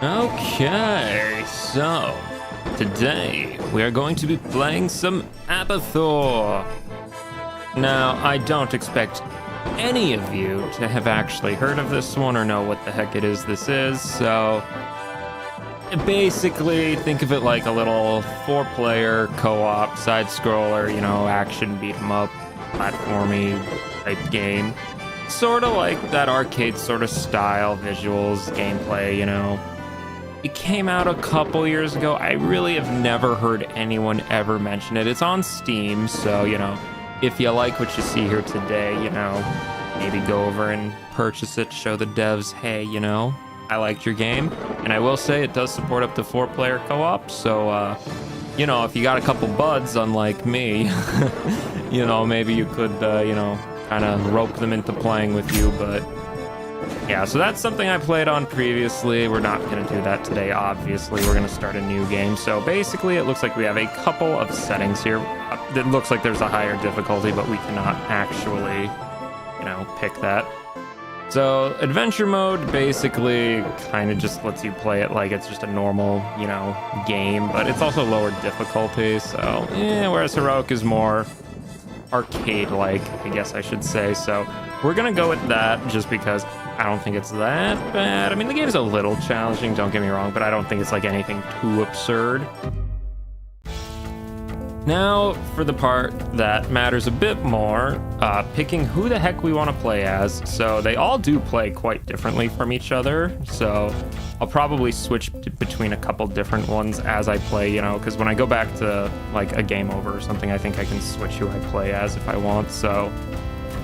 Okay, so today we are going to be playing some Abathor. Now, I don't expect any of you to have actually heard of this one or know what the heck it is this is, so basically think of it like a little 4-player co-op side-scroller, action beat-em-up, platformy type game. Sort of like that arcade sort of style, visuals, gameplay, It came out a couple years ago. I really have never heard anyone ever mention it. It's on Steam, so, if you like what you see here today, maybe go over and purchase it, show the devs, hey, I liked your game. And I will say it does support up to 4-player co-op, so, if you got a couple buds, unlike me, maybe you could, kind of rope them into playing with you, but yeah, so that's something I played on previously. We're not going to do that today, obviously. We're going to start a new game. So basically, it looks like we have a couple of settings here. It looks like there's a higher difficulty, but we cannot actually, pick that. So adventure mode basically kind of just lets you play it like it's just a normal, game, but it's also lower difficulty. So, whereas heroic is more arcade-like, I guess I should say. So we're going to go with that just because I don't think it's that bad. I mean, the game's a little challenging, don't get me wrong, but I don't think it's like anything too absurd. Now, for the part that matters a bit more, picking who the heck we want to play as. So they all do play quite differently from each other, so I'll probably switch between a couple different ones as I play, because when I go back to like a game over or something, I think I can switch who I play as if I want. So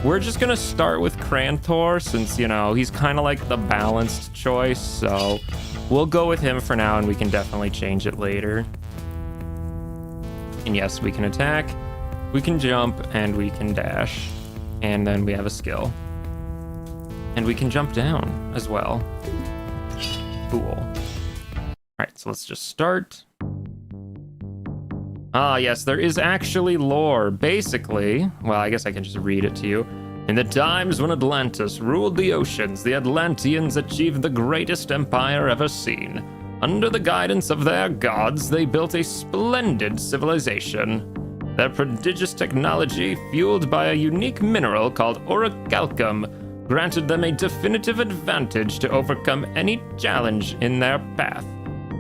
we're just gonna start with Krantor since, he's kind of like the balanced choice, so we'll go with him for now and we can definitely change it later. And yes, we can attack, we can jump, and we can dash. And then we have a skill. And we can jump down as well. Cool. Alright, so let's just start. Ah, yes, there is actually lore. Basically, well, I guess I can just read it to you. In the times when Atlantis ruled the oceans, the Atlanteans achieved the greatest empire ever seen. Under the guidance of their gods, they built a splendid civilization. Their prodigious technology, fueled by a unique mineral called orichalcum, granted them a definitive advantage to overcome any challenge in their path.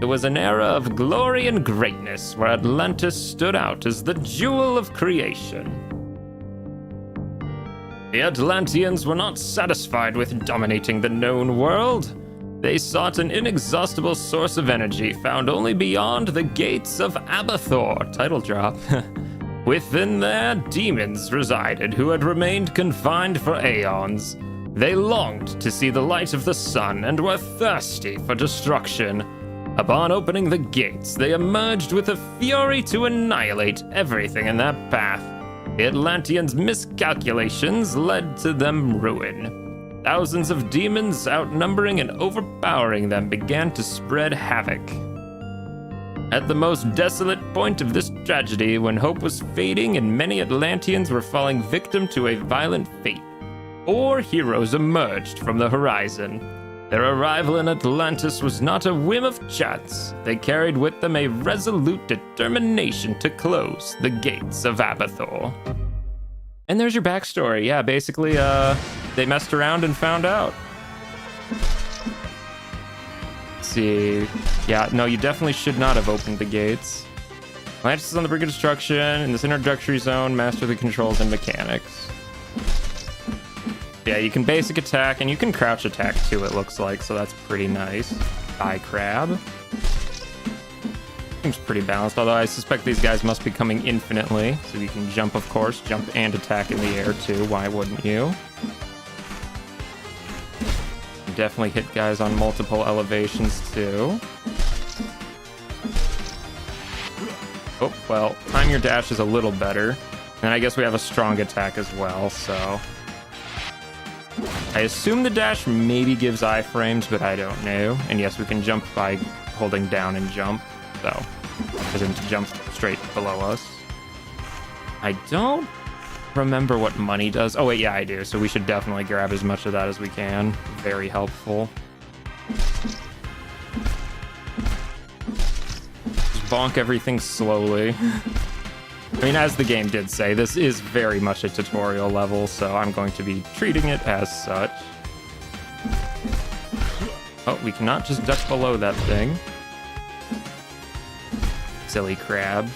It was an era of glory and greatness where Atlantis stood out as the jewel of creation. The Atlanteans were not satisfied with dominating the known world. They sought an inexhaustible source of energy found only beyond the gates of Abathor. Title drop. Within there, demons resided who had remained confined for aeons. They longed to see the light of the sun and were thirsty for destruction. Upon opening the gates, they emerged with a fury to annihilate everything in their path. The Atlanteans' miscalculations led to them ruin. Thousands of demons, outnumbering and overpowering them, began to spread havoc. At the most desolate point of this tragedy, when hope was fading and many Atlanteans were falling victim to a violent fate, 4 heroes emerged from the horizon. Their arrival in Atlantis was not a whim of chance. They carried with them a resolute determination to close the gates of Abathor. And there's your backstory. Yeah, basically, they messed around and found out. Let's see. Yeah, no, you definitely should not have opened the gates. Atlantis is on the brink of destruction. In this introductory zone, master the controls and mechanics. Yeah, you can basic attack, and you can crouch attack too, it looks like, so that's pretty nice. Eye crab. Seems pretty balanced, although I suspect these guys must be coming infinitely. So you can jump, of course, jump and attack in the air too, why wouldn't you? You definitely hit guys on multiple elevations too. Oh, well, time your dash is a little better. And I guess we have a strong attack as well, so I assume the dash maybe gives iframes, but I don't know. And yes, we can jump by holding down and jump, so as in to jump straight below us. I don't remember what money does. Oh wait, yeah, I do. So we should definitely grab as much of that as we can. Very helpful. bonk everything slowly. I mean, as the game did say, this is very much a tutorial level, so I'm going to be treating it as such. Oh, we cannot just duck below that thing. Silly crabs.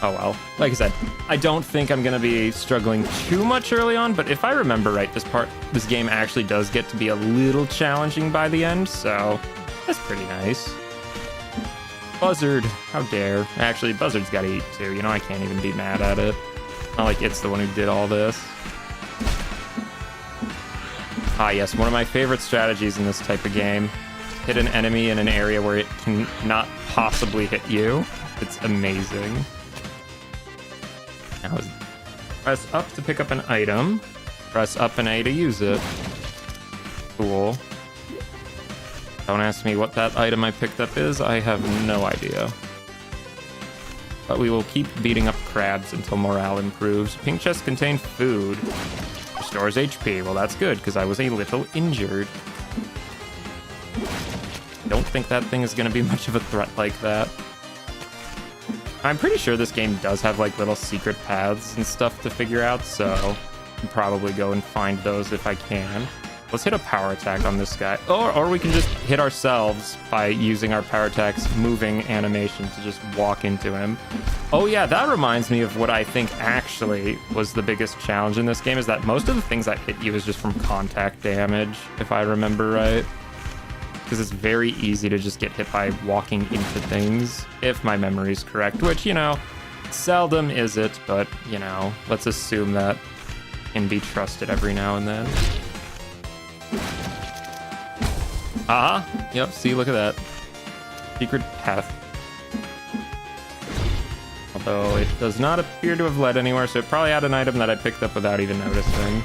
Oh well, like I said, I don't think I'm gonna be struggling too much early on, but if I remember right, this game actually does get to be a little challenging by the end, so that's pretty nice. Buzzard, how dare. Actually, Buzzard's gotta eat too, you know, I can't even be mad at it. Not like it's the one who did all this. Ah yes, one of my favorite strategies in this type of game. Hit an enemy in an area where it can not possibly hit you. It's amazing. Now, press up to pick up an item. Press up and A to use it. Cool. Don't ask me what that item I picked up is. I have no idea. But we will keep beating up crabs until morale improves. Pink chest contain food. Restores HP. Well, that's good, because I was a little injured. Don't think that thing is going to be much of a threat like that. I'm pretty sure this game does have like little secret paths and stuff to figure out, so I'll probably go and find those if I can. Let's hit a power attack on this guy. Or we can just hit ourselves by using our power attack's moving animation to just walk into him. Oh yeah, that reminds me of what I think actually was the biggest challenge in this game, is that most of the things that hit you is just from contact damage, if I remember right. Because it's very easy to just get hit by walking into things, if my memory's correct, which, you know, seldom is it, but, you know, let's assume that can be trusted every now and then. Yep, see, look at that. Secret path. Although it does not appear to have led anywhere, so it probably had an item that I picked up without even noticing.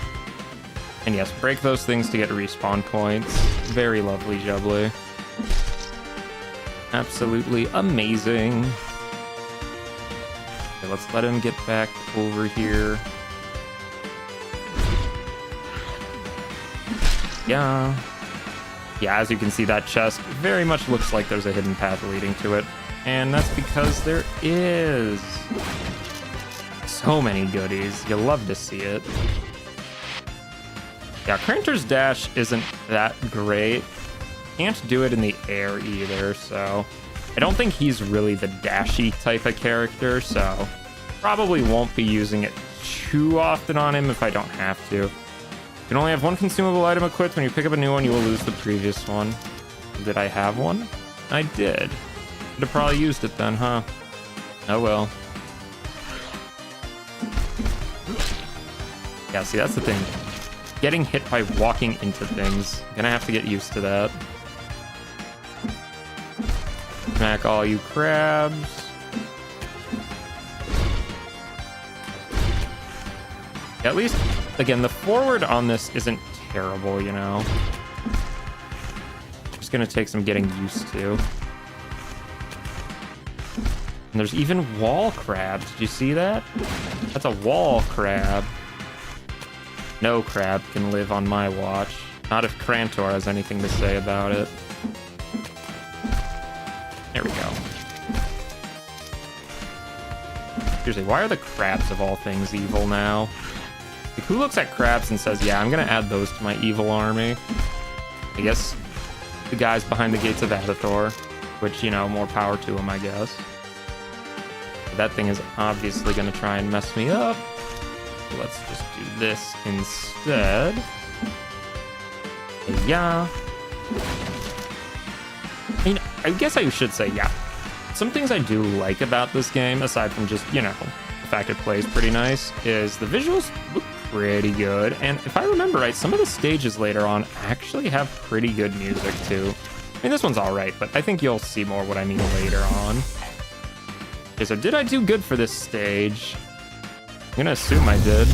And yes, break those things to get respawn points. Very lovely, jubbly. Absolutely amazing. Okay, let's let him get back over here. Yeah. Yeah, as you can see, that chest very much looks like there's a hidden path leading to it. And that's because there is. So many goodies. You'll love to see it. Yeah, Cranter's dash isn't that great. Can't do it in the air either, so I don't think he's really the dashy type of character, so probably won't be using it too often on him if I don't have to. You can only have one consumable item equipped. When you pick up a new one, you will lose the previous one. Did I have one? I did. Should have probably used it then, huh? Oh well. Yeah, see, that's the thing. Getting hit by walking into things. Gonna have to get used to that. Smack all you crabs. At least, again, the forward on this isn't terrible, you know. Just gonna take some getting used to. And there's even wall crabs. Did you see that? That's a wall crab. No crab can live on my watch. Not if Crantor has anything to say about it. There we go. Seriously, why are the crabs of all things evil now? Like, who looks at crabs and says, yeah, I'm gonna add those to my evil army? I guess the guys behind the gates of Abathor, which, you know, more power to them, I guess. But that thing is obviously gonna try and mess me up. Let's just do this instead. Yeah. I mean, I guess I should say, yeah. Some things I do like about this game, aside from just, you know, the fact it plays pretty nice, is the visuals look pretty good. And if I remember right, some of the stages later on actually have pretty good music too. I mean, this one's all right, but I think you'll see more what I mean later on. Okay, so did I do good for this stage? I'm gonna assume I did.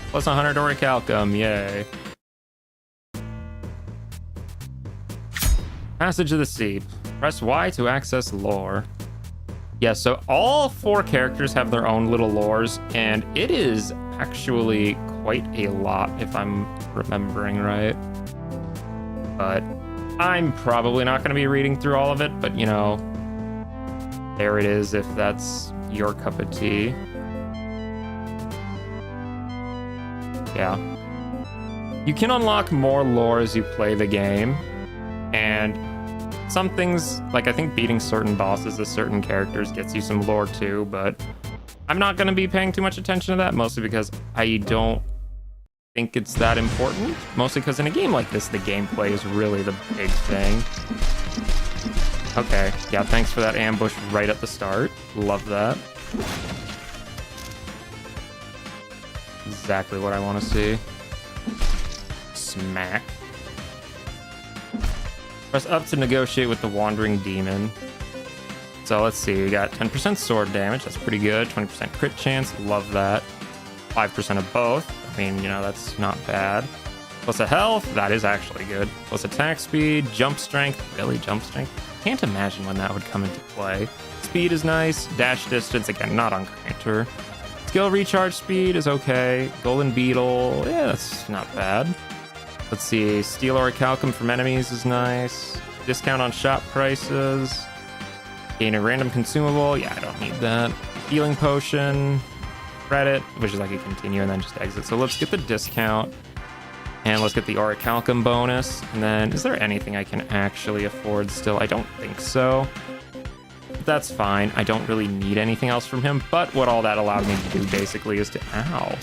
Plus 100 orichalcum, yay. Passage of the Sea. Press Y to access lore. Yeah, so all 4 characters have their own little lores, and it is actually quite a lot, if I'm remembering right. But I'm probably not going to be reading through all of it, but you know, there it is if that's your cup of tea. Yeah. You can unlock more lore as you play the game, and some things, like I think beating certain bosses as certain characters gets you some lore too, but I'm not going to be paying too much attention to that, mostly because I don't think it's that important. Mostly because in a game like this, the gameplay is really the big thing. Okay, yeah, thanks for that ambush right at the start. Love that. Exactly what I want to see. Smack. Press up to negotiate with the Wandering Demon. So let's see, we got 10% sword damage, that's pretty good. 20% crit chance, love that. 5% of both, I mean, you know, that's not bad. Plus a health, that is actually good. Plus attack speed, jump strength, really jump strength? Can't imagine when that would come into play. Speed is nice, dash distance, again, not on Grantor. Skill recharge speed is okay. Golden Beetle, yeah, that's not bad. Let's see, Steel Orichalcum from enemies is nice. Discount on shop prices. Gain a random consumable, yeah, I don't need that. Healing potion, credit, which is like a continue and then just exit. So let's get the discount. And let's get the Orichalcum bonus. And then, is there anything I can actually afford still? I don't think so. But that's fine. I don't really need anything else from him. But what all that allowed me to do basically is to... Ow.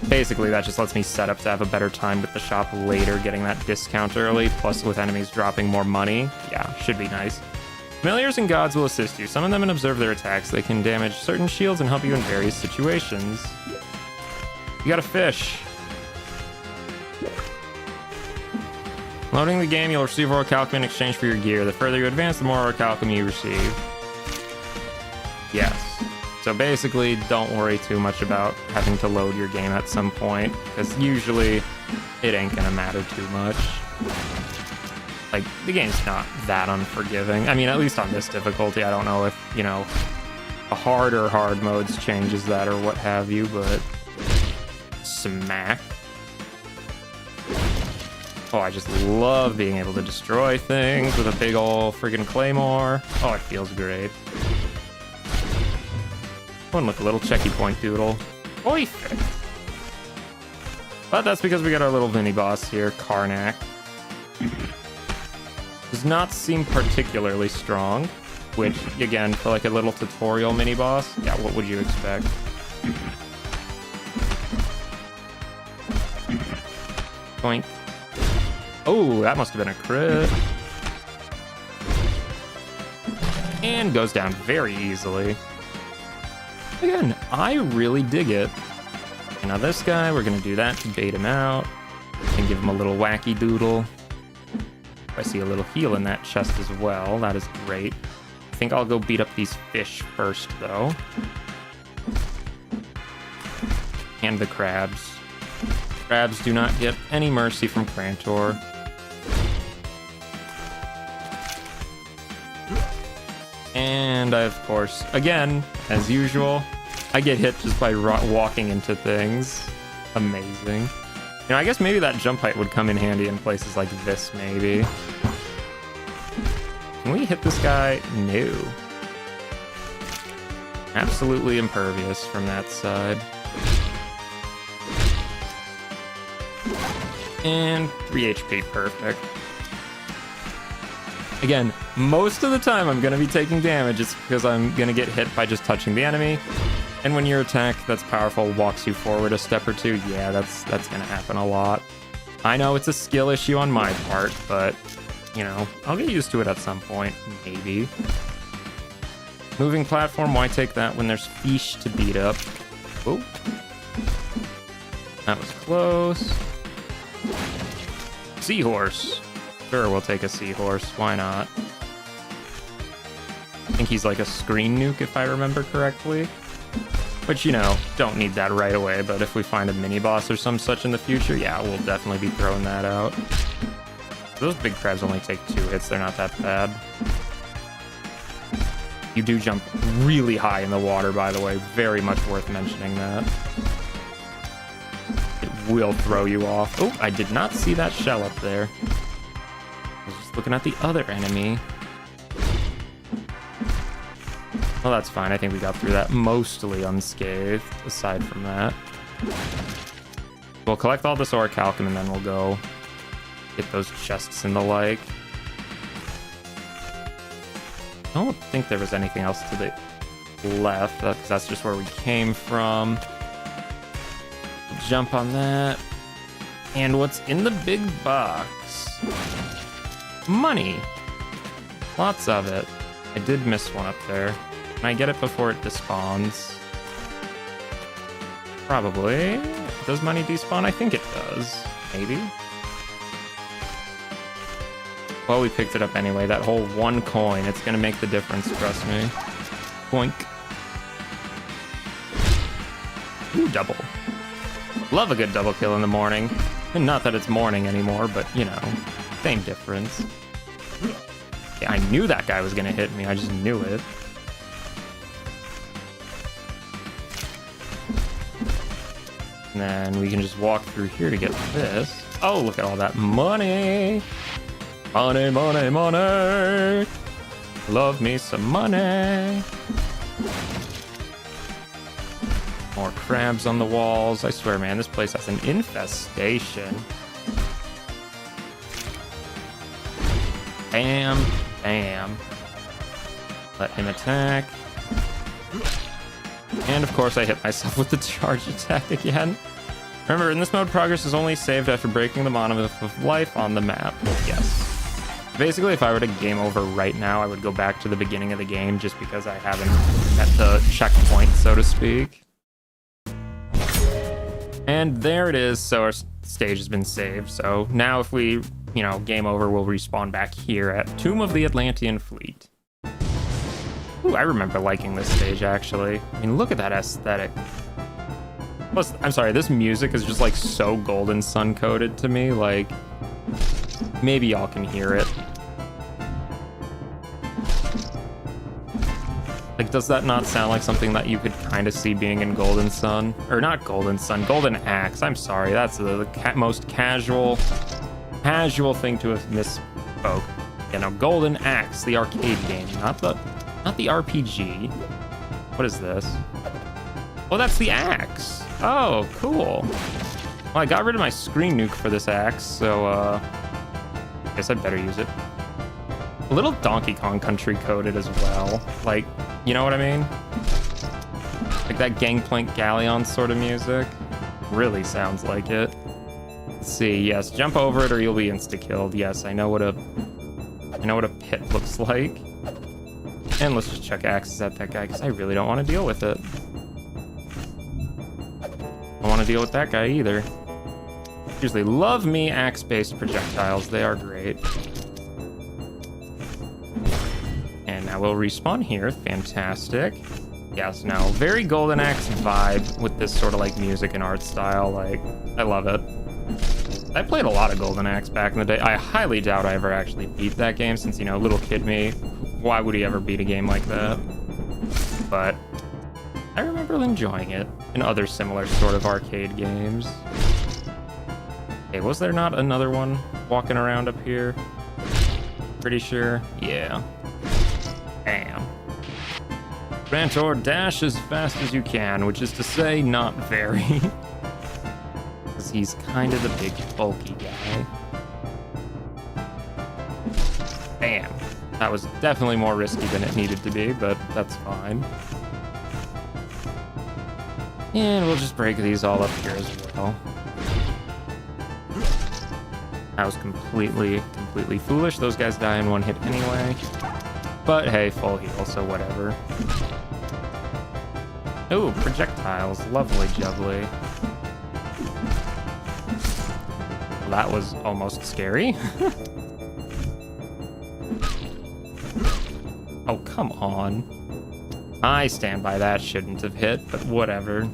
Basically, that just lets me set up to have a better time with the shop later, getting that discount early. Plus, with enemies dropping more money. Yeah, should be nice. Familiars and gods will assist you. Summon them and observe their attacks. They can damage certain shields and help you in various situations. You got a fish. Loading the game, you'll receive Orichalcum in exchange for your gear. The further you advance, the more Orichalcum you receive. Yes. So basically, don't worry too much about having to load your game at some point, because usually it ain't gonna matter too much. Like, the game's not that unforgiving. I mean, at least on this difficulty. I don't know if, you know, a harder hard modes changes that or what have you, but... Smack. Oh, I just love being able to destroy things with a big ol' friggin' claymore. Oh, it feels great. Oh, and look, a little checky point doodle. Oi! But that's because we got our little mini-boss here, Karnak. Does not seem particularly strong, which, again, for like a little tutorial mini-boss, yeah, what would you expect? Boink. Oh, that must have been a crit. And goes down very easily. Again, I really dig it. And now this guy, we're going to do that to bait him out. And give him a little wacky doodle. I see a little heal in that chest as well. That is great. I think I'll go beat up these fish first, though. And the crabs. Crabs do not get any mercy from Grantor. And I, of course, again, as usual, I get hit just by walking into things. Amazing. You know, I guess maybe that jump height would come in handy in places like this, maybe. Can we hit this guy? No. Absolutely impervious from that side. And 3 HP, perfect. Again, most of the time I'm going to be taking damage. It's because I'm going to get hit by just touching the enemy. And when your attack that's powerful walks you forward a step or two, yeah, that's going to happen a lot. I know it's a skill issue on my part, but, you know, I'll get used to it at some point, maybe. Moving platform, why take that when there's fish to beat up? Oh. That was close. Seahorse. Sure, we'll take a seahorse. Why not? I think he's like a screen nuke, if I remember correctly. Which, you know, don't need that right away, but if we find a mini-boss or some such in the future, yeah, we'll definitely be throwing that out. Those big crabs only take 2 hits. They're not that bad. You do jump really high in the water, by the way. Very much worth mentioning that. It will throw you off. Oh, I did not see that shell up there. I was just Looking at the other enemy. Well, that's fine. I think we got through that mostly unscathed, aside from that. We'll collect all this orichalcum and then we'll go get those chests and the like. I don't think there was anything else to the left, because that's just where we came from. Jump on that. And what's in the big box? Money. Lots of it. I did miss one up there. Can I get it before it despawns? Probably. Does money despawn? I think it does. Maybe. Well, we picked it up anyway. That whole 1 coin, it's gonna make the difference, trust me. Boink. Ooh, double. Love a good double kill in the morning. And not that it's morning anymore, but, you know, same difference. Yeah, I knew that guy was gonna hit me. I just knew it. And then we can just walk through here to get this. Oh, look at all that money. Money, money, money. Love me some money. More crabs on the walls. I swear, man, this place has an infestation. Bam, bam. Let him attack. And of course I hit myself with the charge attack again. Remember, in this mode, progress is only saved after breaking the monolith of life on the map. Yes. Basically, if I were to game over right now, I would go back to the beginning of the game just because I haven't met the checkpoint, so to speak. And there it is. So our stage has been saved. So now if we, you know, game over, we'll respawn back here at Tomb of the Atlantean Fleet. Ooh, I remember liking this stage, actually. I mean, look at that aesthetic. Plus, I'm sorry, this music is just, like, so Golden Sun coded to me. Like, maybe y'all can hear it. Like, does that not sound like something that you could kind of see being in Golden Sun? Or not Golden Sun, Golden Axe. I'm sorry, that's the most casual thing to have misspoke. You know, Golden Axe, the arcade game, not the RPG. What is this? Oh, that's the axe. Oh, cool. Well, I got rid of my screen nuke for this axe, so I guess I better use it. A little Donkey Kong Country coded as well. Like, you know what I mean? Like that Gangplank Galleon sort of music. Really sounds like it. Let's see, yes, jump over it or you'll be insta-killed. Yes, I know what a pit looks like. And let's just chuck axes at that guy, because I really don't want to deal with it. I don't want to deal with that guy either. Usually love me axe-based projectiles. They are great. And now we'll respawn here. Fantastic. Yes, now very Golden Axe vibe with this sort of like music and art style. Like, I love it. I played a lot of Golden Axe back in the day. I highly doubt I ever actually beat that game since, you know, little kid me. Why would he ever beat a game like that? But I remember enjoying it in other similar sort of arcade games. Hey, was there not another one walking around up here? Pretty sure. Yeah. Bam. Grant or dash as fast as you can, which is to say, not very. Because he's kind of the big, bulky guy. Bam. That was definitely more risky than it needed to be, but that's fine. And we'll just break these all up here as well. That was completely foolish. Those guys die in one hit anyway. But hey, full heal, so whatever. Ooh, projectiles. Lovely jubbly. That was almost scary. Oh, come on. I stand by that. Shouldn't have hit, but whatever.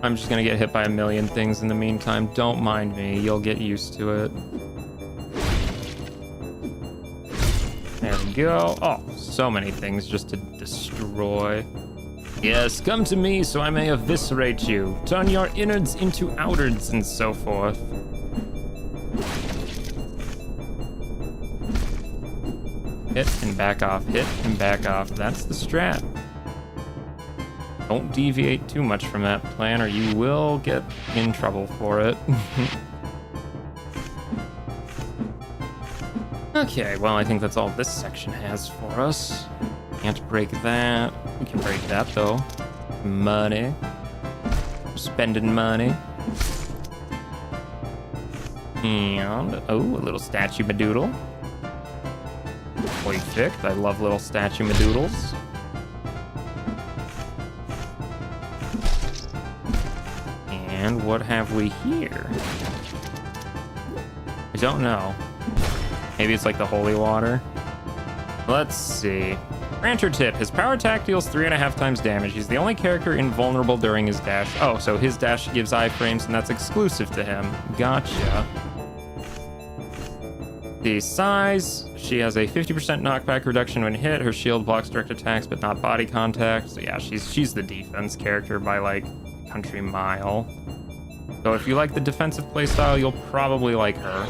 I'm just gonna get hit by a million things in the meantime. Don't mind me. You'll get used to it. There we go. Oh, so many things just to destroy. Yes, come to me so I may eviscerate you. Turn your innards into outards and so forth. Hit and back off, hit and back off. That's the strat. Don't deviate too much from that plan or you will get in trouble for it. Okay, well, I think that's all this section has for us. Can't break that. We can break that, though. Money. Spending money. And, oh, a little statue Madoodle. Perfect. I love little statue Madoodles. And what have we here? I don't know. Maybe it's like the holy water. Let's see. Rancher tip. His power attack deals 3.5 times damage. He's the only character invulnerable during his dash. Oh, so his dash gives iframes and that's exclusive to him. Gotcha. The size. She has a 50% knockback reduction when hit. Her shield blocks direct attacks but not body contact. So yeah, she's the defense character by like country mile. So if you like the defensive playstyle, you'll probably like her.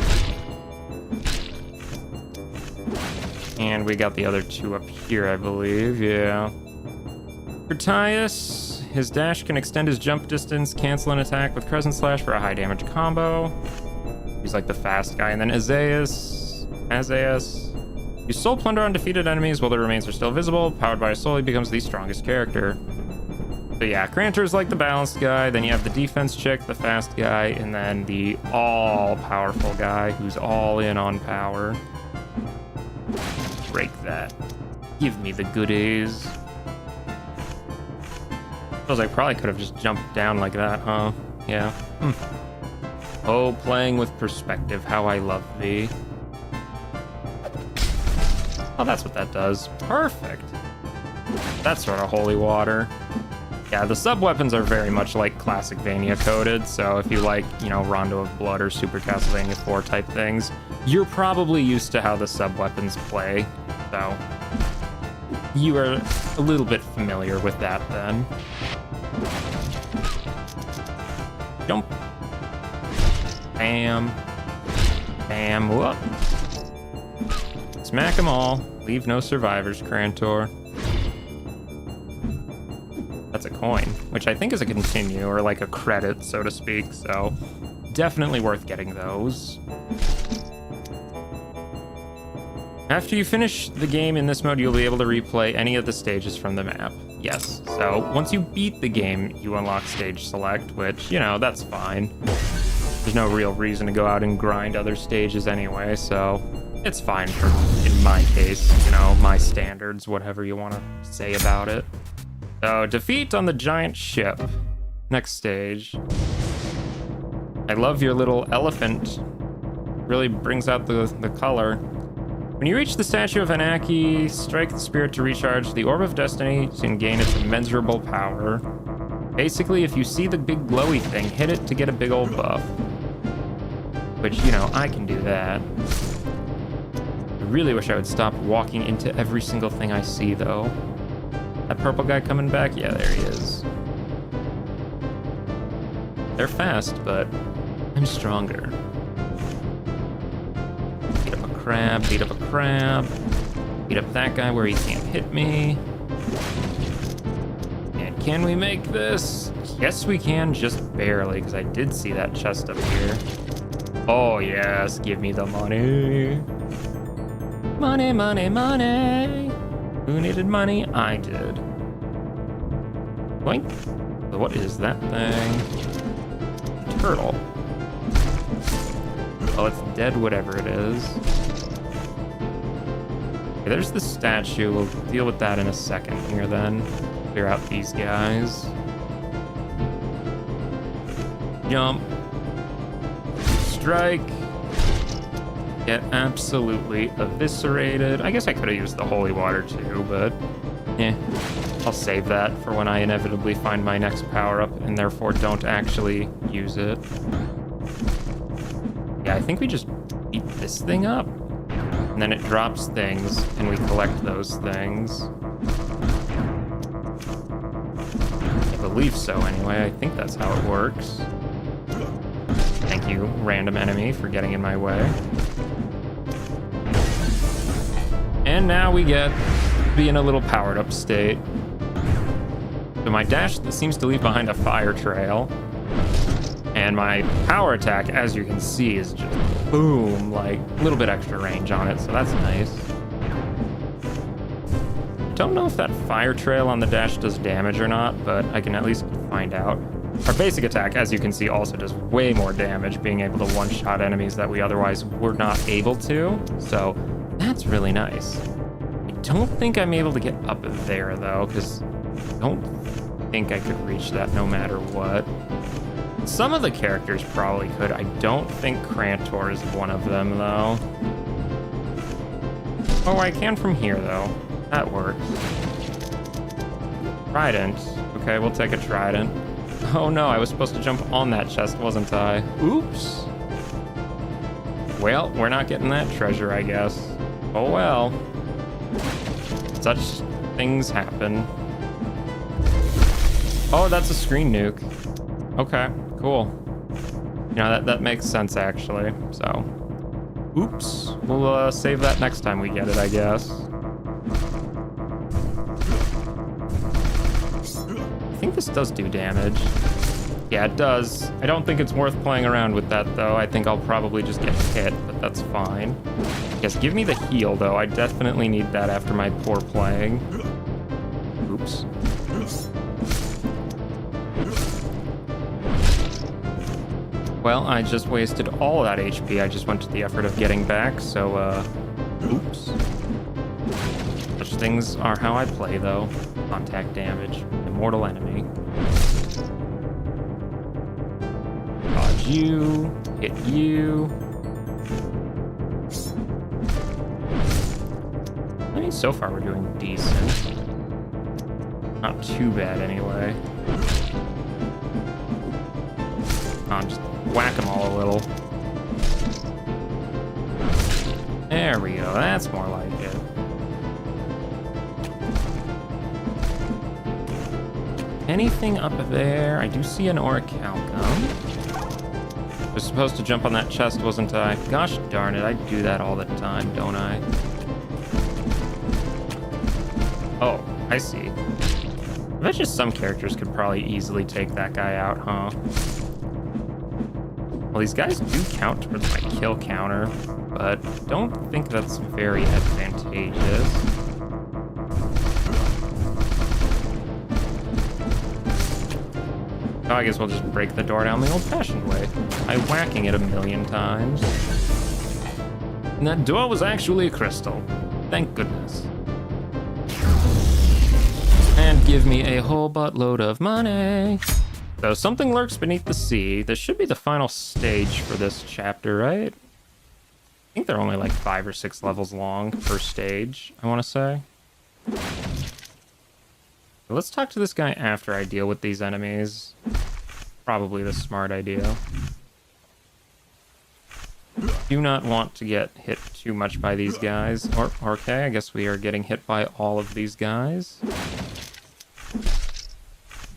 And we got the other two up here, I believe. Yeah. Critias, his dash can extend his jump distance, cancel an attack with Crescent Slash for a high damage combo. He's like the fast guy. And then Azaius. You soul plunder on defeated enemies while their remains are still visible. Powered by a soul, he becomes the strongest character. So yeah, Crantor's like the balanced guy. Then you have the defense chick, the fast guy, and then the all-powerful guy who's all in on power. Break that. Give me the goodies. Feels like probably could have just jumped down like that, huh? Yeah. Oh, playing with perspective, how I love thee. Oh, that's what that does. Perfect. That's sort of holy water. Yeah, the sub-weapons are very much like classic Vania coded, so if you like, you know, Rondo of Blood or Super Castlevania 4 type things, you're probably used to how the sub-weapons play, so you are a little bit familiar with that then. Jump. Bam. Bam. Whoop. Smack them all. Leave no survivors, Crantor. That's a coin, which I think is a continue, or like a credit, so to speak, so definitely worth getting those. After you finish the game in this mode, you'll be able to replay any of the stages from the map. Yes, so once you beat the game, you unlock stage select, which, you know, that's fine. There's no real reason to go out and grind other stages anyway, so it's fine for, in my case, you know, my standards, whatever you want to say about it. So, defeat on the giant ship. Next stage. I love your little elephant. Really brings out the color. When you reach the statue of Anaki, strike the spirit to recharge. The Orb of Destiny can gain its immeasurable power. Basically, if you see the big glowy thing, hit it to get a big old buff. Which, you know, I can do that. I really wish I would stop walking into every single thing I see, though. That purple guy coming back? Yeah, there he is. They're fast, but I'm stronger. Beat up a crab, beat up a crab. Beat up that guy where he can't hit me. And can we make this? Yes, we can, just barely, because I did see that chest up here. Oh, yes, give me the money. Money, money, money. Who needed money? I did. Boink. So what is that thing? Turtle. Oh, it's dead, whatever it is. Okay, there's the statue. We'll deal with that in a second here then. Clear out these guys. Jump. Strike. Get absolutely eviscerated. I guess I could have used the holy water too, but I'll save that for when I inevitably find my next power-up and therefore don't actually use it. Yeah, I think we just beat this thing up. And then it drops things and we collect those things. I believe so anyway. I think that's how it works. Thank you, random enemy, for getting in my way. And now we get to be in a little powered up state. So my dash seems to leave behind a fire trail. And my power attack, as you can see, is just boom, like a little bit extra range on it, so that's nice. Don't know if that fire trail on the dash does damage or not, but I can at least find out. Our basic attack, as you can see, also does way more damage, being able to one-shot enemies that we otherwise were not able to, so that's really nice. I don't think I'm able to get up there, though, because I don't think I could reach that no matter what. Some of the characters probably could. I don't think Krantor is one of them, though. Oh, I can from here, though. That works. Trident. Okay, we'll take a trident. Oh no, I was supposed to jump on that chest, wasn't I? Oops. Well, we're not getting that treasure, I guess. Oh well. Such things happen. Oh, that's a screen nuke. Okay, cool. You know, that makes sense, actually. So, oops. We'll save that next time we get it, I guess. I think this does do damage. Yeah, it does. I don't think it's worth playing around with that, though. I think I'll probably just get hit, but that's fine. Yes, give me the heal, though. I definitely need that after my poor playing. Oops. Well, I just wasted all that HP. I just went to the effort of getting back, so, oops. Such things are how I play, though. Contact damage. Immortal enemy. Dodge you. Hit you. I mean, so far we're doing decent. Not too bad, anyway. Just whack them all a little. There we go. That's more like it. Anything up there? I do see an orichalcum. I was supposed to jump on that chest, wasn't I? Gosh darn it, I do that all the time, don't I? Oh, I see. I bet you some characters could probably easily take that guy out, huh? Well, these guys do count towards my kill counter, but I don't think that's very advantageous. Oh, I guess we'll just break the door down the old-fashioned way by whacking it 1,000,000 times. And that door was actually a crystal. Thank goodness. And give me a whole buttload of money. So something lurks beneath the sea. This should be the final stage for this chapter, right? I think they're only like 5 or 6 levels long per stage, I want to say. Let's talk to this guy after I deal with these enemies. Probably the smart idea. Do not want to get hit too much by these guys. Okay, I guess we are getting hit by all of these guys.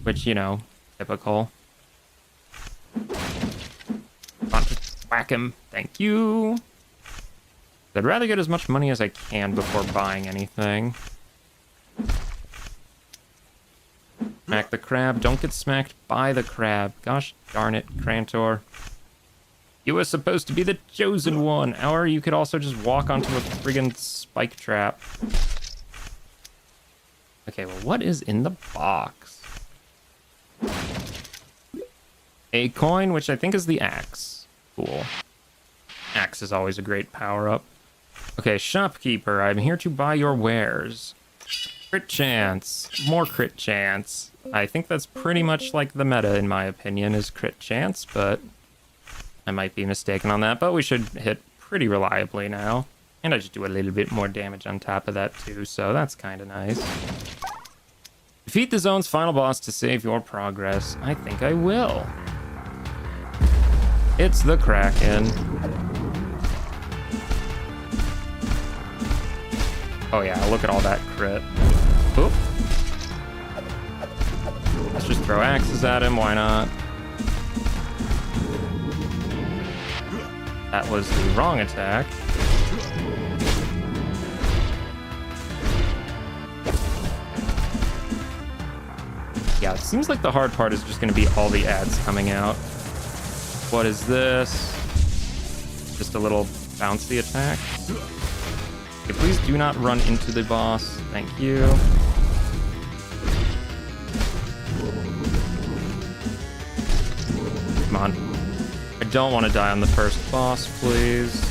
Which, you know, typical. On, just whack him. Thank you. I'd rather get as much money as I can before buying anything. Smack the crab. Don't get smacked by the crab. Gosh darn it, Krantor. You were supposed to be the chosen one. Or you could also just walk onto a friggin' spike trap. Okay, well, what is in the box? A coin, which I think is the axe. Cool. Axe is always a great power-up. Okay, shopkeeper, I'm here to buy your wares. Crit chance. More crit chance. I think that's pretty much like the meta, in my opinion, is crit chance, but I might be mistaken on that, but we should hit pretty reliably now. And I just do a little bit more damage on top of that, too, so that's kind of nice. Defeat the zone's final boss to save your progress. I think I will. It's the Kraken. Oh yeah, look at all that crit. Oop. Let's just throw axes at him, why not? That was the wrong attack. Yeah, it seems like the hard part is just going to be all the ads coming out. What is this? Just a little bouncy attack. Okay, please do not run into the boss. Thank you. Come on. I don't want to die on the first boss, please.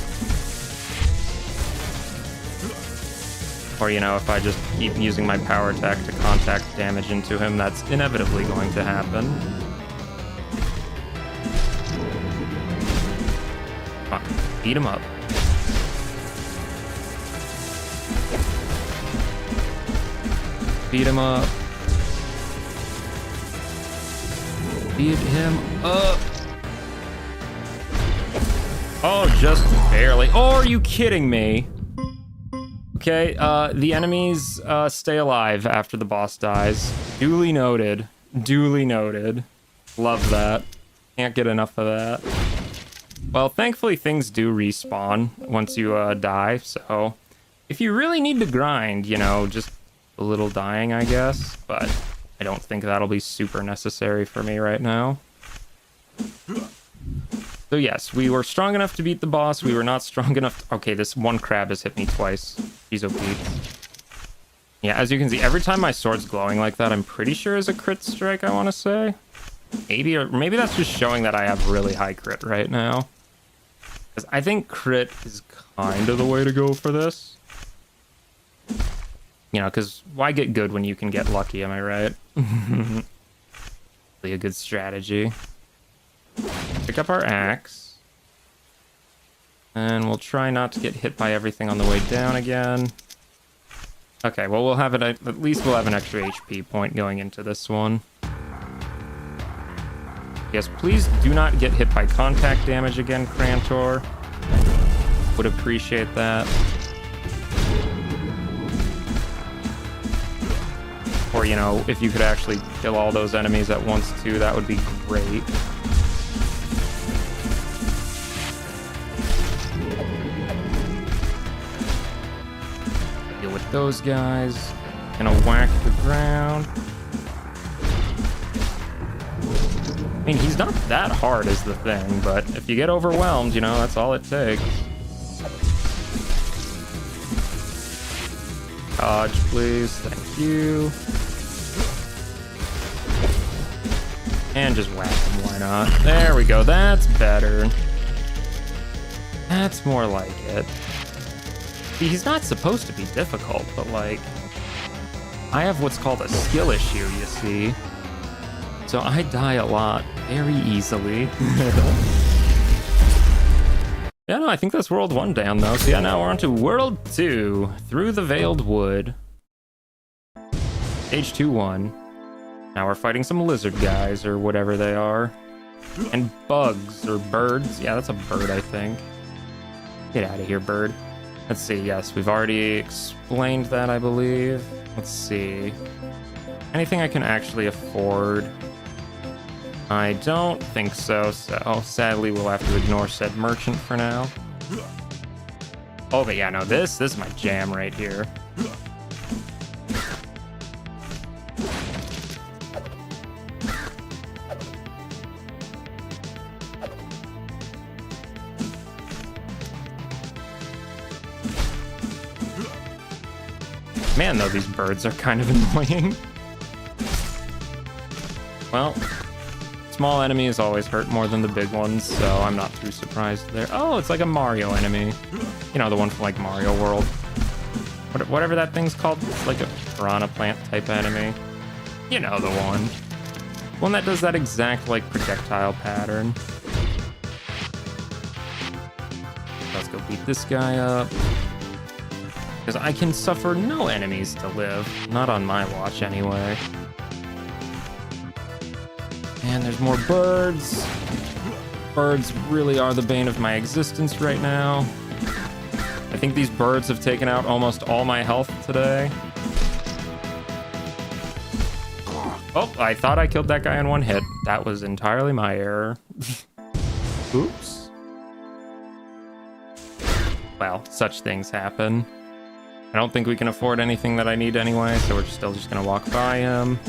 Or, you know, if I just keep using my power attack to contact damage into him, that's inevitably going to happen. Come on, beat him up. Beat him up. Beat him up. Oh, just barely. Oh, are you kidding me? Okay, the enemies stay alive after the boss dies. Duly noted. Duly noted. Love that. Can't get enough of that. Well, thankfully things do respawn once you die, so if you really need to grind, you know, just a little dying, I guess, but I don't think that'll be super necessary for me right now. So yes, we were strong enough to beat the boss. We were not strong enough to... Okay, this one crab has hit me twice. She's OP. Yeah, as you can see, every time my sword's glowing like that, I'm pretty sure is a crit strike, I want to say. Maybe that's just showing that I have really high crit right now. Because I think crit is kind of the way to go for this. You know, because why get good when you can get lucky, am I right? Really a good strategy. Pick up our axe. And we'll try not to get hit by everything on the way down again. Okay, well, we'll have it. At least we'll have an extra HP point going into this one. Yes, please do not get hit by contact damage again, Crantor. Would appreciate that. Or, you know, if you could actually kill all those enemies at once, too, that would be great. Deal with those guys. Gonna whack the ground. I mean, he's not that hard is the thing, but if you get overwhelmed, you know, that's all it takes. Dodge, please. Thank you. And just whack him, why not? There we go, that's better. That's more like it. See, he's not supposed to be difficult, but like... I have what's called a skill issue, you see. So I die a lot, very easily. Yeah, no, I think that's World 1 down, though. So yeah, now we're on to World 2, Through the Veiled Wood. Stage 2-1. Now we're fighting some lizard guys, or whatever they are. And bugs, or birds. Yeah, that's a bird, I think. Get out of here, bird. Let's see, yes, we've already explained that, I believe. Let's see. Anything I can actually afford? I don't think so, so sadly we'll have to ignore said merchant for now. Oh, but yeah, no, this is my jam right here. Man, though, these birds are kind of annoying. Well, small enemies always hurt more than the big ones, so I'm not too surprised there. Oh, it's like a Mario enemy. You know, the one from, like, Mario World. Whatever that thing's called. It's like a piranha plant type enemy. You know the one. One that does that exact, like, projectile pattern. Let's go beat this guy up. Because I can suffer no enemies to live. Not on my watch, anyway. And there's more birds. Birds really are the bane of my existence right now. I think these birds have taken out almost all my health today. Oh, I thought I killed that guy in one hit. That was entirely my error. Oops. Well, such things happen. I don't think we can afford anything that I need anyway, so we're still just gonna walk by him.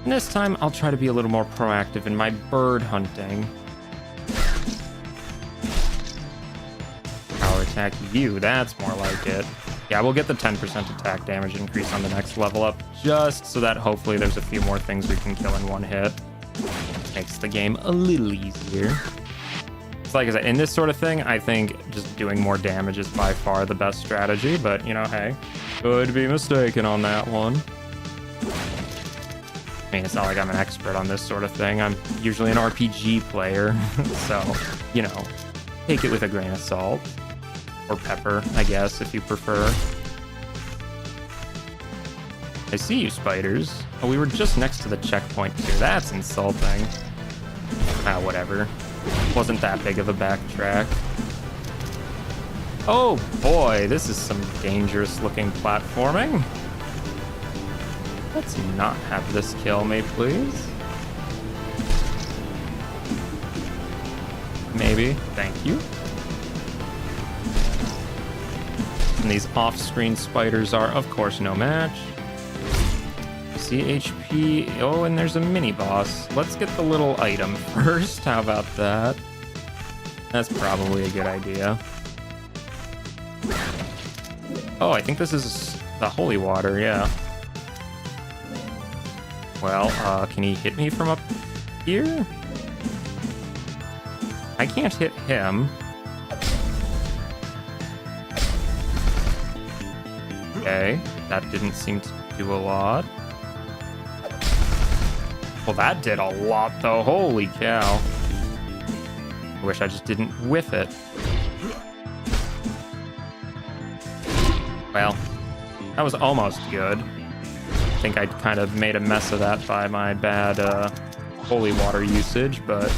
And this time, I'll try to be a little more proactive in my bird hunting. Power attack you, that's more like it. Yeah, we'll get the 10% attack damage increase on the next level up, just so that hopefully there's a few more things we can kill in one hit. Makes the game a little easier. It's like I said, in this sort of thing, I think just doing more damage is by far the best strategy, but, you know, hey, could be mistaken on that one. I mean, it's not like I'm an expert on this sort of thing. I'm usually an RPG player, so, you know, take it with a grain of salt. Or pepper, I guess, if you prefer. I see you, spiders. Oh, we were just next to the checkpoint, too. That's insulting. Ah, whatever. Wasn't that big of a backtrack. Oh, boy, this is some dangerous-looking platforming. Let's not have this kill me, please. Maybe. Thank you. And these off-screen spiders are, of course, no match. CHP. Oh, and there's a mini-boss. Let's get the little item first. How about that? That's probably a good idea. Oh, I think this is the holy water, yeah. Well, can he hit me from up here? I can't hit him. Okay, that didn't seem to do a lot. Well, that did a lot, though. Holy cow. I wish I just didn't whiff it. Well, that was almost good. I think I kind of made a mess of that by my bad holy water usage, but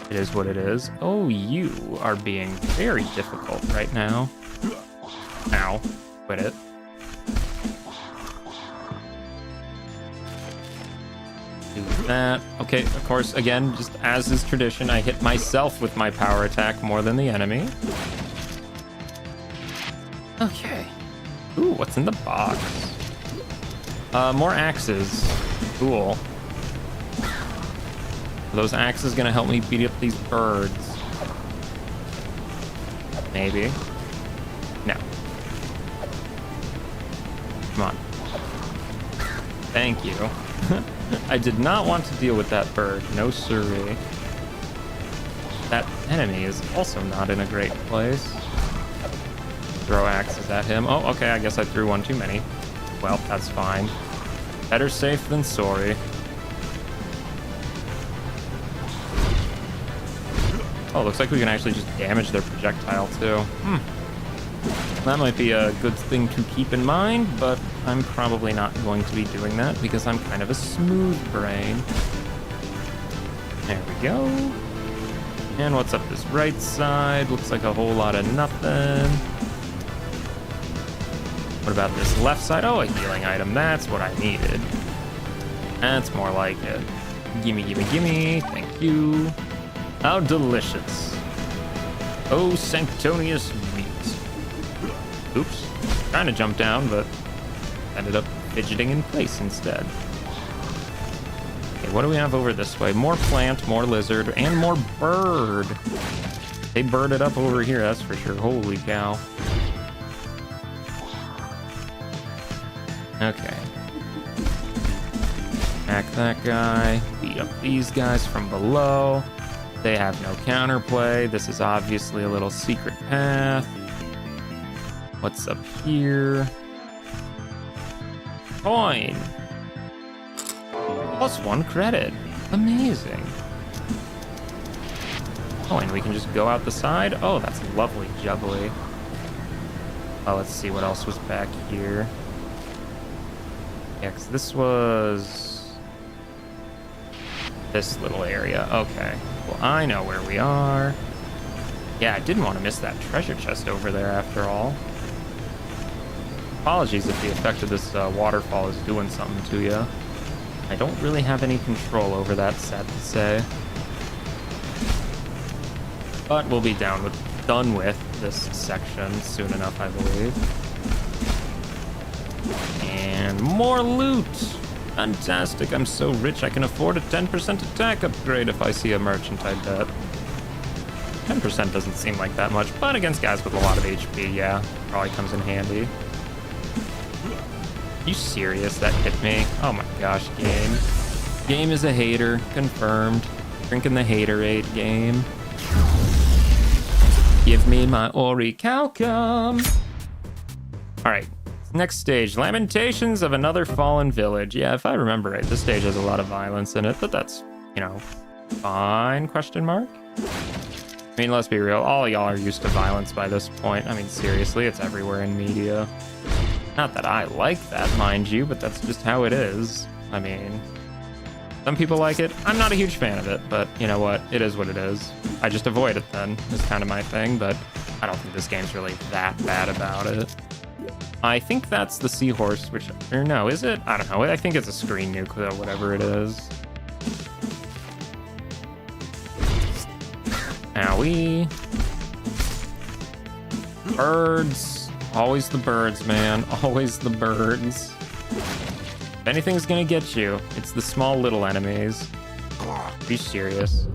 it is what it is. Oh, you are being very difficult right now. Ow. Quit it. Do that. Okay, of course, again, just as is tradition, I hit myself with my power attack more than the enemy. Okay. Ooh, what's in the box? More axes. Cool. Are those axes gonna help me beat up these birds? Maybe. No. Come on. Thank you. I did not want to deal with that bird. No siree. That enemy is also not in a great place. Throw axes at him. Oh, okay, I guess I threw one too many. Well, that's fine. Better safe than sorry. Oh, looks like we can actually just damage their projectile too. That might be a good thing to keep in mind, but I'm probably not going to be doing that because I'm kind of a smooth brain. There we go. And what's up this right side? Looks like a whole lot of nothing. What about this left side? Oh, a healing item. That's what I needed. That's more like it. Gimme, gimme, gimme. Thank you. How delicious. Oh, sanctonious meat. Oops. Trying to jump down, but ended up fidgeting in place instead. Okay, what do we have over this way? More plant, more lizard, and more bird. They birded up over here, that's for sure. Holy cow. Okay. Attack that guy. Beat up these guys from below. They have no counterplay. This is obviously a little secret path. What's up here? Coin. +1 credit. Amazing. Oh, and we can just go out the side? Oh, that's lovely jubbly. Oh, let's see what else was back here. Yeah, because this was this little area. Okay. Well, I know where we are. Yeah, I didn't want to miss that treasure chest over there after all. Apologies if the effect of this waterfall is doing something to you. I don't really have any control over that, sad to say. But we'll be done with this section soon enough, I believe. And more loot! Fantastic, I'm so rich I can afford a 10% attack upgrade if I see a merchant, I bet. 10% doesn't seem like that much, but against guys with a lot of HP, yeah, probably comes in handy. You serious? That hit me? Oh my gosh, game. Game is a hater, confirmed. Drinking the haterade game. Give me my orichalcum. All right, next stage, Lamentations of Another Fallen Village. Yeah, if I remember right, this stage has a lot of violence in it, but that's, you know, fine, question mark? I mean, let's be real, all y'all are used to violence by this point. I mean, seriously, it's everywhere in media. Not that I like that, mind you, but that's just how it is. I mean, some people like it. I'm not a huge fan of it, but you know what? It is what it is. I just avoid it then, is kind of my thing, but I don't think this game's really that bad about it. I think that's the seahorse, which, or no, is it? I don't know. I think it's a screen nuke, though, whatever it is. Owie. Birds. Always the birds, man. Always the birds. If anything's gonna get you, it's the small little enemies. Be serious.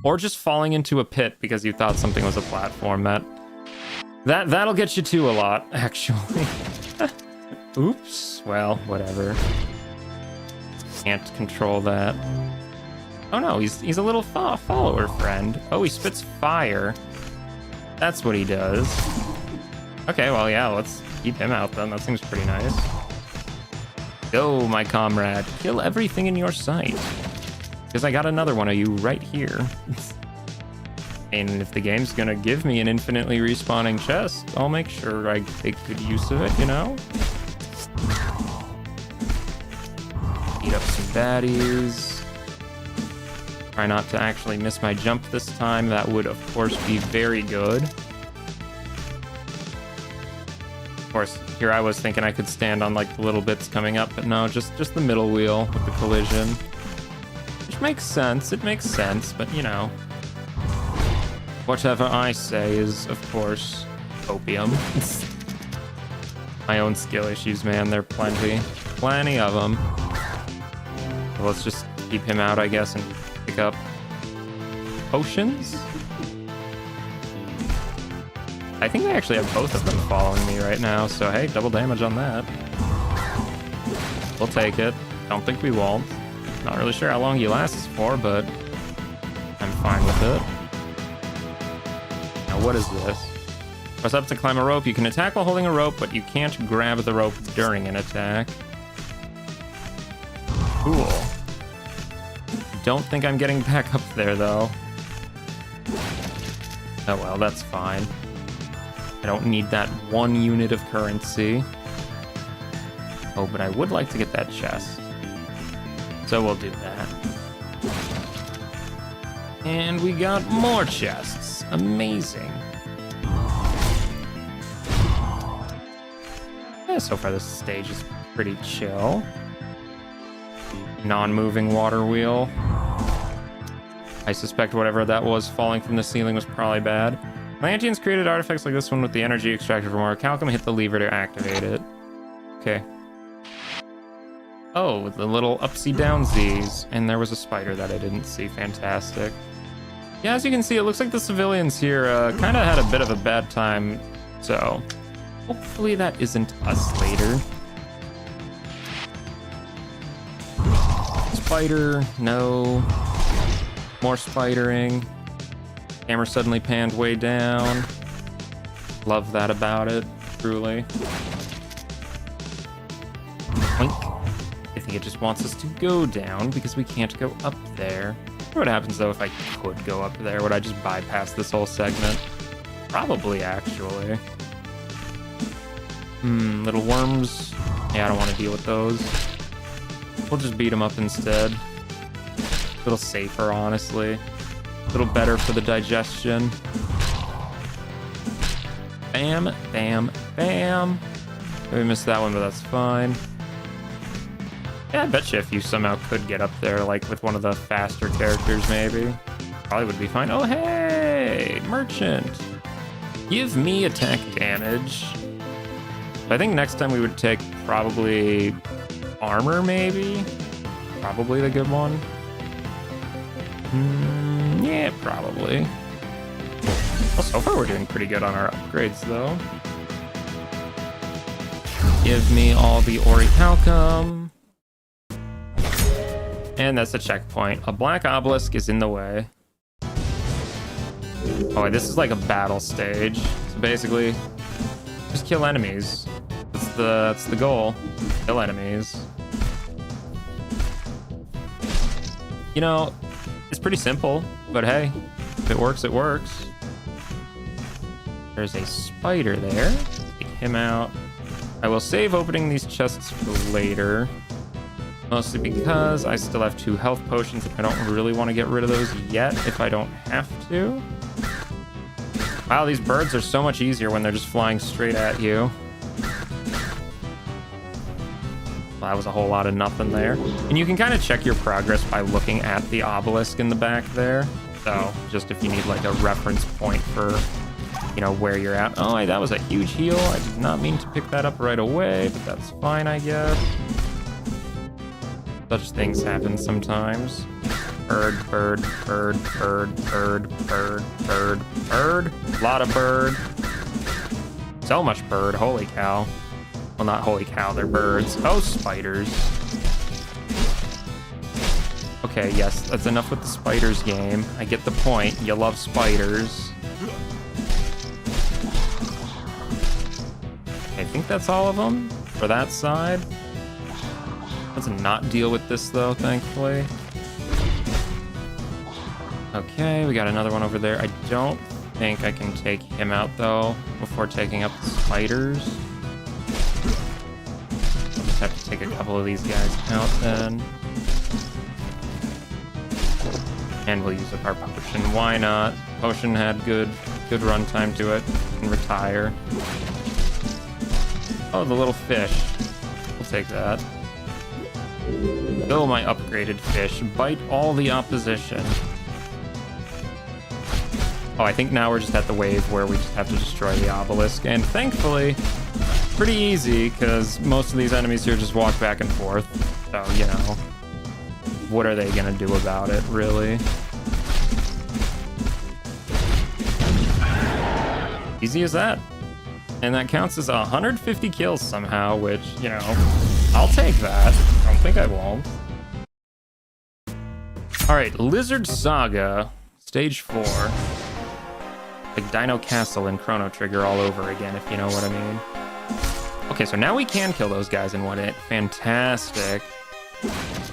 Or just falling into a pit because you thought something was a platform. That'll get you too a lot, actually. Oops. Well, whatever. Can't control that. Oh no, he's a little follower friend. Oh, he spits fire. That's what he does. Okay, well, yeah, let's keep him out then. That seems pretty nice. Go, my comrade. Kill everything in your sight. Because I got another one of you right here. And if the game's gonna give me an infinitely respawning chest, I'll make sure I take good use of it, you know? Beat up some baddies. Try not to actually miss my jump this time. That would, of course, be very good. Of course, here I was thinking I could stand on like the little bits coming up, but no, just the middle wheel with the collision. Which makes sense, it makes sense, but you know. Whatever I say is, of course, opium. My own skill issues, man, there are plenty. Plenty of them. So let's just keep him out, I guess, and pick up potions? I think they actually have both of them following me right now, so hey, double damage on that. We'll take it. Don't think we won't. Not really sure how long he lasts for, but I'm fine with it. Now, what is this? Press up to climb a rope. You can attack while holding a rope, but you can't grab the rope during an attack. Cool. Don't think I'm getting back up there, though. Oh well, that's fine. I don't need that 1 unit of currency. Oh, but I would like to get that chest. So we'll do that. And we got more chests. Amazing. Yeah, so far this stage is pretty chill. Non-moving water wheel. I suspect whatever that was falling from the ceiling was probably bad. Atlanteans created artifacts like this one with the energy extracted from orichalcum. Hit the lever to activate it. Okay. Oh, with the little upsy downsies. And there was a spider that I didn't see. Fantastic. Yeah, as you can see, it looks like the civilians here kind of had a bit of a bad time. So, hopefully that isn't us later. Spider, no. More spidering. Camera suddenly panned way down. Love that about it, truly. Oink. I think it just wants us to go down because we can't go up there. I wonder what happens though if I could go up there. Would I just bypass this whole segment? Probably, actually. Little worms. Yeah, I don't want to deal with those. We'll just beat them up instead. A little safer, honestly. A little better for the digestion. Bam, bam, bam. We missed that one, but that's fine. Yeah, I bet you if you somehow could get up there, like with one of the faster characters, maybe, probably would be fine. Oh, hey, merchant. Give me attack damage. I think next time we would take probably armor, maybe? Probably the good one. Yeah, probably. Well, so far we're doing pretty good on our upgrades, though. Give me all the orichalcum. And that's a checkpoint. A black obelisk is in the way. Oh, this is like a battle stage. So basically, just kill enemies. That's the goal. Kill enemies. You know, it's pretty simple, but hey, if it works, it works. There's a spider there. Take him out. I will save opening these chests for later. Mostly because I still have 2 health potions. I don't really want to get rid of those yet if I don't have to. Wow, these birds are so much easier when they're just flying straight at you. Well, that was a whole lot of nothing there. And you can kind of check your progress by looking at the obelisk in the back there. So just if you need like a reference point for, you know, where you're at. Oh, that was a huge heal. I did not mean to pick that up right away, but that's fine, I guess. Such things happen sometimes. Bird, bird, bird, bird, bird, bird, bird, bird. A lot of bird. So much bird, holy cow. Well, not holy cow, they're birds. Oh, spiders. Okay, yes, that's enough with the spiders game. I get the point. You love spiders. I think that's all of them for that side. Let's not deal with this though, thankfully. Okay, we got another one over there. I don't think I can take him out though before taking up the spiders. I'll just have to take a couple of these guys out then. And we'll use up our potion. Why not? Potion had good runtime to it. And retire. Oh, the little fish. We'll take that. Kill my upgraded fish. Bite all the opposition. Oh, I think now we're just at the wave where we just have to destroy the obelisk. And thankfully, pretty easy, because most of these enemies here just walk back and forth. So, you know, what are they going to do about it, really? Easy as that. And that counts as 150 kills somehow, which, you know, I'll take that. I don't think I won't. All right, Lizard Saga, stage 4. Like Dino Castle and Chrono Trigger all over again, if you know what I mean. Okay, so now we can kill those guys in one hit. Fantastic.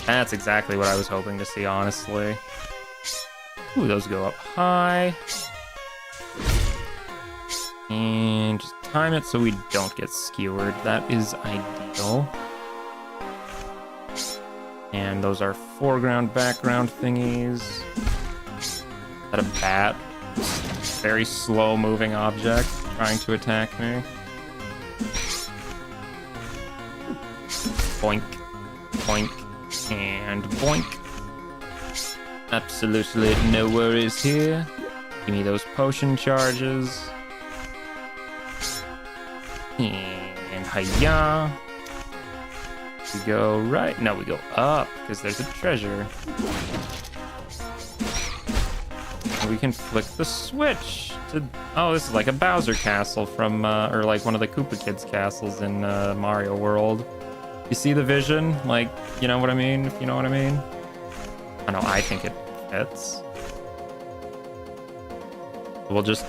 That's exactly what I was hoping to see, honestly. Ooh, those go up high. And just time it so we don't get skewered. That is ideal. And those are foreground, background thingies. Is that a bat? Very slow moving object trying to attack me. Boink, boink, and boink. Absolutely no worries here. Give me those potion charges. And hiya. We go right. No, we go up because there's a treasure. And we can flick the switch to. Oh, this is like a Bowser castle from, or like one of the Koopa Kids castles in Mario World. You see the vision? Like, you know what I mean? If you know what I mean. I know. I think it fits. We'll just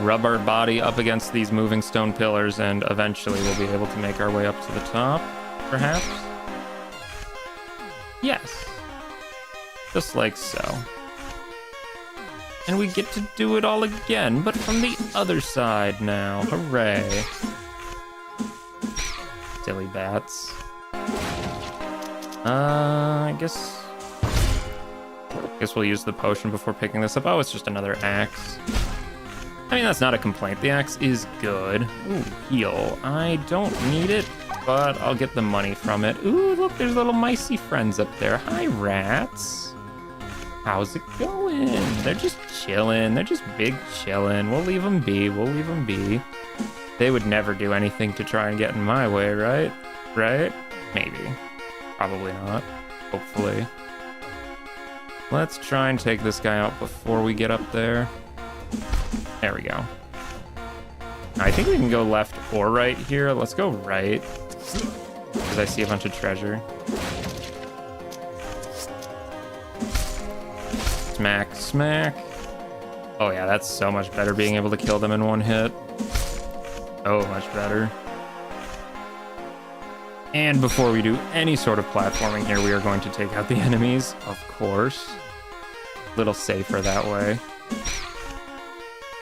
rub our body up against these moving stone pillars, and eventually we'll be able to make our way up to the top, perhaps? Yes. Just like so. And we get to do it all again, but from the other side now. Hooray. Silly bats. I guess we'll use the potion before picking this up. Oh, it's just another axe. I mean, that's not a complaint. The axe is good. Ooh, heal. I don't need it, but I'll get the money from it. Ooh, look, there's little micey friends up there. Hi, rats. How's it going? They're just chilling. They're just big chilling. We'll leave them be. We'll leave them be. They would never do anything to try and get in my way, right? Right? Maybe. Probably not. Hopefully. Let's try and take this guy out before we get up there. There we go. I think we can go left or right here. Let's go right, because I see a bunch of treasure. Smack, smack. Oh yeah, that's so much better being able to kill them in one hit. Oh, much better. And before we do any sort of platforming here, we are going to take out the enemies, of course. A little safer that way.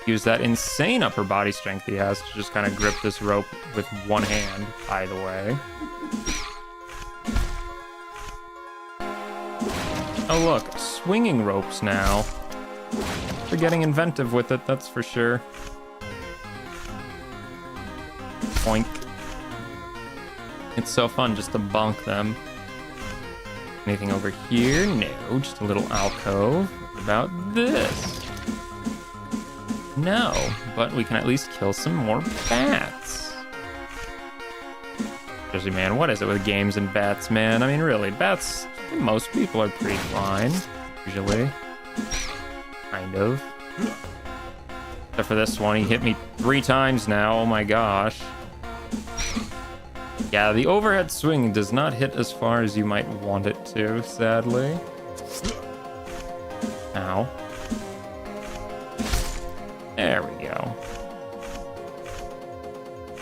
Use that insane upper body strength he has to just kind of grip this rope with one hand, by the way. Oh look, swinging ropes now. They're getting inventive with it, that's for sure. Boink. It's so fun just to bonk them. Anything over here? No, just a little alcove. What about this? No, but we can at least kill some more bats. Seriously, man, what is it with games and bats, man? I mean, really, bats, most people are pretty fine, usually. Kind of. Except for this one, he hit me 3 times now, oh my gosh. Yeah, the overhead swing does not hit as far as you might want it to, sadly. Ow. There we go.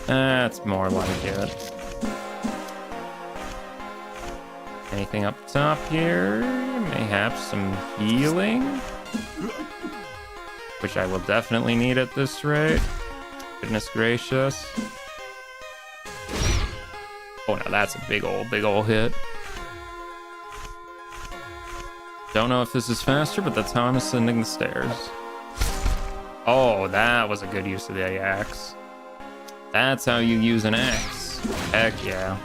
That's more like it. Anything up top here? Mayhaps some healing? Which I will definitely need at this rate. Goodness gracious. Oh no, that's a big ol' hit. Don't know if this is faster, but that's how I'm ascending the stairs. Oh, that was a good use of the axe. That's how you use an axe. Heck yeah.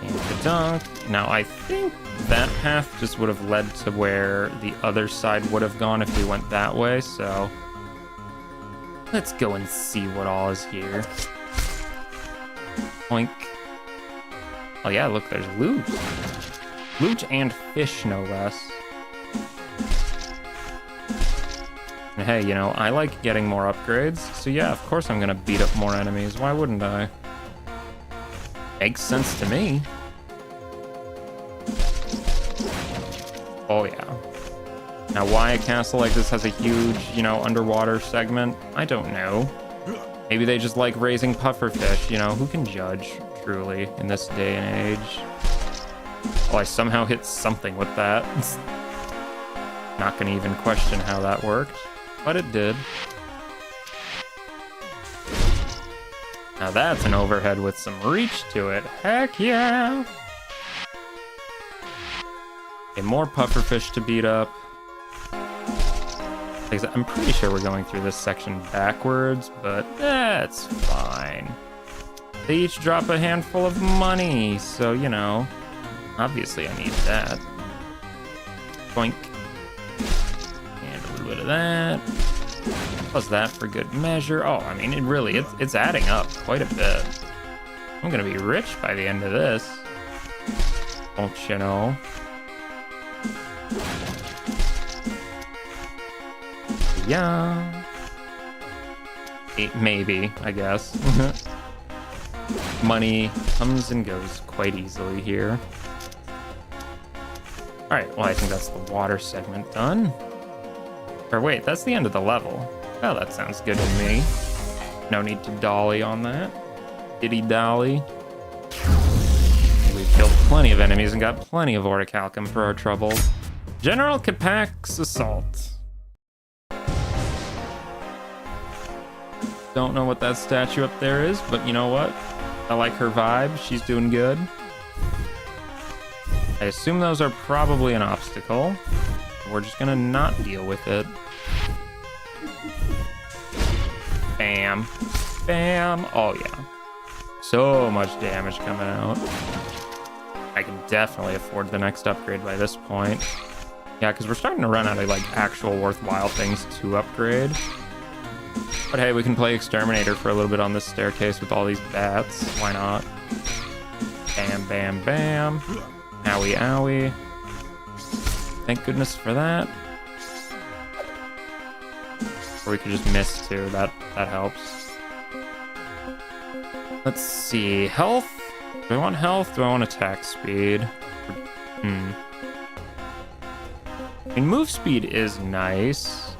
And the dunk. Now, I think that path just would have led to where the other side would have gone if we went that way, so... let's go and see what all is here. Oink. Oh yeah, look, there's loot. Loot and fish, no less. And hey, you know, I like getting more upgrades, so yeah, of course I'm gonna beat up more enemies. Why wouldn't I? Makes sense to me. Oh yeah. Now why a castle like this has a huge, you know, underwater segment, I don't know. Maybe they just like raising pufferfish, you know, who can judge, truly, in this day and age. Oh, I somehow hit something with that. Not gonna even question how that worked, but it did. Now that's an overhead with some reach to it. Heck yeah! Okay, more pufferfish to beat up. I'm pretty sure we're going through this section backwards, but that's fine. They each drop a handful of money, so, you know, obviously I need that. Boink. And a little bit of that. Plus that for good measure. Oh, I mean, it's adding up quite a bit. I'm gonna be rich by the end of this. Don't you know? Yeah. Maybe, I guess. Money comes and goes quite easily here. Alright, well, I think that's the water segment done. Or wait, that's the end of the level. Oh, that sounds good to me. No need to dolly on that. Diddy dolly. We've killed plenty of enemies and got plenty of orichalcum for our trouble. General Capac's assault. Don't know what that statue up there is, but you know what? I like her vibe. She's doing good. I assume those are probably an obstacle. We're just gonna not deal with it. Bam. Bam. Oh, yeah. So much damage coming out. I can definitely afford the next upgrade by this point. Yeah, because we're starting to run out of, like, actual worthwhile things to upgrade. But hey, we can play Exterminator for a little bit on this staircase with all these bats. Why not? Bam, bam, bam. Owie, owie. Thank goodness for that. Or we could just miss too. That helps. Let's see. Health? Do I want health? Do I want attack speed? I mean, move speed is nice.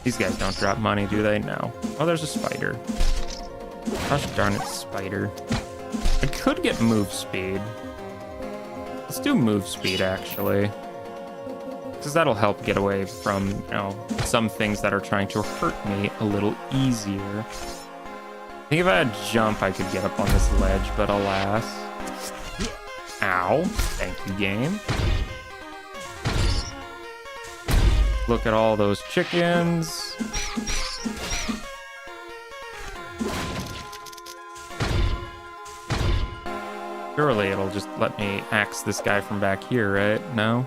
These guys don't drop money, do they? No. Oh, there's a spider. Gosh darn it, spider. I could get move speed. Let's do move speed, actually. Because that'll help get away from, you know, some things that are trying to hurt me a little easier. I think if I had jump, I could get up on this ledge, but alas. Ow. Thank you, game. Look at all those chickens. Surely it'll just let me axe this guy from back here, right? No?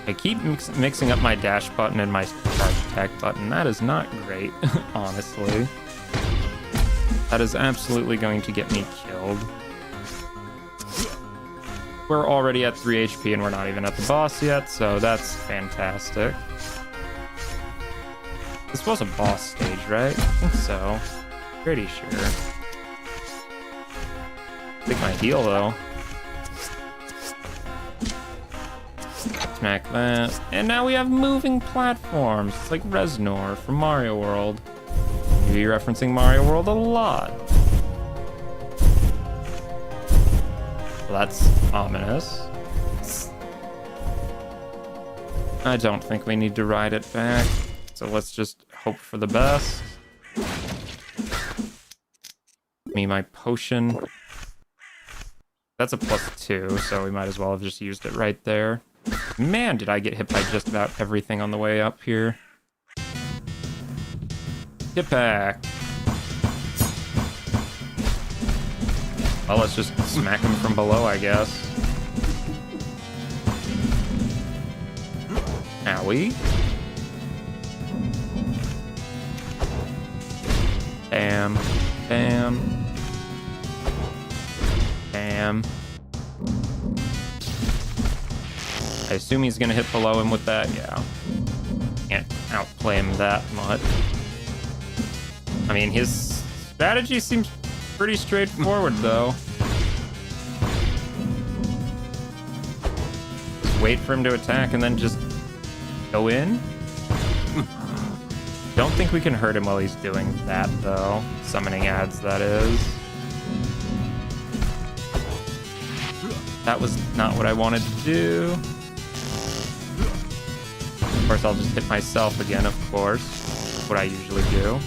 I keep mixing up my dash button and my charge attack button. That is not great, honestly. That is absolutely going to get me killed. We're already at 3 HP and we're not even at the boss yet, so that's fantastic. This was a boss stage, right? I think so. Pretty sure. Take my heal, though. Smack that. And now we have moving platforms. It's like Reznor from Mario World. You'll be referencing Mario World a lot. Well, that's ominous. I don't think we need to ride it back. So let's just hope for the best. Me my potion. That's a +2, so we might as well have just used it right there. Man, did I get hit by just about everything on the way up here. Get back. Well, let's just smack him from below, I guess. Owie. Bam. Bam. Bam. I assume he's gonna hit below him with that. Yeah. Can't outplay him that much. I mean, his strategy seems pretty straightforward, though. Just wait for him to attack and then just go in. Don't think we can hurt him while he's doing that, though. Summoning ads, that is. That was not what I wanted to do. Of course, I'll just hit myself again, of course. That's what I usually do.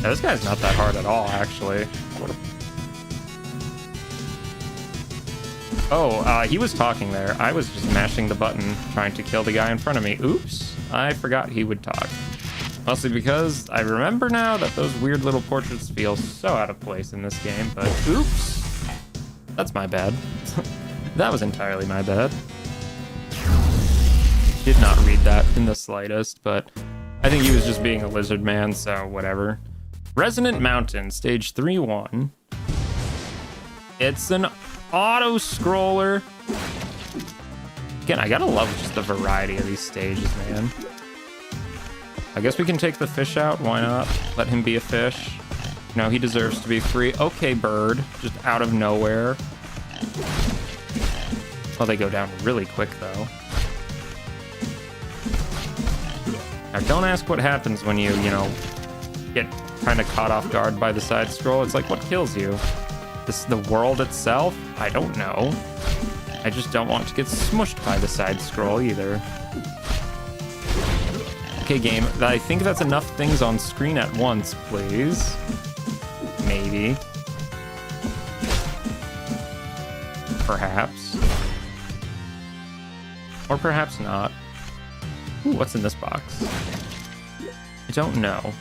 Yeah, this guy's not that hard at all, actually. Oh, he was talking there. I was just mashing the button, trying to kill the guy in front of me. Oops, I forgot he would talk. Mostly because I remember now that those weird little portraits feel so out of place in this game, but oops. That's my bad. That was entirely my bad. Did not read that in the slightest, but I think he was just being a lizard man, so whatever. Resonant Mountain, stage 3-1. It's an auto-scroller. Again, I gotta love just the variety of these stages, man. I guess we can take the fish out. Why not? Let him be a fish. No, he deserves to be free. Okay, bird. Just out of nowhere. Well, they go down really quick, though. Now, don't ask what happens when you know, get kind of caught off guard by the side scroll. It's like, what kills you? The world itself? I don't know. I just don't want to get smushed by the side scroll either. Okay, game. I think that's enough things on screen at once, please. Maybe. Perhaps. Or perhaps not. Ooh, what's in this box? I don't know.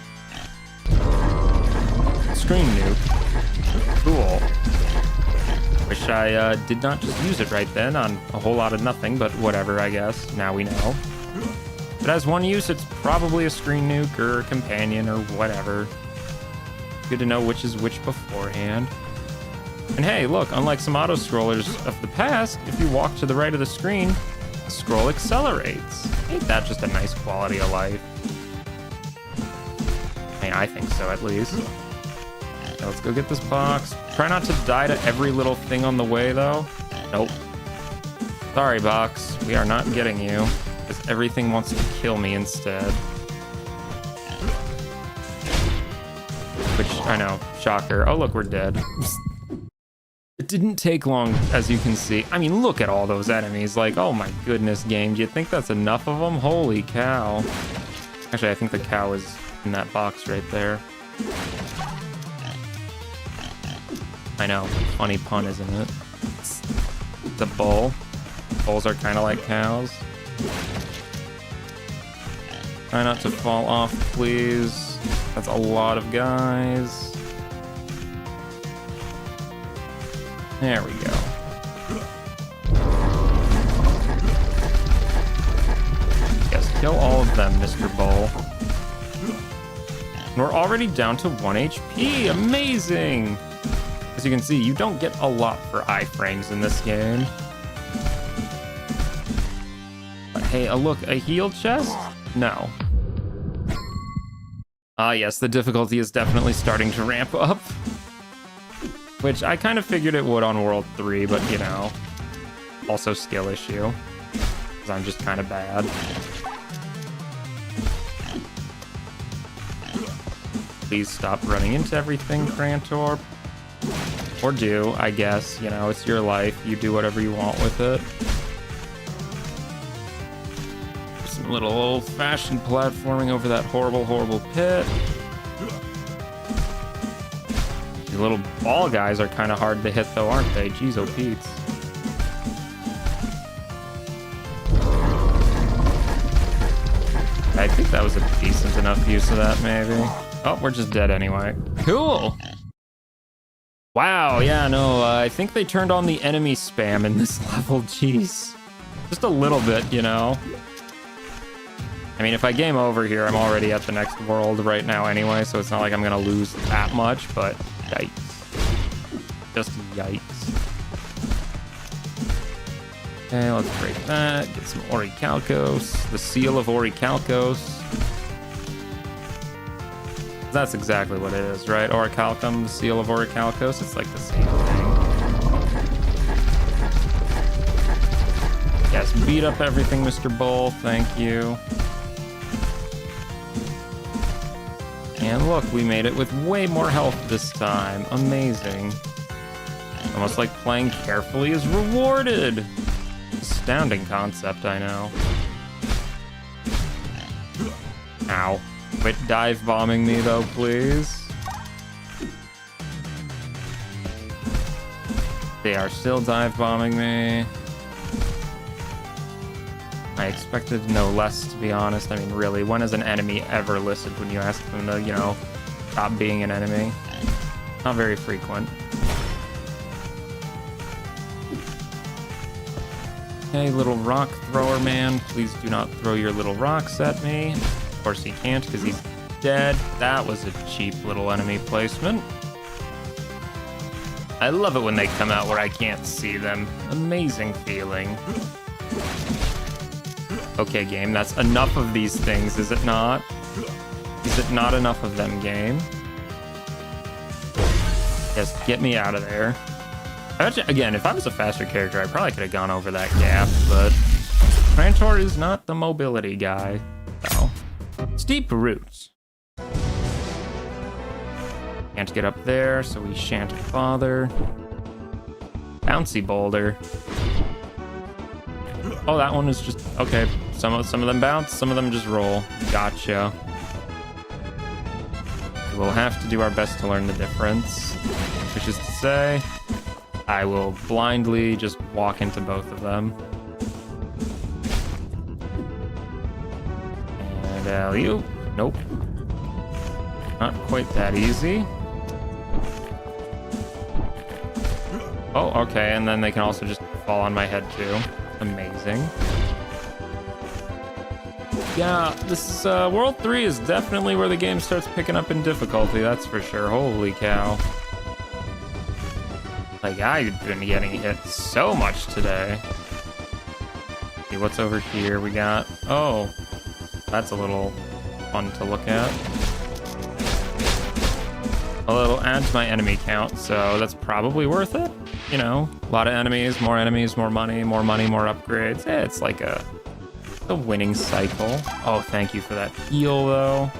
Screen nuke. Cool. Wish I did not just use it right then on a whole lot of nothing, but whatever, I guess. Now we know. If it has one use, it's probably a screen nuke or a companion or whatever. Good to know which is which beforehand. And hey, look, unlike some auto-scrollers of the past, if you walk to the right of the screen, the scroll accelerates. Ain't that just a nice quality of life? I mean, I think so, at least. Okay, let's go get this box. Try not to die to every little thing on the way, though. Nope. Sorry, box. We are not getting you, because everything wants to kill me instead. Which, I know, shocker. Oh, look, we're dead. It didn't take long, as you can see. I mean, look at all those enemies. Like, oh my goodness, game. Do you think that's enough of them? Holy cow. Actually, I think the cow is in that box right there. I know. Funny pun, isn't it? It's a bull. Bulls are kind of like cows. Try not to fall off, please. That's a lot of guys. There we go. Yes, kill all of them, Mr. Bull. We're already down to 1 HP. Amazing! As you can see, you don't get a lot for iframes in this game. But hey, look, a heal chest? No. Ah, yes, the difficulty is definitely starting to ramp up. Which I kind of figured it would on World 3, but you know, also skill issue. Because I'm just kind of bad. Please stop running into everything, Crantor. Or do, I guess. You know, it's your life. You do whatever you want with it. Some little old-fashioned platforming over that horrible, horrible pit. The little ball guys are kind of hard to hit, though, aren't they? Jeez, oh, Pete's. I think that was a decent enough use of that, maybe. Oh, we're just dead anyway. Cool! Wow, yeah, no, I think they turned on the enemy spam in this level, jeez. Just a little bit, you know? I mean, if I game over here, I'm already at the next world right now anyway, so it's not like I'm gonna lose that much, but yikes. Just yikes. Okay, let's break that, get some Orichalcos, the seal of Orichalcos. That's exactly what it is, right? Orichalcum, the seal of Orichalcos, it's like the same thing. Yes, beat up everything, Mr. Bull, thank you. And look, we made it with way more health this time. Amazing. Almost like playing carefully is rewarded. Astounding concept, I know. Ow. Quit dive bombing me though, please. They are still dive bombing me. I expected no less, to be honest. I mean, really, when has an enemy ever listened when you ask them to, you know, stop being an enemy? Not very frequent. Hey, little rock thrower man, please do not throw your little rocks at me. Of course he can't because he's dead. That was a cheap little enemy placement. I love it when they come out where I can't see them. Amazing feeling. Okay, game, that's enough of these things, is it not? Is it not enough of them, game? Yes, get me out of there. Again, if I was a faster character, I probably could have gone over that gap, but Crantor is not the mobility guy. So, steep roots. Can't get up there, so we shan't bother. Bouncy boulder. Oh, that one is just okay. Some of them bounce, some of them just roll. Gotcha. We'll have to do our best to learn the difference, which is to say, I will blindly just walk into both of them. And alley-oop. Nope. Not quite that easy. Oh, okay, and then they can also just fall on my head too. Amazing. Yeah, this is, World 3 is definitely where the game starts picking up in difficulty, that's for sure. Holy cow. Like, I've been getting hit so much today. See, what's over here we got? Oh, that's a little fun to look at. Well, it'll add to my enemy count, so that's probably worth it. You know, a lot of enemies, more money, more upgrades. Yeah, it's like a winning cycle. Oh, thank you for that heal, though.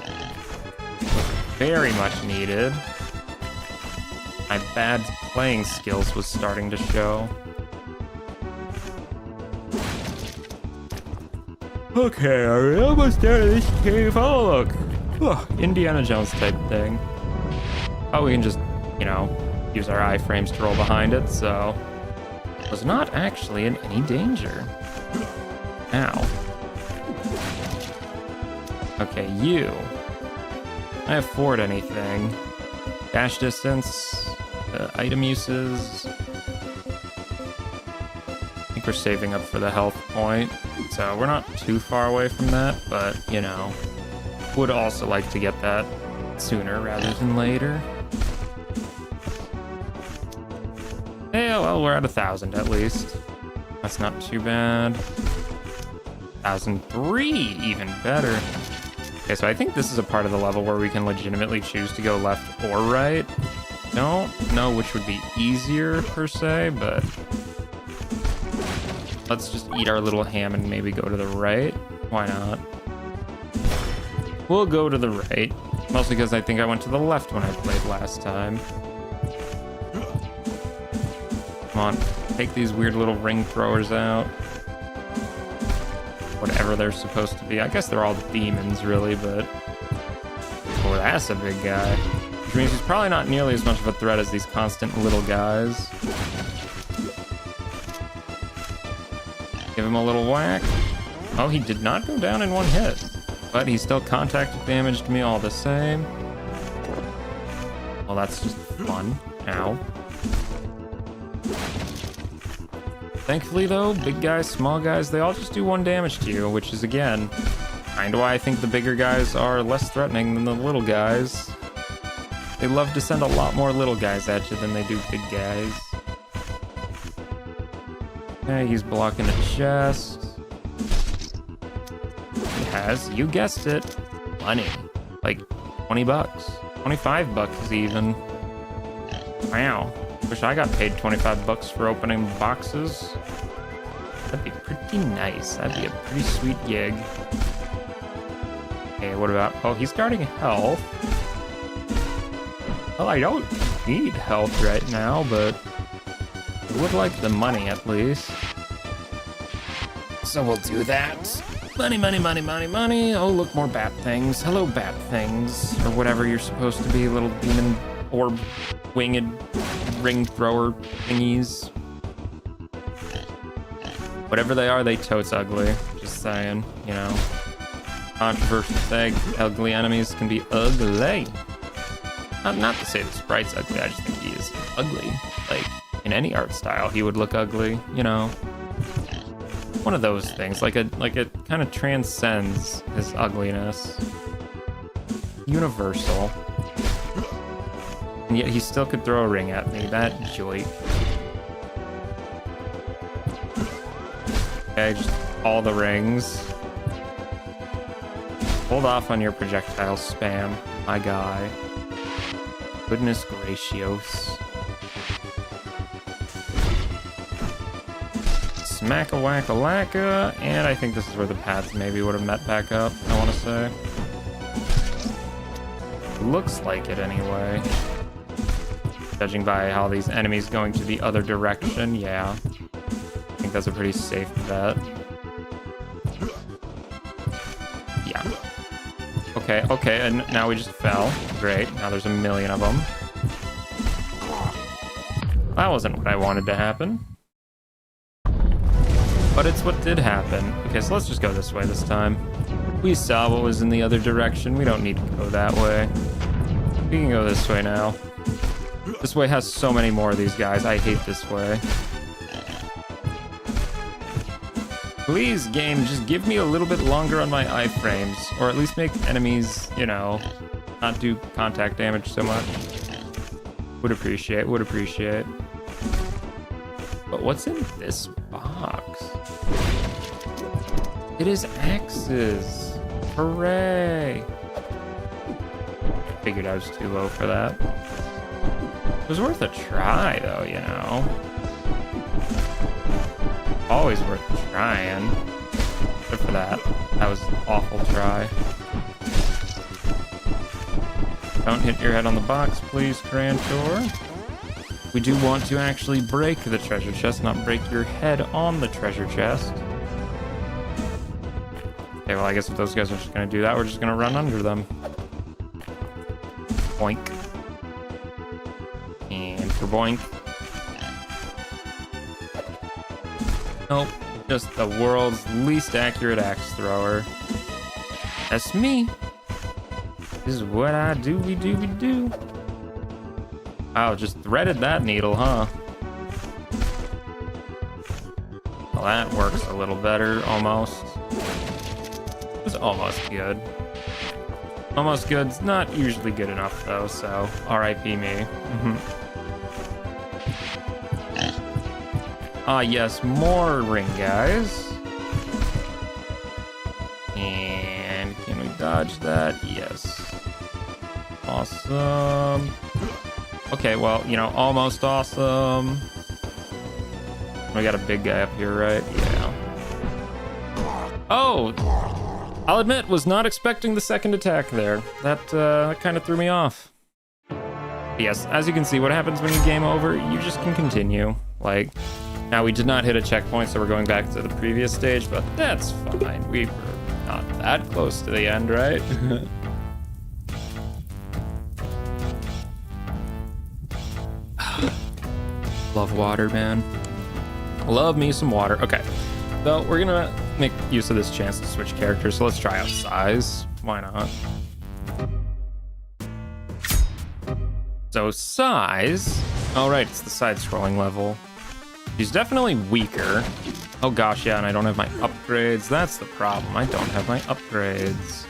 Very much needed. My bad playing skills was starting to show. Okay, are we almost out of this cave? Oh, look. Oh, Indiana Jones type thing. Oh, we can just, you know, use our iframes to roll behind it, so... was not actually in any danger. Ow. Okay, you. I afford anything. Dash distance, item uses. I think we're saving up for the health point, so we're not too far away from that, but, you know, would also like to get that sooner rather than later. Yeah, well, we're at 1,000 at least. That's not too bad. 1,003, even better. Okay, so I think this is a part of the level where we can legitimately choose to go left or right. Don't know which would be easier per se, but let's just eat our little ham and maybe go to the right. Why not? We'll go to the right, mostly because I think I went to the left when I played last time. Come on, take these weird little ring throwers out. Whatever they're supposed to be. I guess they're all demons, really, but... oh, that's a big guy. Which means he's probably not nearly as much of a threat as these constant little guys. Give him a little whack. Oh, he did not go down in one hit. But he still contact damaged me all the same. Well, that's just fun. Ow. Thankfully, though, big guys, small guys, they all just do 1 damage to you, which is, again, kind of why I think the bigger guys are less threatening than the little guys. They love to send a lot more little guys at you than they do big guys. Okay, he's blocking a chest. He has, you guessed it, money. Like, 20 bucks. 25 bucks, even. Wow. Wish I got paid 25 bucks for opening boxes. That'd be pretty nice. That'd be a pretty sweet gig. Okay, what about... oh, he's starting health. Well, I don't need health right now, but I would like the money at least. So we'll do that. Money, money, money, money, money. Oh, look, more bat things. Hello, bat things. Or whatever you're supposed to be, little demon orb winged ring thrower thingies. Whatever they are, they totes ugly. Just saying, you know. Controversial thing. Ugly enemies can be ugly. Not to say the sprite's ugly, I just think he is ugly. Like, in any art style, he would look ugly, you know. One of those things, like it kind of transcends his ugliness. Universal. And yet he still could throw a ring at me. That joy. Okay, just all the rings. Hold off on your projectile spam, my guy. Goodness gracious. Smack-a-whack-a-lacka, and I think this is where the paths maybe would have met back up, I want to say. Looks like it anyway. Judging by how these enemies going to the other direction, yeah. I think that's a pretty safe bet. Yeah. Okay, and now we just fell. Great, now there's a million of them. That wasn't what I wanted to happen. But it's what did happen. Okay, so let's just go this way this time. We saw what was in the other direction. We don't need to go that way. We can go this way now. This way has so many more of these guys. I hate this way. Please, game, just give me a little bit longer on my iframes, or at least make enemies, you know, not do contact damage so much. Would appreciate, would appreciate. But what's in this box? It is axes. Hooray! Figured I was too low for that. It was worth a try, though, you know. Always worth trying. Except for that. That was an awful try. Don't hit your head on the box, please, Grantor. We do want to actually break the treasure chest, not break your head on the treasure chest. Okay, well, I guess if those guys are just gonna do that, we're just gonna run under them. Boink. And for boink. Nope, just the world's least accurate axe thrower. That's me. This is what I do, we do. Wow, just threaded that needle, huh? Well, that works a little better, almost. It was almost good. Almost good's not usually good enough, though, so R.I.P. me. Ah, yes, more ring guys. And can we dodge that? Yes. Awesome. Okay, well, you know, almost awesome. We got a big guy up here, right? Yeah. Oh! I'll admit, was not expecting the second attack there. That kind of threw me off. Yes, as you can see, what happens when you game over, you just can continue. Like, now we did not hit a checkpoint, so we're going back to the previous stage, but that's fine. We were not that close to the end, right? Love water, man. Love me some water. Okay, so we're gonna make use of this chance to switch characters, so let's try out Size. Why not? So Size, all right, it's the side-scrolling level. She's definitely weaker. Oh gosh, yeah, and I don't have my upgrades. That's the problem. I don't have my upgrades.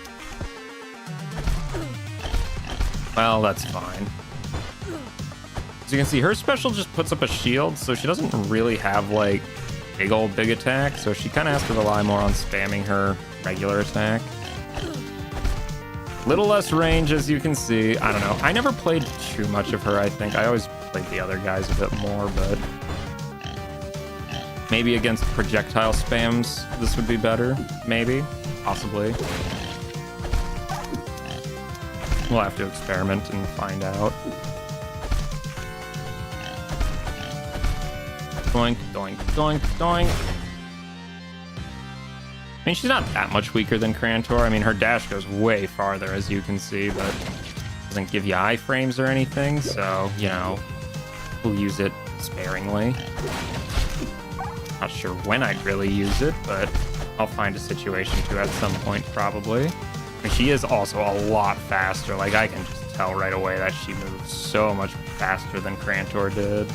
Well, that's fine. As you can see, her special just puts up a shield, so she doesn't really have, like, big attack, so she kind of has to rely more on spamming her regular attack. Little less range, as you can see. I don't know. I never played too much of her, I think. I always played the other guys a bit more, but maybe against projectile spams, this would be better. Maybe. Possibly. We'll have to experiment and find out. Doink, doink, doink, doink. I mean, she's not that much weaker than Crantor. I mean, her dash goes way farther, as you can see, but doesn't give you iframes or anything, so, you know, we'll use it sparingly. Not sure when I'd really use it, but I'll find a situation to at some point, probably. And she is also a lot faster. Like, I can just tell right away that she moves so much faster than Crantor did.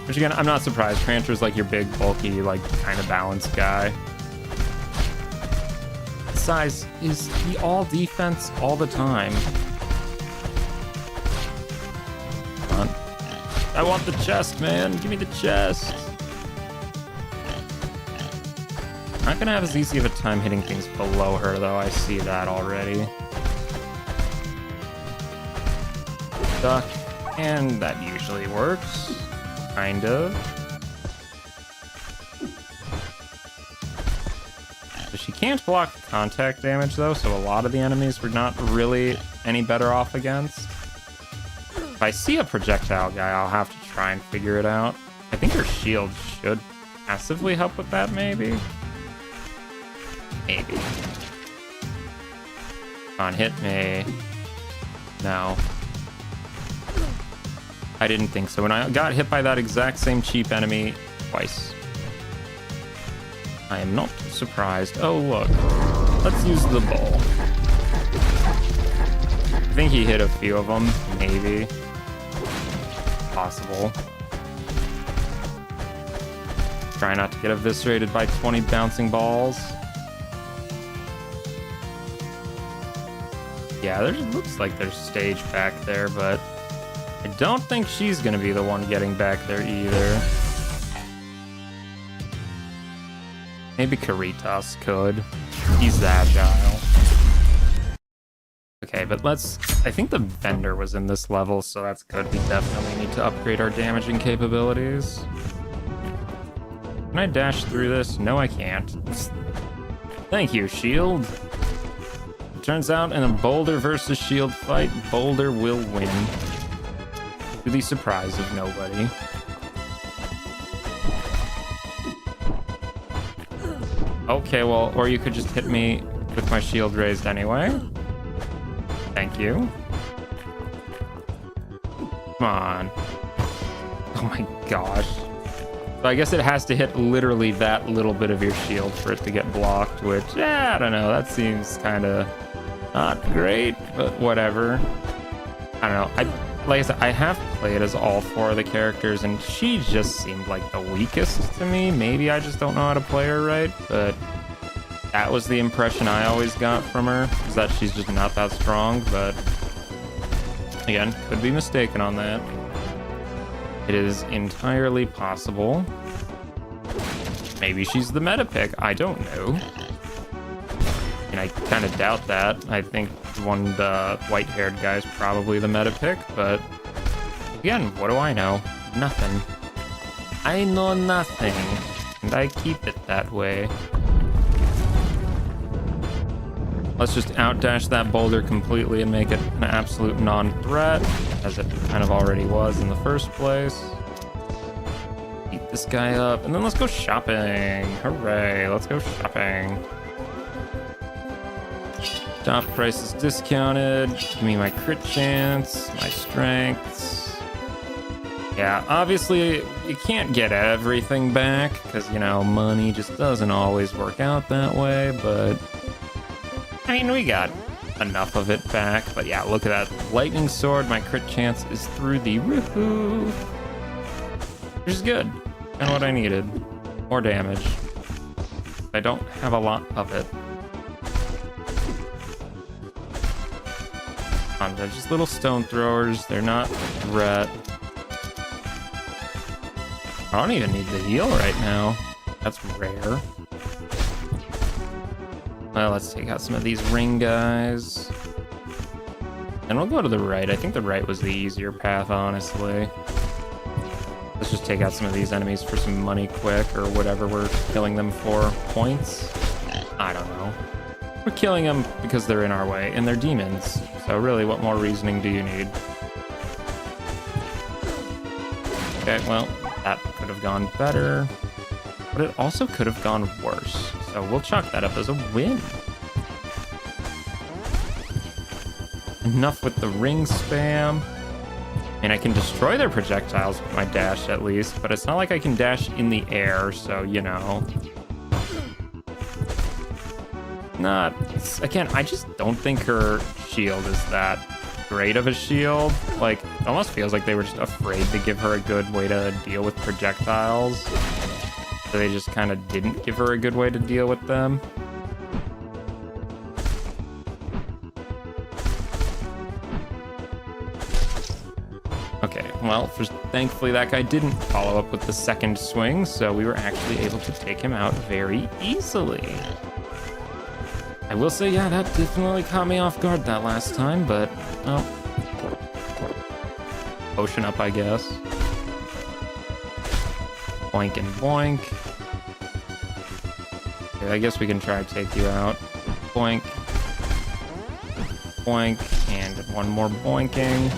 Which, again, I'm not surprised. Crantor's like your big, bulky, like, kind of balanced guy. Size is the all defense all the time. Come on. I want the chest, man. Give me the chest. Not gonna have as easy of a time hitting things below her, though. I see that already. Duck, and that usually works. Kind of. So she can't block contact damage, though, so a lot of the enemies we're not really any better off against. If I see a projectile guy, I'll have to try and figure it out. I think her shield should passively help with that, maybe? Maybe. Come on, hit me. No. I didn't think so. When I got hit by that exact same cheap enemy twice. I am not surprised. Oh, look. Let's use the ball. I think he hit a few of them. Maybe. Possible. Try not to get eviscerated by 20 bouncing balls. Yeah, there looks like there's stage back there, but I don't think she's gonna be the one getting back there either. Maybe Caritas could. He's agile. Okay, but I think the vendor was in this level, so that's good. We definitely need to upgrade our damaging capabilities. Can I dash through this? No, I can't. Thank you, Shield. Turns out in a Boulder versus Shield fight, Boulder will win. To the surprise of nobody. Okay, well, or you could just hit me with my shield raised anyway. Thank you. Come on. Oh my gosh. So I guess it has to hit literally that little bit of your shield for it to get blocked, which, yeah, I don't know. That seems kind of not great, but whatever. I don't know. Like I said, I have played as all 4 of the characters, and she just seemed like the weakest to me. Maybe I just don't know how to play her right, but that was the impression I always got from her, is that she's just not that strong, but again, could be mistaken on that. It is entirely possible. Maybe she's the meta pick, I don't know. And I kind of doubt that. I think the white-haired guy is probably the meta pick, but again, what do I know? Nothing. I know nothing, and I keep it that way. Let's just outdash that boulder completely and make it an absolute non-threat, as it kind of already was in the first place. Beat this guy up, and then let's go shopping. Hooray, let's go shopping. Shop price is discounted. Give me my crit chance, my strengths. Yeah, obviously you can't get everything back because, you know, money just doesn't always work out that way, but I mean, we got enough of it back. But yeah, look at that. Lightning sword, my crit chance is through the roof. Which is good. And what I needed. More damage. I don't have a lot of it. They're just little stone throwers. They're not a threat. I don't even need the heal right now. That's rare. Well, let's take out some of these ring guys. And we'll go to the right. I think the right was the easier path, honestly. Let's just take out some of these enemies for some money quick, or whatever we're killing them for. Points? I don't know. We're killing them because they're in our way, and they're demons. So really, what more reasoning do you need? Okay, well, that could have gone better. But it also could have gone worse. So we'll chalk that up as a win. Enough with the ring spam. And I can destroy their projectiles with my dash at least, but it's not like I can dash in the air, so, you know. Again, I just don't think her shield is that great of a shield. Like, it almost feels like they were just afraid to give her a good way to deal with projectiles. So they just kind of didn't give her a good way to deal with them. Okay, well, thankfully that guy didn't follow up with the second swing, so we were actually able to take him out very easily. I will say, yeah, that definitely caught me off guard that last time, but, well, potion up, I guess. Boink and boink. Okay, I guess we can try to take you out. Boink. Boink, and one more boinking.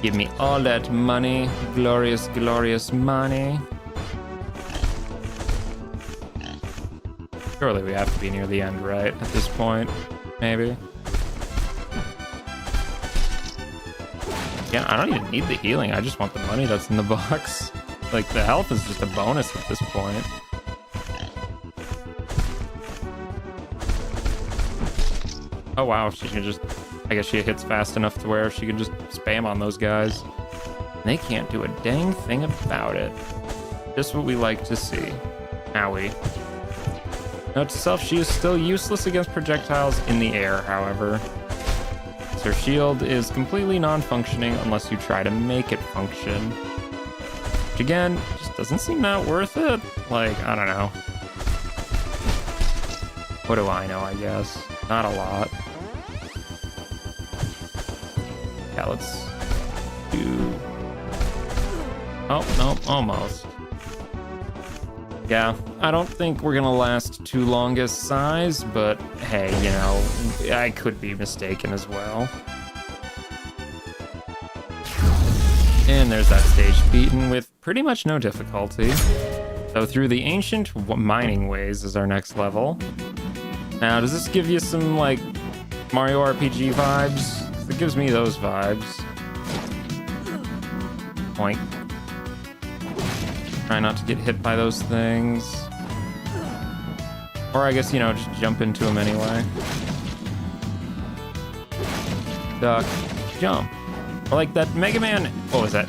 Give me all that money. Glorious, glorious money. Surely we have to be near the end, right? At this point, maybe. Yeah, I don't even need the healing. I just want the money that's in the box. Like, the health is just a bonus at this point. Oh wow, she can just... I guess she hits fast enough to where she can just spam on those guys. And they can't do a dang thing about it. Just what we like to see. Owie. Note to self, she is still useless against projectiles in the air, however. Her shield is completely non-functioning unless you try to make it function. Which again, just doesn't seem that worth it. Like, I don't know. What do I know, I guess? Not a lot. Yeah, let's do... Oh, no, almost. Yeah, I don't think we're gonna last too long as size, but hey, you know, I could be mistaken as well. And there's that stage beaten with pretty much no difficulty. So through the ancient mining ways is our next level. Now, does this give you some, like, Mario RPG vibes? It gives me those vibes. Point. Try not to get hit by those things. Or I guess, you know, just jump into them anyway. Duck, jump. Or like that Mega Man, what was that?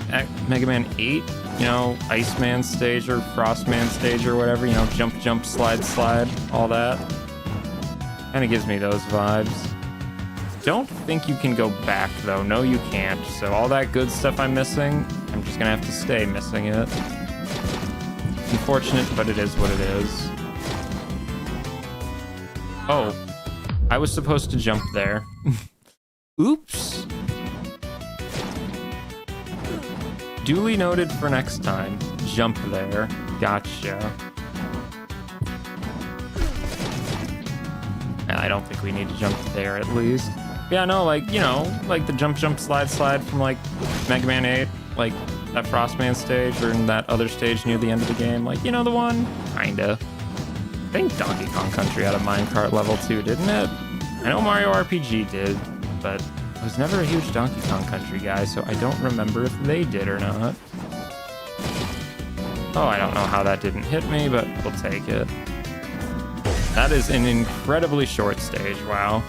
Mega Man 8? You know, Iceman stage or Frostman stage or whatever. You know, jump, jump, slide, slide, all that. Kind of gives me those vibes. Don't think you can go back, though. No, you can't. So all that good stuff I'm missing, I'm just gonna have to stay missing it. Unfortunate, but it is what it is. Oh, I was supposed to jump there. Oops. Duly noted for next time. Jump there. Gotcha. I don't think we need to jump there, at least. Yeah, no, like, you know, like the jump, jump, slide, slide from, like, Mega Man 8. Like, that Frostman stage or in that other stage near the end of the game. Like, you know the one? Kinda. I think Donkey Kong Country had a minecart level too, didn't it? I know Mario RPG did, but I was never a huge Donkey Kong Country guy, so I don't remember if they did or not. Oh, I don't know how that didn't hit me, but we'll take it. That is an incredibly short stage, wow.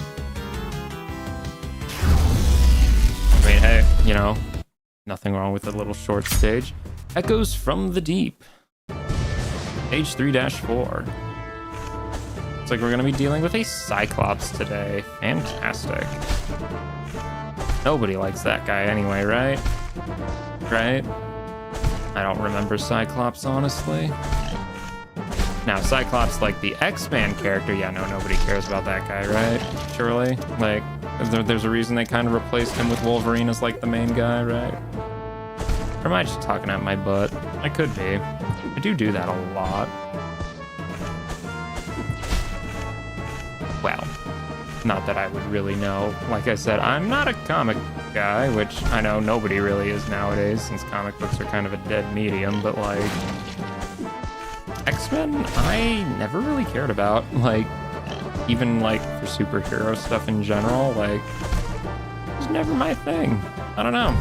I mean, hey, you know, nothing wrong with a little short stage. Echoes from the Deep. Stage 3-4. Looks like we're gonna be dealing with a Cyclops today. Fantastic. Nobody likes that guy anyway, right? Right? I don't remember Cyclops, honestly. Now, Cyclops, like the X-Man character, yeah, no, nobody cares about that guy, right? Surely? Like, there's a reason they kind of replaced him with Wolverine as, like, the main guy, right? Or am I just talking out my butt? I could be. I do that a lot. Well, not that I would really know. Like I said, I'm not a comic guy, which I know nobody really is nowadays, since comic books are kind of a dead medium, but, like... X-Men, I never really cared about, like, even, like, for superhero stuff in general, like, it was never my thing. I don't know.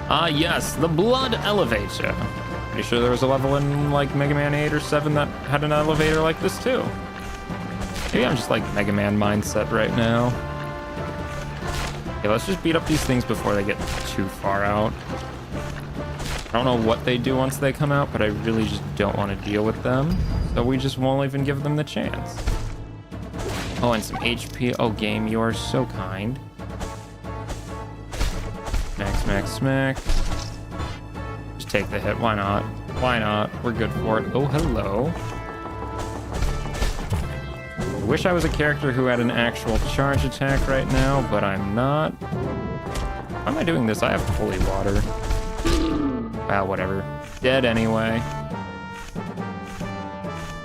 Ah, yes, the Blood Elevator. Pretty sure there was a level in, like, Mega Man 8 or 7 that had an elevator like this, too. Maybe I'm just, like, Mega Man mindset right now. Okay, let's just beat up these things before they get too far out. I don't know what they do once they come out, but I really just don't want to deal with them. So we just won't even give them the chance. Oh, and some HP. Oh, game, you are so kind. Smack, smack, smack. Just take the hit. Why not? Why not? We're good for it. Oh, hello. I wish I was a character who had an actual charge attack right now, but I'm not. Why am I doing this? I have holy water. Well, whatever. Dead anyway.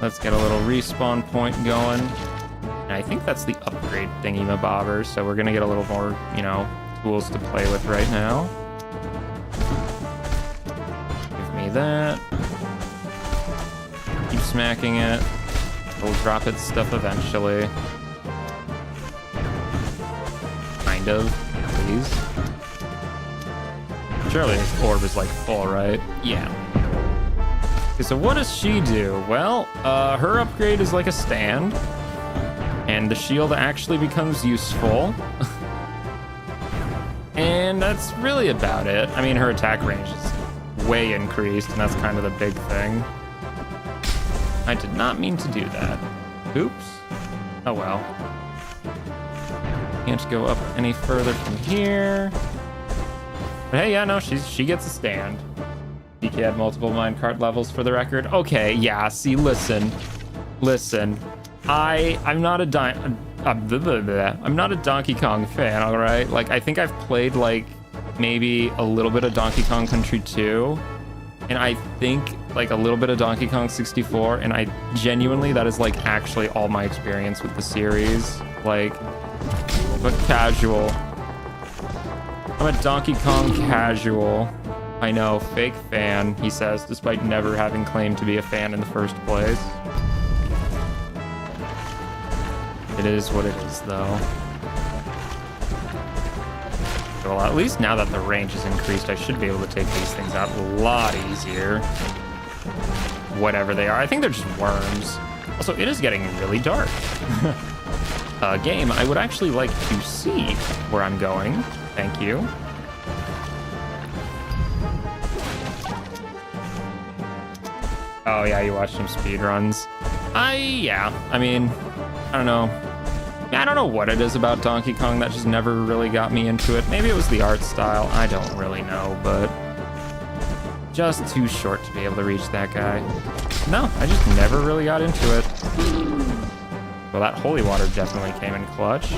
Let's get a little respawn point going. And I think that's the upgrade thingy-mabobber, so we're gonna get a little more, you know, tools to play with right now. Give me that. Keep smacking it. We'll drop its stuff eventually. Kind of, please. Surely this orb is like full, right? Yeah. Okay, so what does she do? Well, her upgrade is like a stand. And the shield actually becomes useful. And that's really about it. I mean, her attack range is way increased, and that's kind of the big thing. I did not mean to do that. Oops. Oh well. Can't go up any further from here. But hey, yeah, no, she gets a stand. DK had multiple minecart levels for the record. Okay, yeah, see, listen. I'm not a Donkey Kong fan, all right? Like, I think I've played, like, maybe a little bit of Donkey Kong Country 2, and I think, like, a little bit of Donkey Kong 64, and I genuinely, that is, like, actually all my experience with the series. Like, but casual. I'm a Donkey Kong casual. I know, fake fan, he says, despite never having claimed to be a fan in the first place. It is what it is, though. Well, at least now that the range is increased, I should be able to take these things out a lot easier. Whatever they are. I think they're just worms. Also, it is getting really dark. Game, I would actually like to see where I'm going. Thank you. Oh, yeah, you watched some speedruns. Yeah, I mean, I don't know. I don't know what it is about Donkey Kong that just never really got me into it. Maybe it was the art style. I don't really know, but just too short to be able to reach that guy. No, I just never really got into it. Well, that holy water definitely came in clutch.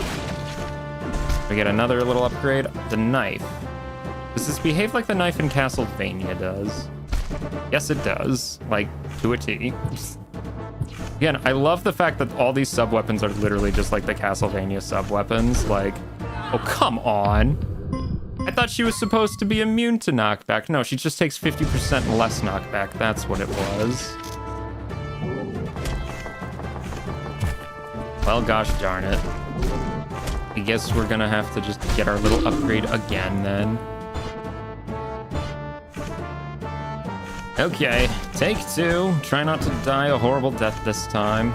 We get another little upgrade. The knife. Does this behave like the knife in Castlevania does? Yes, it does. Like, to a T. Again, I love the fact that all these sub-weapons are literally just like the Castlevania sub-weapons. Like, oh, come on. I thought she was supposed to be immune to knockback. No, she just takes 50% less knockback. That's what it was. Well, gosh darn it. I guess we're gonna have to just get our little upgrade again, then. Okay, take 2. Try not to die a horrible death this time.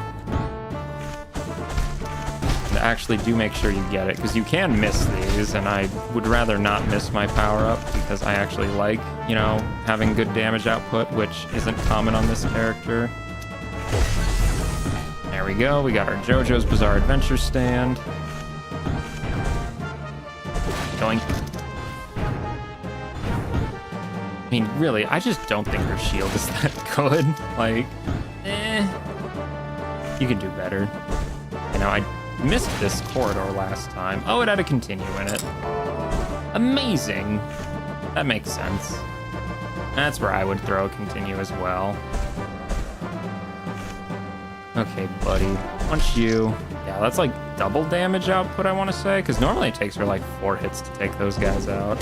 And actually do make sure you get it, because you can miss these, and I would rather not miss my power-up, because I actually like, you know, having good damage output, which isn't common on this character. There we go, we got our JoJo's Bizarre Adventure stand. Going. I mean, really, I just don't think her shield is that good. Like, you can do better. You know, I missed this corridor last time. Oh, it had a continue in it. Amazing. That makes sense. That's where I would throw a continue as well. Okay, buddy. Punch you. Yeah, that's like double damage output, I want to say, because normally it takes her like 4 hits to take those guys out.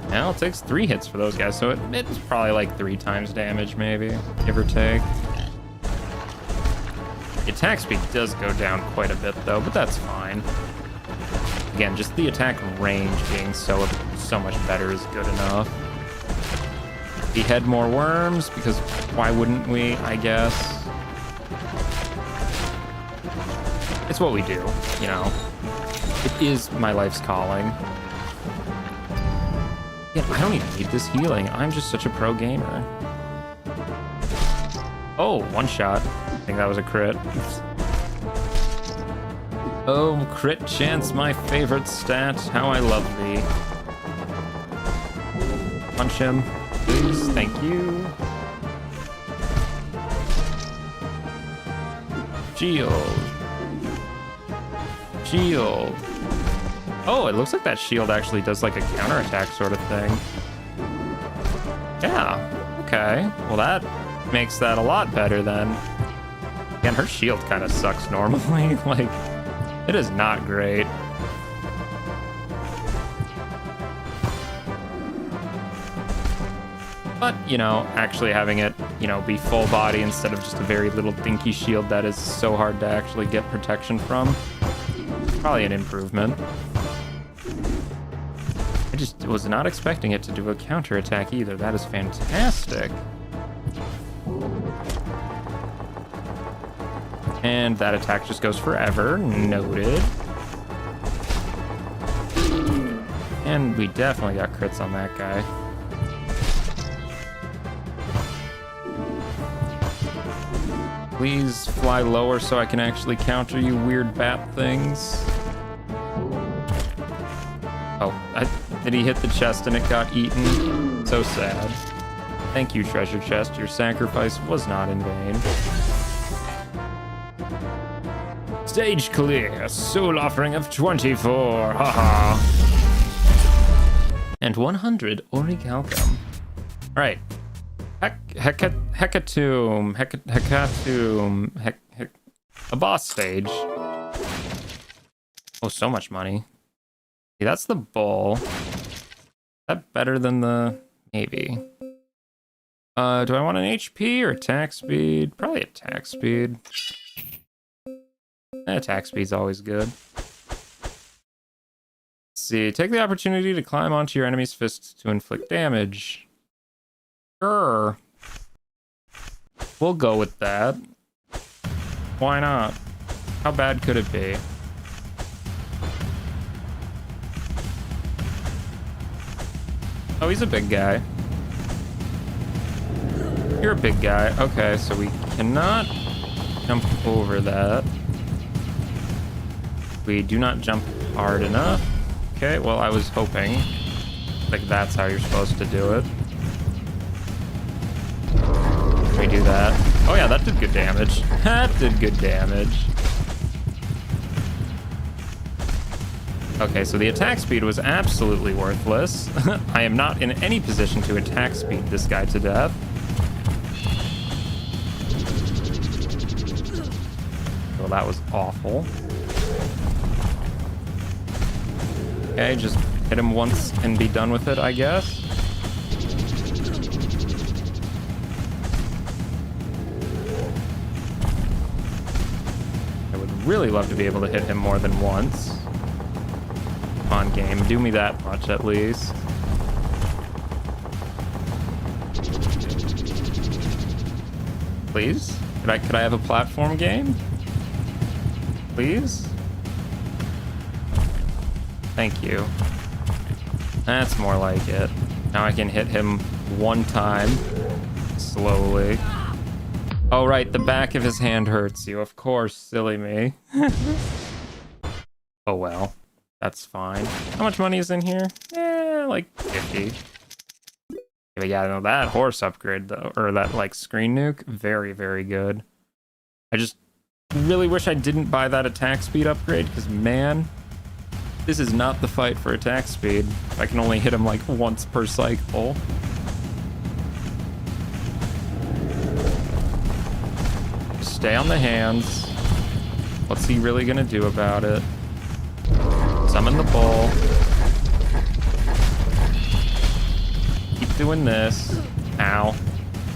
Now it takes 3 hits for those guys, so it's probably like 3 times damage, maybe, give or take. The attack speed does go down quite a bit, though, but that's fine. Again, just the attack range being so much better is good enough. Behead more worms, because why wouldn't we, I guess? It's what we do, you know. It is my life's calling. Yeah, I don't even need this healing. I'm just such a pro gamer. Oh, 1 shot. I think that was a crit. Oh, crit chance, my favorite stat. How I love thee. Punch him, please. Thank you. Shield. Shield. Oh, it looks like that shield actually does like a counterattack sort of thing. Yeah, okay. Well, that makes that a lot better then. Again, her shield kind of sucks normally. Like, it is not great. But, you know, actually having it, you know, be full body instead of just a very little dinky shield that is so hard to actually get protection from, probably an improvement. I just was not expecting it to do a counterattack either. That is fantastic. And that attack just goes forever. Noted. And we definitely got crits on that guy. Please fly lower so I can actually counter you weird bat things. Oh, did he hit the chest and it got eaten? So sad. Thank you, treasure chest. Your sacrifice was not in vain. Stage clear. Soul offering of 24. Haha. And 100 orichalcum. Alright. Hecatomb. A boss stage. Oh, so much money. See, that's the bull. Is that better than the... Maybe. Do I want an HP or attack speed? Probably attack speed. Attack speed's always good. Let's see. Take the opportunity to climb onto your enemy's fists to inflict damage. Sure. We'll go with that. Why not? How bad could it be? Oh, he's a big guy. You're a big guy. Okay, so we cannot jump over that. We do not jump hard enough. Okay, well, I was hoping. Like, that's how you're supposed to do it. Can we do that? Oh yeah, that did good damage. That did good damage. Okay, so the attack speed was absolutely worthless. I am not in any position to attack speed this guy to death. Well, that was awful. Okay, just hit him once and be done with it, I guess. I would really love to be able to hit him more than once. Come on, game, do me that much at least. Please? Could I have a platform game? Please? Thank you. That's more like it. Now I can hit him one time. Slowly. Oh, right, the back of his hand hurts you. Of course, silly me. Oh, well. That's fine. How much money is in here? Like 50. But yeah, no, that horse upgrade, though, or that, like, screen nuke, very, very good. I just really wish I didn't buy that attack speed upgrade, because, man, this is not the fight for attack speed. I can only hit him, like, once per cycle. Just stay on the hands. What's he really gonna do about it? Summon the bull. Keep doing this. Ow.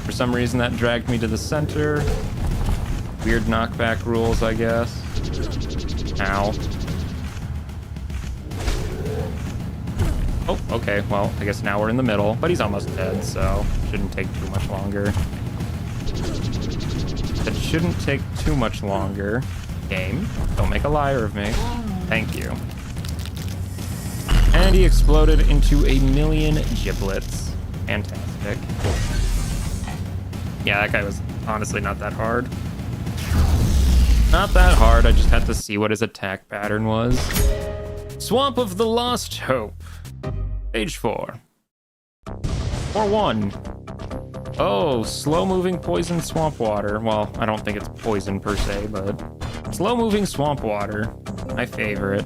For some reason that dragged me to the center. Weird knockback rules, I guess. Ow. Oh, okay, well, I guess now we're in the middle, but he's almost dead, so shouldn't take too much longer. It shouldn't take too much longer. Game, don't make a liar of me. Thank you. And he exploded into 1,000,000 giblets. Fantastic. Yeah, that guy was honestly not that hard. Not that hard, I just had to see what his attack pattern was. Swamp of the Lost Hope. Stage 4. Or 1. Oh, slow-moving poison swamp water. Well, I don't think it's poison per se, but slow-moving swamp water. My favorite.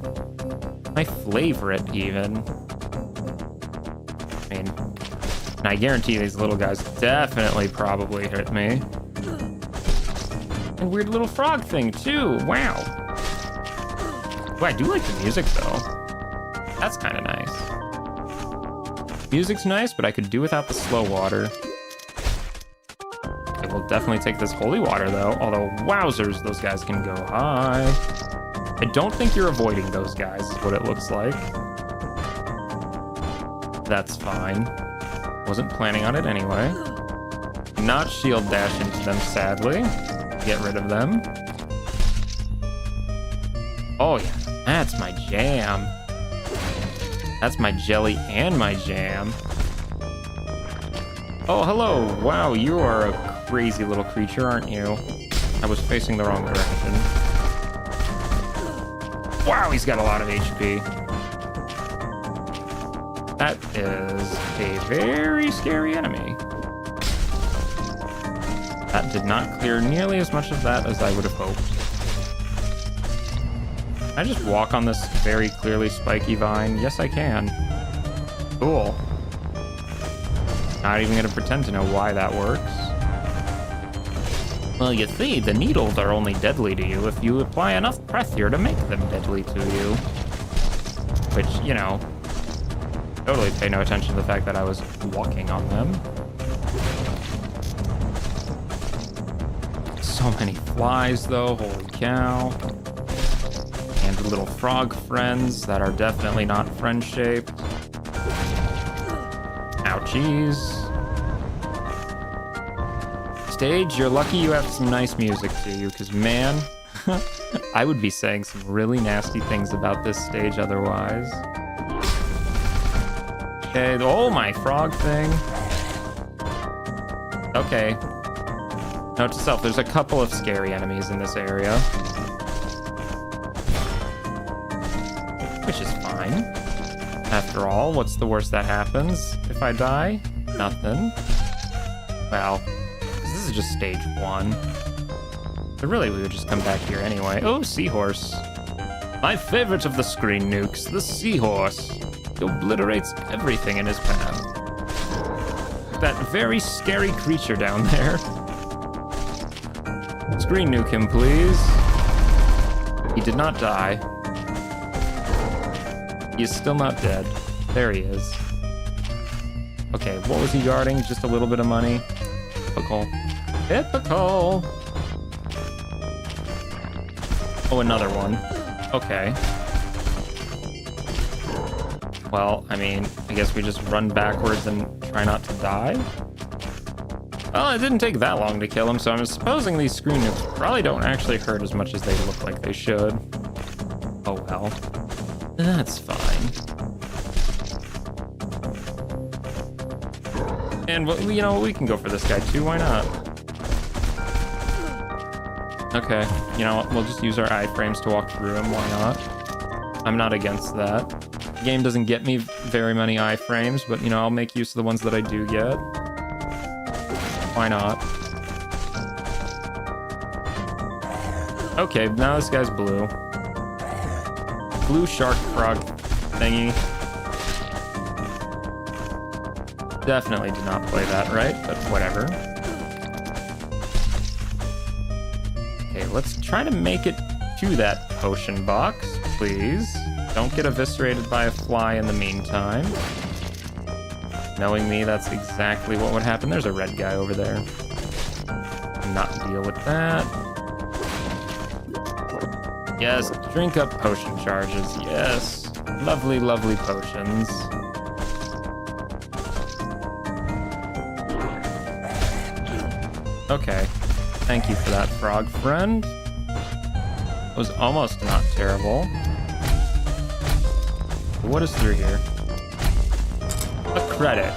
My favorite, even. I mean, and I guarantee these little guys definitely probably hit me. And weird little frog thing, too. Wow. Oh, I do like the music, though. That's kind of nice. Music's nice, but I could do without the slow water. Okay, we'll definitely take this holy water, though. Although, wowzers, those guys can go high. I don't think you're avoiding those guys, is what it looks like. That's fine. Wasn't planning on it anyway. Not shield dash into them, sadly. Get rid of them. Oh, yeah. That's my jam. That's my jelly and my jam. Oh, hello. Wow, you are a crazy little creature, aren't you? I was facing the wrong direction. Wow, he's got a lot of HP. That is a very scary enemy. That did not clear nearly as much of that as I would have hoped. Can I just walk on this very clearly spiky vine? Yes, I can. Cool. Not even gonna pretend to know why that works. Well, you see, the needles are only deadly to you if you apply enough pressure to make them deadly to you. Which, you know, totally pay no attention to the fact that I was walking on them. So many flies, though, holy cow. And little frog friends that are definitely not friend-shaped. Ouchies. Stage, you're lucky you have some nice music to you, because man, I would be saying some really nasty things about this stage otherwise. Okay, oh, my frog thing. Okay. Note to self, there's a couple of scary enemies in this area. Which is fine. After all, what's the worst that happens if I die? Nothing. Well, this is just stage 1. But really, we would just come back here anyway. Oh, seahorse. My favorite of the screen nukes, the seahorse. He obliterates everything in his path. That very scary creature down there. Screen nuke him, please. He did not die. He is still not dead. There he is. Okay, what was he guarding? Just a little bit of money. Typical. Typical. Oh, another one. Okay. Well, I mean, I guess we just run backwards and try not to die? Well, it didn't take that long to kill him, so I'm supposing these screen nukes probably don't actually hurt as much as they look like they should. Oh well. That's fine. And, you know, we can go for this guy too, why not? Okay, you know what, we'll just use our iframes to walk through him, why not? I'm not against that. The game doesn't get me very many iframes, but, you know, I'll make use of the ones that I do get. Why not? Okay, now this guy's blue. Blue shark frog thingy. Definitely did not play that right, but whatever. Okay, let's try to make it to that potion box, please. Don't get eviscerated by a fly in the meantime. Knowing me, that's exactly what would happen. There's a red guy over there. Not deal with that. Yes, drink up potion charges. Yes. Lovely, lovely potions. Okay. Thank you for that, frog friend. It was almost not terrible. What is through here? A credit.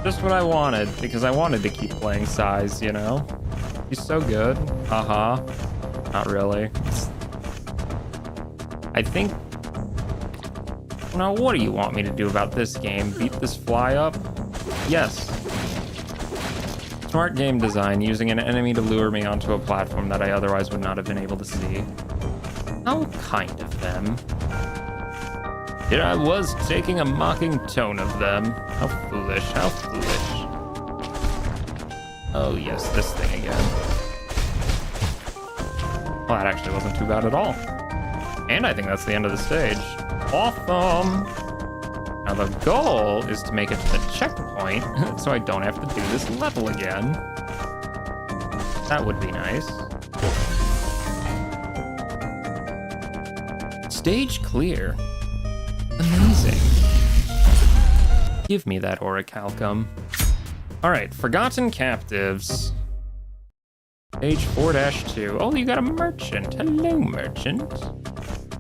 Just what I wanted, because I wanted to keep playing Size, you know? He's so good. Haha. Not really. I think... Now, what do you want me to do about this game? Beat this fly up? Yes. Smart game design, using an enemy to lure me onto a platform that I otherwise would not have been able to see. How kind of them. Here I was, taking a mocking tone of them. How foolish, how foolish. Oh yes, this thing again. Well, that actually wasn't too bad at all. And I think that's the end of the stage. Awesome! Now the goal is to make it to the checkpoint, so I don't have to do this level again. That would be nice. Stage clear. Amazing. Give me that orichalcum. Alright, Forgotten Captives. Page 4-2. Oh, you got a merchant. Hello, merchant.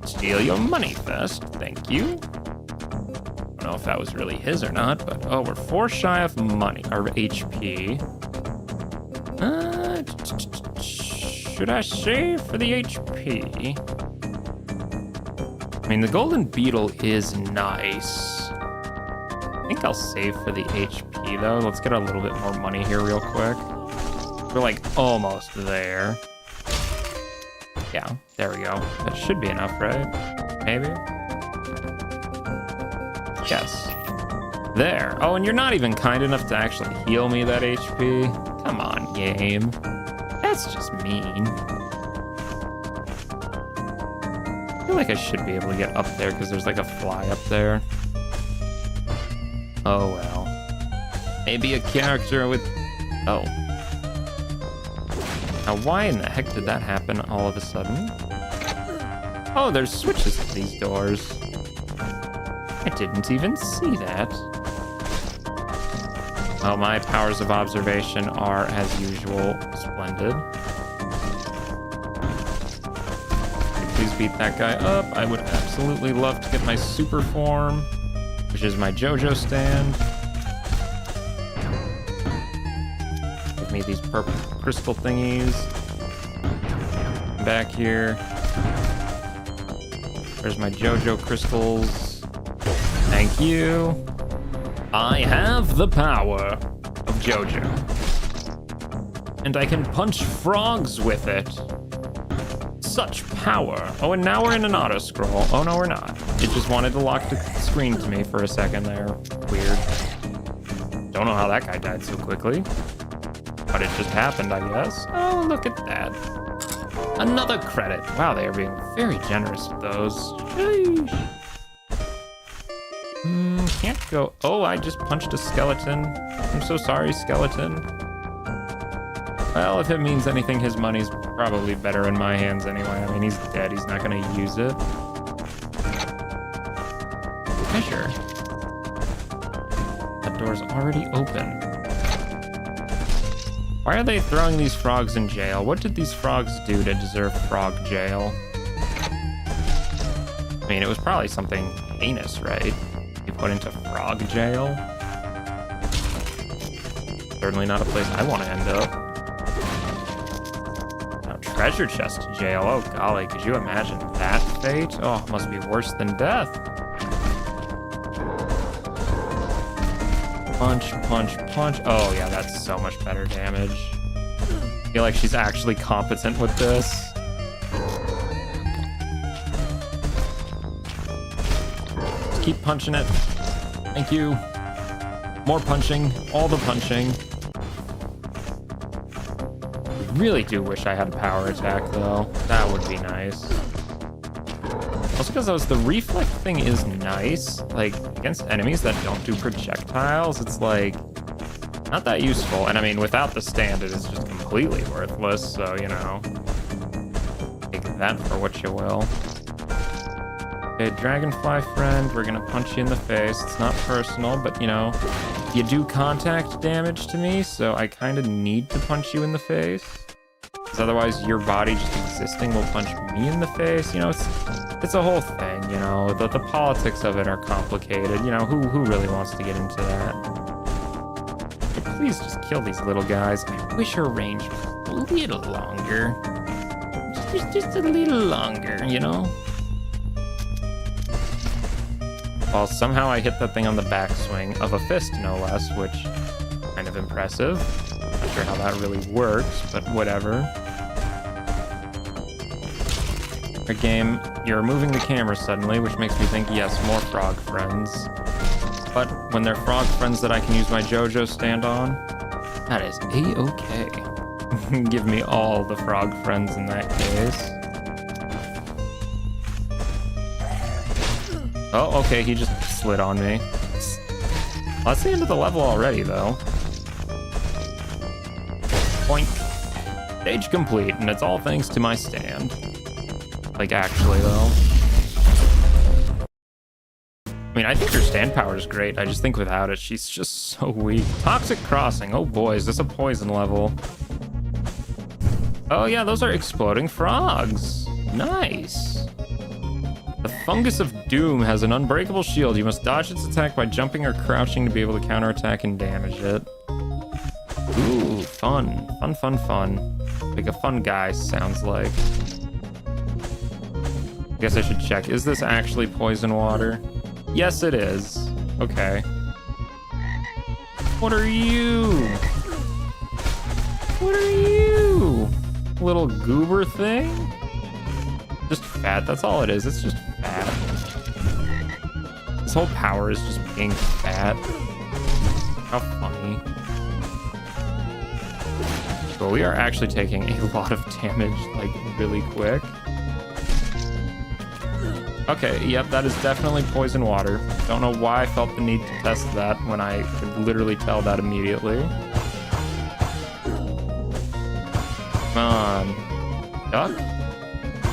Steal your money first, thank you. know if that was really his or not, but oh, we're 4 shy of money, or HP. Should I save for the HP? I mean, the golden beetle is nice. I think I'll save for the HP though. Let's get a little bit more money here real quick. We're like almost there. Yeah, there we go. That should be enough, right? Maybe? Yes. There. Oh, and you're not even kind enough to actually heal me that HP. Come on, game. That's just mean. I feel like I should be able to get up there because there's like a fly up there. Oh well. Maybe a character with... Oh. Now why in the heck did that happen all of a sudden? Oh, there's switches to these doors. I didn't even see that. Oh, my powers of observation are, as usual, splendid. Please beat that guy up. I would absolutely love to get my super form, which is my JoJo stand. Give me these purple crystal thingies. Back here. There's my JoJo crystals. Thank you. I have the power of JoJo. And I can punch frogs with it. Such power. Oh, and now we're in an auto scroll. Oh, no, we're not. It just wanted to lock the screen to me for a second there. Weird. Don't know how that guy died so quickly. But it just happened, I guess. Oh, look at that. Another credit. Wow, they are being very generous with those. Sheesh. Can't go. Oh, I just punched a skeleton. I'm so sorry, skeleton. Well, if it means anything, his money's probably better in my hands anyway. I mean, he's dead. He's not going to use it. Treasure. That door's already open. Why are they throwing these frogs in jail? What did these frogs do to deserve frog jail? I mean, it was probably something heinous, right? Put into frog jail. Certainly not a place I want to end up. Now, treasure chest jail. Oh golly, could you imagine that fate? Oh, it must be worse than death. Punch, punch, punch. Oh yeah, that's so much better damage. I feel like she's actually competent with this. Keep punching it. Thank you. More punching. All the punching. I really do wish I had a power attack, though. That would be nice. Also, because the reflect thing is nice. Like, against enemies that don't do projectiles, it's like not that useful. And I mean, without the stand, it is just completely worthless. So, you know, take that for what you will. Okay, dragonfly friend, we're gonna punch you in the face. It's not personal, but you know, you do contact damage to me, so I kind of need to punch you in the face. Because otherwise your body just existing will punch me in the face. You know, it's a whole thing, you know. The politics of it are complicated. You know, who really wants to get into that? But please just kill these little guys. I wish her range was a little longer. Just a little longer, you know? Well, somehow I hit that thing on the backswing of a fist, no less, which is kind of impressive. Not sure how that really works, but whatever. A game, you're moving the camera suddenly, which makes me think, yes, more frog friends. But when they're frog friends that I can use my JoJo stand on, that is a-okay. Give me all the frog friends in that case. Oh, okay, he just slid on me. Well, that's the end of the level already, though. Point. Stage complete, and it's all thanks to my stand. Like, actually, though. I mean, I think her stand power is great. I just think without it, she's just so weak. Toxic Crossing. Oh boy, is this a poison level. Oh yeah, those are exploding frogs. Nice. The Fungus of Doom has an unbreakable shield. You must dodge its attack by jumping or crouching to be able to counterattack and damage it. Ooh, fun. Fun, fun, fun. Like a fun guy, sounds like. I guess I should check. Is this actually poison water? Yes, it is. Okay. What are you? What are you? Little goober thing? Just fat, that's all it is. It's just fat. This whole power is just being fat. How funny. But we are actually taking a lot of damage, like, really quick. Okay, yep, that is definitely poison water. Don't know why I felt the need to test that when I could literally tell that immediately. Come on. Duck?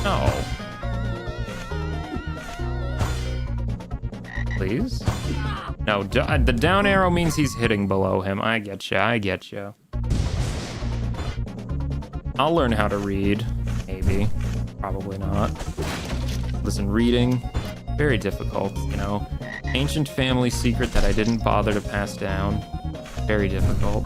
No. Please? No, the down arrow means he's hitting below him. I getcha, I getcha. I'll learn how to read. Maybe. Probably not. Listen, reading, very difficult, you know. Ancient family secret that I didn't bother to pass down. Very difficult.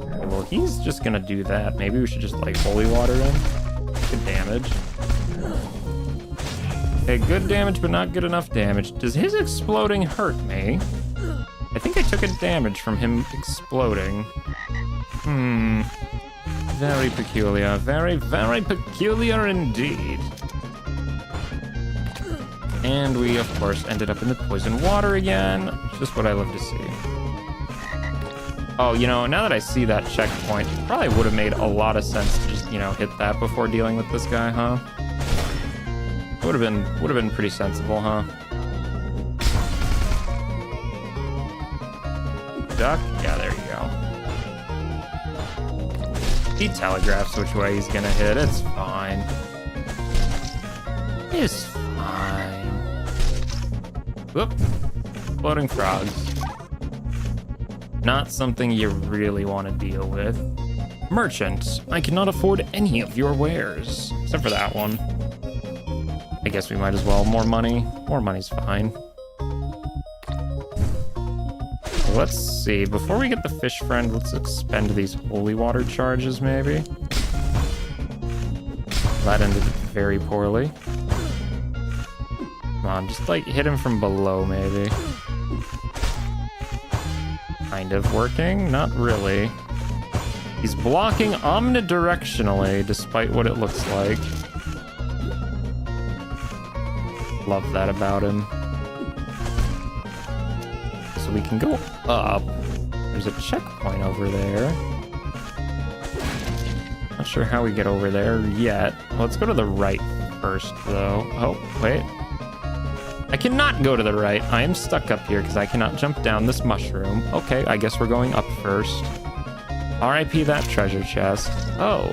Okay, well, he's just gonna do that. Maybe we should just, like, holy water him. Good damage. Okay, good damage, but not good enough damage. Does his exploding hurt me? I think I took a damage from him exploding. Very peculiar. Very, very peculiar indeed. And we, of course, ended up in the poison water again. Just what I love to see. Oh, you know, now that I see that checkpoint, it probably would have made a lot of sense to just, you know, hit that before dealing with this guy, huh? Would have been pretty sensible, huh? Duck? Yeah, there you go. He telegraphs which way he's gonna hit. It's fine. It's fine. Whoop. Floating frogs. Not something you really want to deal with. Merchant, I cannot afford any of your wares. Except for that one. I guess we might as well. More money. More money's fine. Let's see. Before we get the fish friend, let's expend these holy water charges, maybe. That ended very poorly. Come on, just like hit him from below, maybe. Kind of working. Not really. He's blocking omnidirectionally, despite what it looks like. Love that about him. So we can go up. There's a checkpoint over there. Not sure how we get over there yet. Let's go to the right first, though. Oh, wait. I cannot go to the right. I am stuck up here because I cannot jump down this mushroom. Okay, I guess we're going up first. R.I.P. that treasure chest. Oh.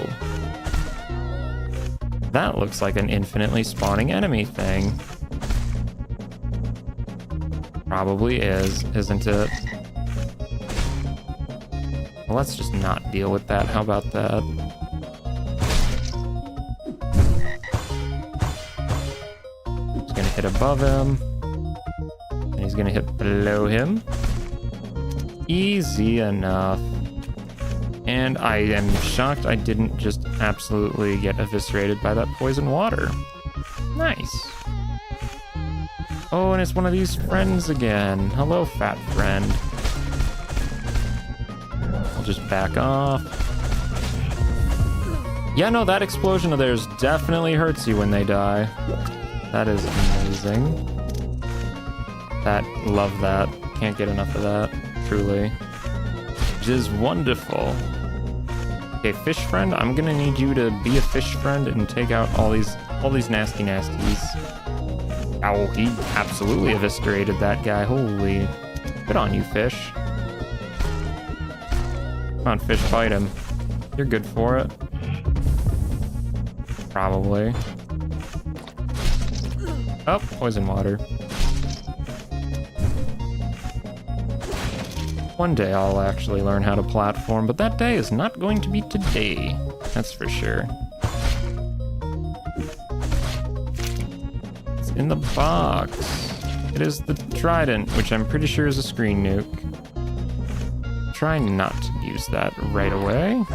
That looks like an infinitely spawning enemy thing. Probably is, isn't it? Well, let's just not deal with that. How about that? He's gonna hit above him. And he's gonna hit below him. Easy enough. And I am shocked I didn't just absolutely get eviscerated by that poison water. Nice. Oh, and it's one of these friends again. Hello, fat friend. I'll just back off. Yeah, no, that explosion of theirs definitely hurts you when they die. That is amazing. Love that. Can't get enough of that, truly. It is wonderful. Okay, fish friend, I'm gonna need you to be a fish friend and take out all these nasty nasties. Oh, he absolutely eviscerated that guy. Holy. Good on you, fish. Come on, fish, fight him. You're good for it. Probably. Oh, poison water. One day I'll actually learn how to platform, but that day is not going to be today. That's for sure. in the box? It is the trident, which I'm pretty sure is a screen nuke. Try not to use that right away.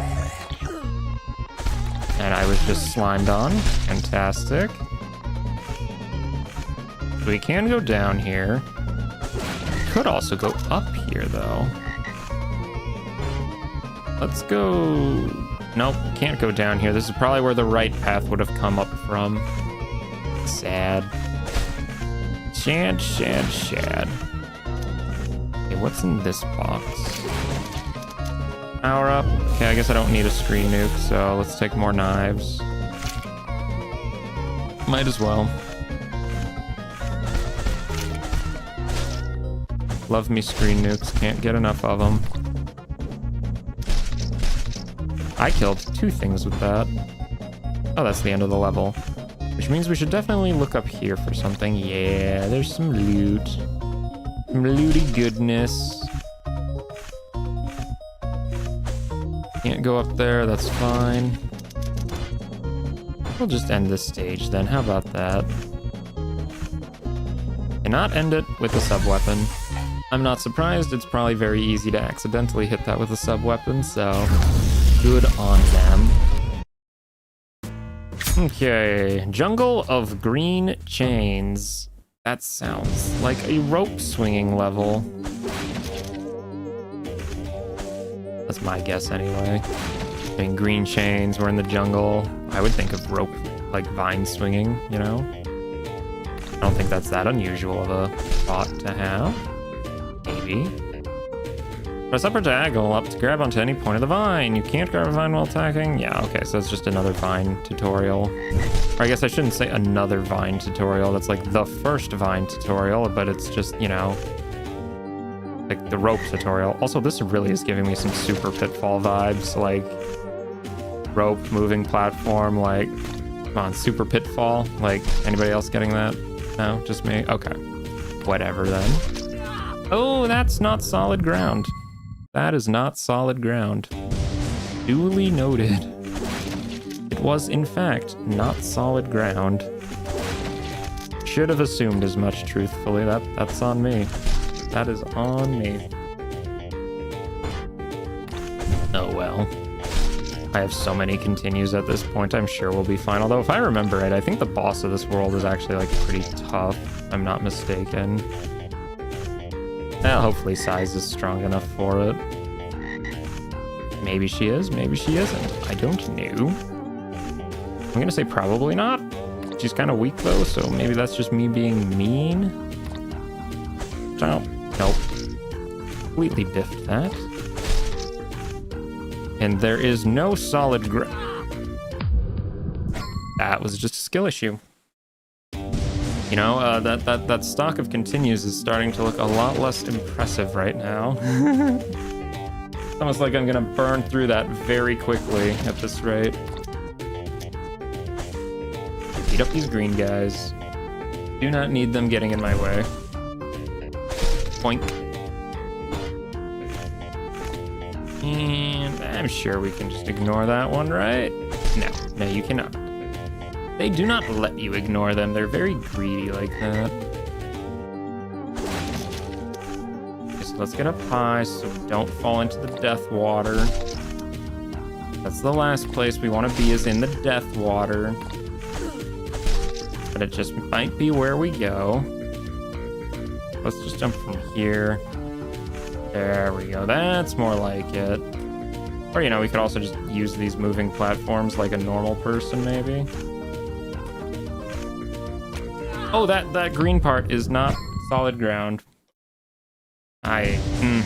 And I was just slimed on. Fantastic. We can go down here. Could also go up here, though. Let's go... Nope, can't go down here. This is probably where the right path would have come up from. Sad. Shad. Okay, what's in this box? Power up. Okay, I guess I don't need a screen nuke, so let's take more knives. Might as well. Love me screen nukes, can't get enough of them. I killed 2 things with that. Oh, that's the end of the level. Which means we should definitely look up here for something. Yeah, there's some loot. Some looty goodness. Can't go up there, that's fine. We'll just end this stage then, how about that? Cannot end it with a sub-weapon. I'm not surprised, it's probably very easy to accidentally hit that with a sub-weapon, so good on them. Okay, Jungle of Green Chains. That sounds like a rope swinging level. That's my guess anyway. I mean, green chains, we're in the jungle. I would think of rope, like vine swinging, you know? I don't think that's that unusual of a thought to have. Maybe. Press up or diagonal up to grab onto any point of the vine. You can't grab a vine while attacking? Yeah, okay, so it's just another vine tutorial. Or I guess I shouldn't say another vine tutorial. That's like the first vine tutorial, but it's just, you know, like the rope tutorial. Also, this really is giving me some super Pitfall vibes, like rope, moving platform, like, come on, super Pitfall. Like, anybody else getting that? No, just me? Okay. Whatever then. Oh, that's not solid ground. That is not solid ground. Duly noted. It was, in fact, not solid ground. Should have assumed as much, truthfully. That's on me. That is on me. Oh well. I have so many continues at this point, I'm sure we'll be fine. Although, if I remember right, I think the boss of this world is actually, like, pretty tough, if I'm not mistaken. Well, hopefully Size is strong enough for it. Maybe she is, maybe she isn't. I don't know. I'm gonna say probably not. She's kind of weak though, so maybe that's just me being mean. Oh, nope. Completely biffed that. And there is no solid ground. That was just a skill issue. You know, that stock of continues is starting to look a lot less impressive right now. It's almost like I'm gonna burn through that very quickly at this rate. Beat up these green guys. Do not need them getting in my way. Boink. And I'm sure we can just ignore that one, right? No, you cannot. They do not let you ignore them. They're very greedy like that. Okay, so let's get up high so we don't fall into the death water. That's the last place we want to be, is in the death water. But it just might be where we go. Let's just jump from here. There we go. That's more like it. Or, you know, we could also just use these moving platforms like a normal person, maybe. Oh, that green part is not solid ground. You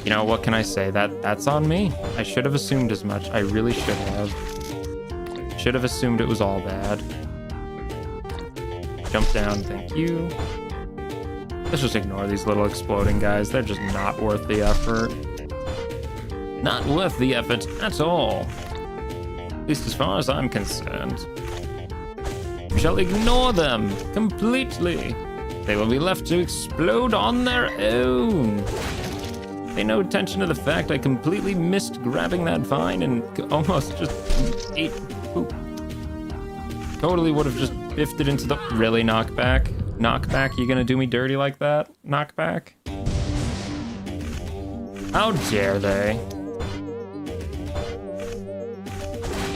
know, what can I say? That's on me. I should have assumed as much. I really should have. Should have assumed it was all bad. Jump down, thank you. Let's just ignore these little exploding guys. They're just not worth the effort. Not worth the effort at all. At least as far as I'm concerned. We shall ignore them completely. They will be left to explode on their own. Pay no attention to the fact I completely missed grabbing that vine and almost just ate poop. Totally would have just biffed it into the... Really, knockback? Knockback, you gonna do me dirty like that? Knockback? How dare they?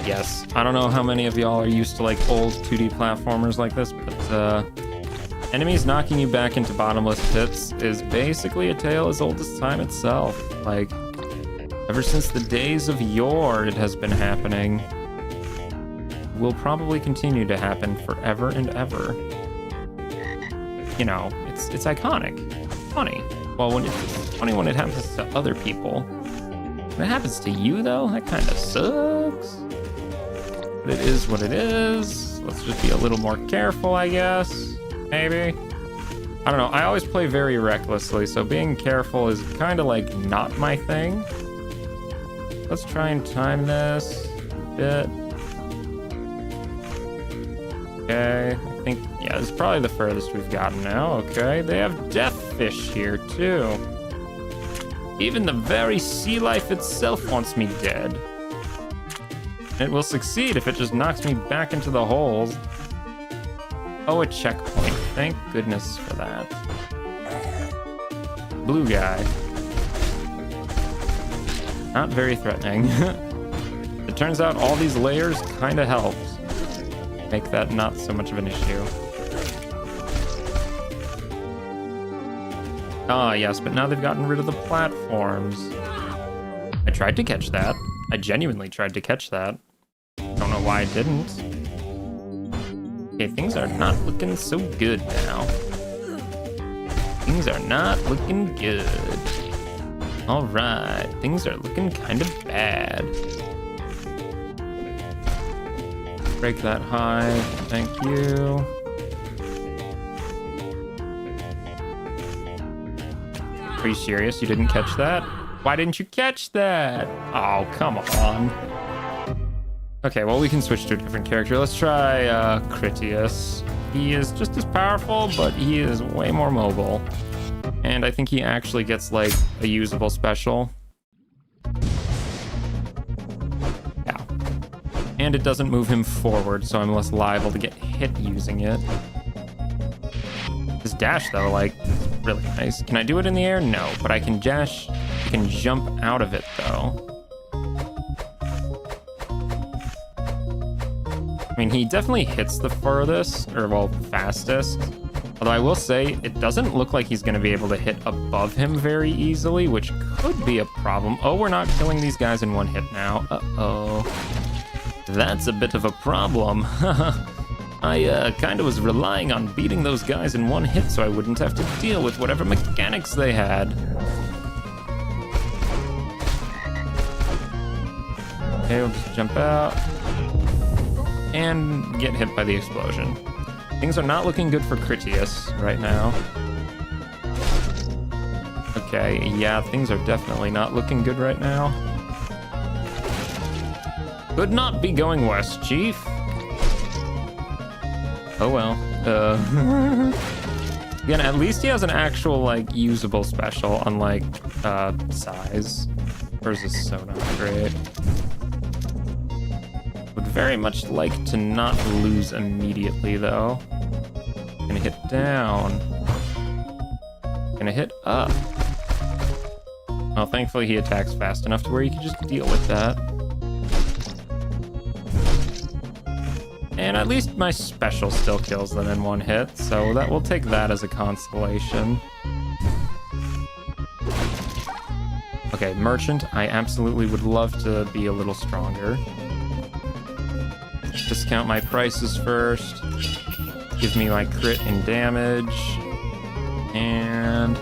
Yes, I don't know how many of y'all are used to like old 2D platformers like this, but enemies knocking you back into bottomless pits is basically a tale as old as time itself. Like, ever since the days of yore, it has been happening. Will probably continue to happen forever and ever. You know, it's iconic. Funny. Well, when it's funny when it happens to other people. When it happens to you, though, that kind of sucks. But it is what it is. Let's just be a little more careful, I guess. Maybe. I don't know. I always play very recklessly, so being careful is kind of like not my thing. Let's try and time this a bit. Okay, I think, yeah, this is probably the furthest we've gotten now. Okay, they have death fish here, too. Even the very sea life itself wants me dead. It will succeed if it just knocks me back into the holes. Oh, a checkpoint. Thank goodness for that. Blue guy. Not very threatening. It turns out all these layers kind of helped make that not so much of an issue. Ah, yes, but now they've gotten rid of the platforms. I tried to catch that. I genuinely tried to catch that. Don't know why I didn't. Okay, things are not looking so good now. Things are not looking good. All right, things are looking kind of bad. Break that high, thank you. Are you serious? You didn't catch that? Why didn't you catch that? Oh, come on. Okay, well, we can switch to a different character. Let's try Critias. He is just as powerful, but he is way more mobile. And I think he actually gets, like, a usable special. Yeah. And it doesn't move him forward, so I'm less liable to get hit using it. His dash, though, like, is really nice. Can I do it in the air? No, but I can dash. I can jump out of it, though. I mean, he definitely hits the furthest, or, well, fastest. Although I will say, it doesn't look like he's going to be able to hit above him very easily, which could be a problem. Oh, we're not killing these guys in one hit now. Uh-oh. That's a bit of a problem. I kind of was relying on beating those guys in one hit so I wouldn't have to deal with whatever mechanics they had. Okay, we'll just jump out. And get hit by the explosion. Things are not looking good for Critias right now. Okay, yeah, things are definitely not looking good right now. Could not be going worse, Chief. Oh well. Again, at least he has an actual, like, usable special, unlike, size. Hers is so not great. Would very much like to not lose immediately, though. Gonna hit down. Gonna hit up. Well, thankfully he attacks fast enough to where you can just deal with that. And at least my special still kills them in one hit, so that we'll take that as a consolation. Okay, Merchant, I absolutely would love to be a little stronger. Discount my prices first. Give me my crit and damage. And...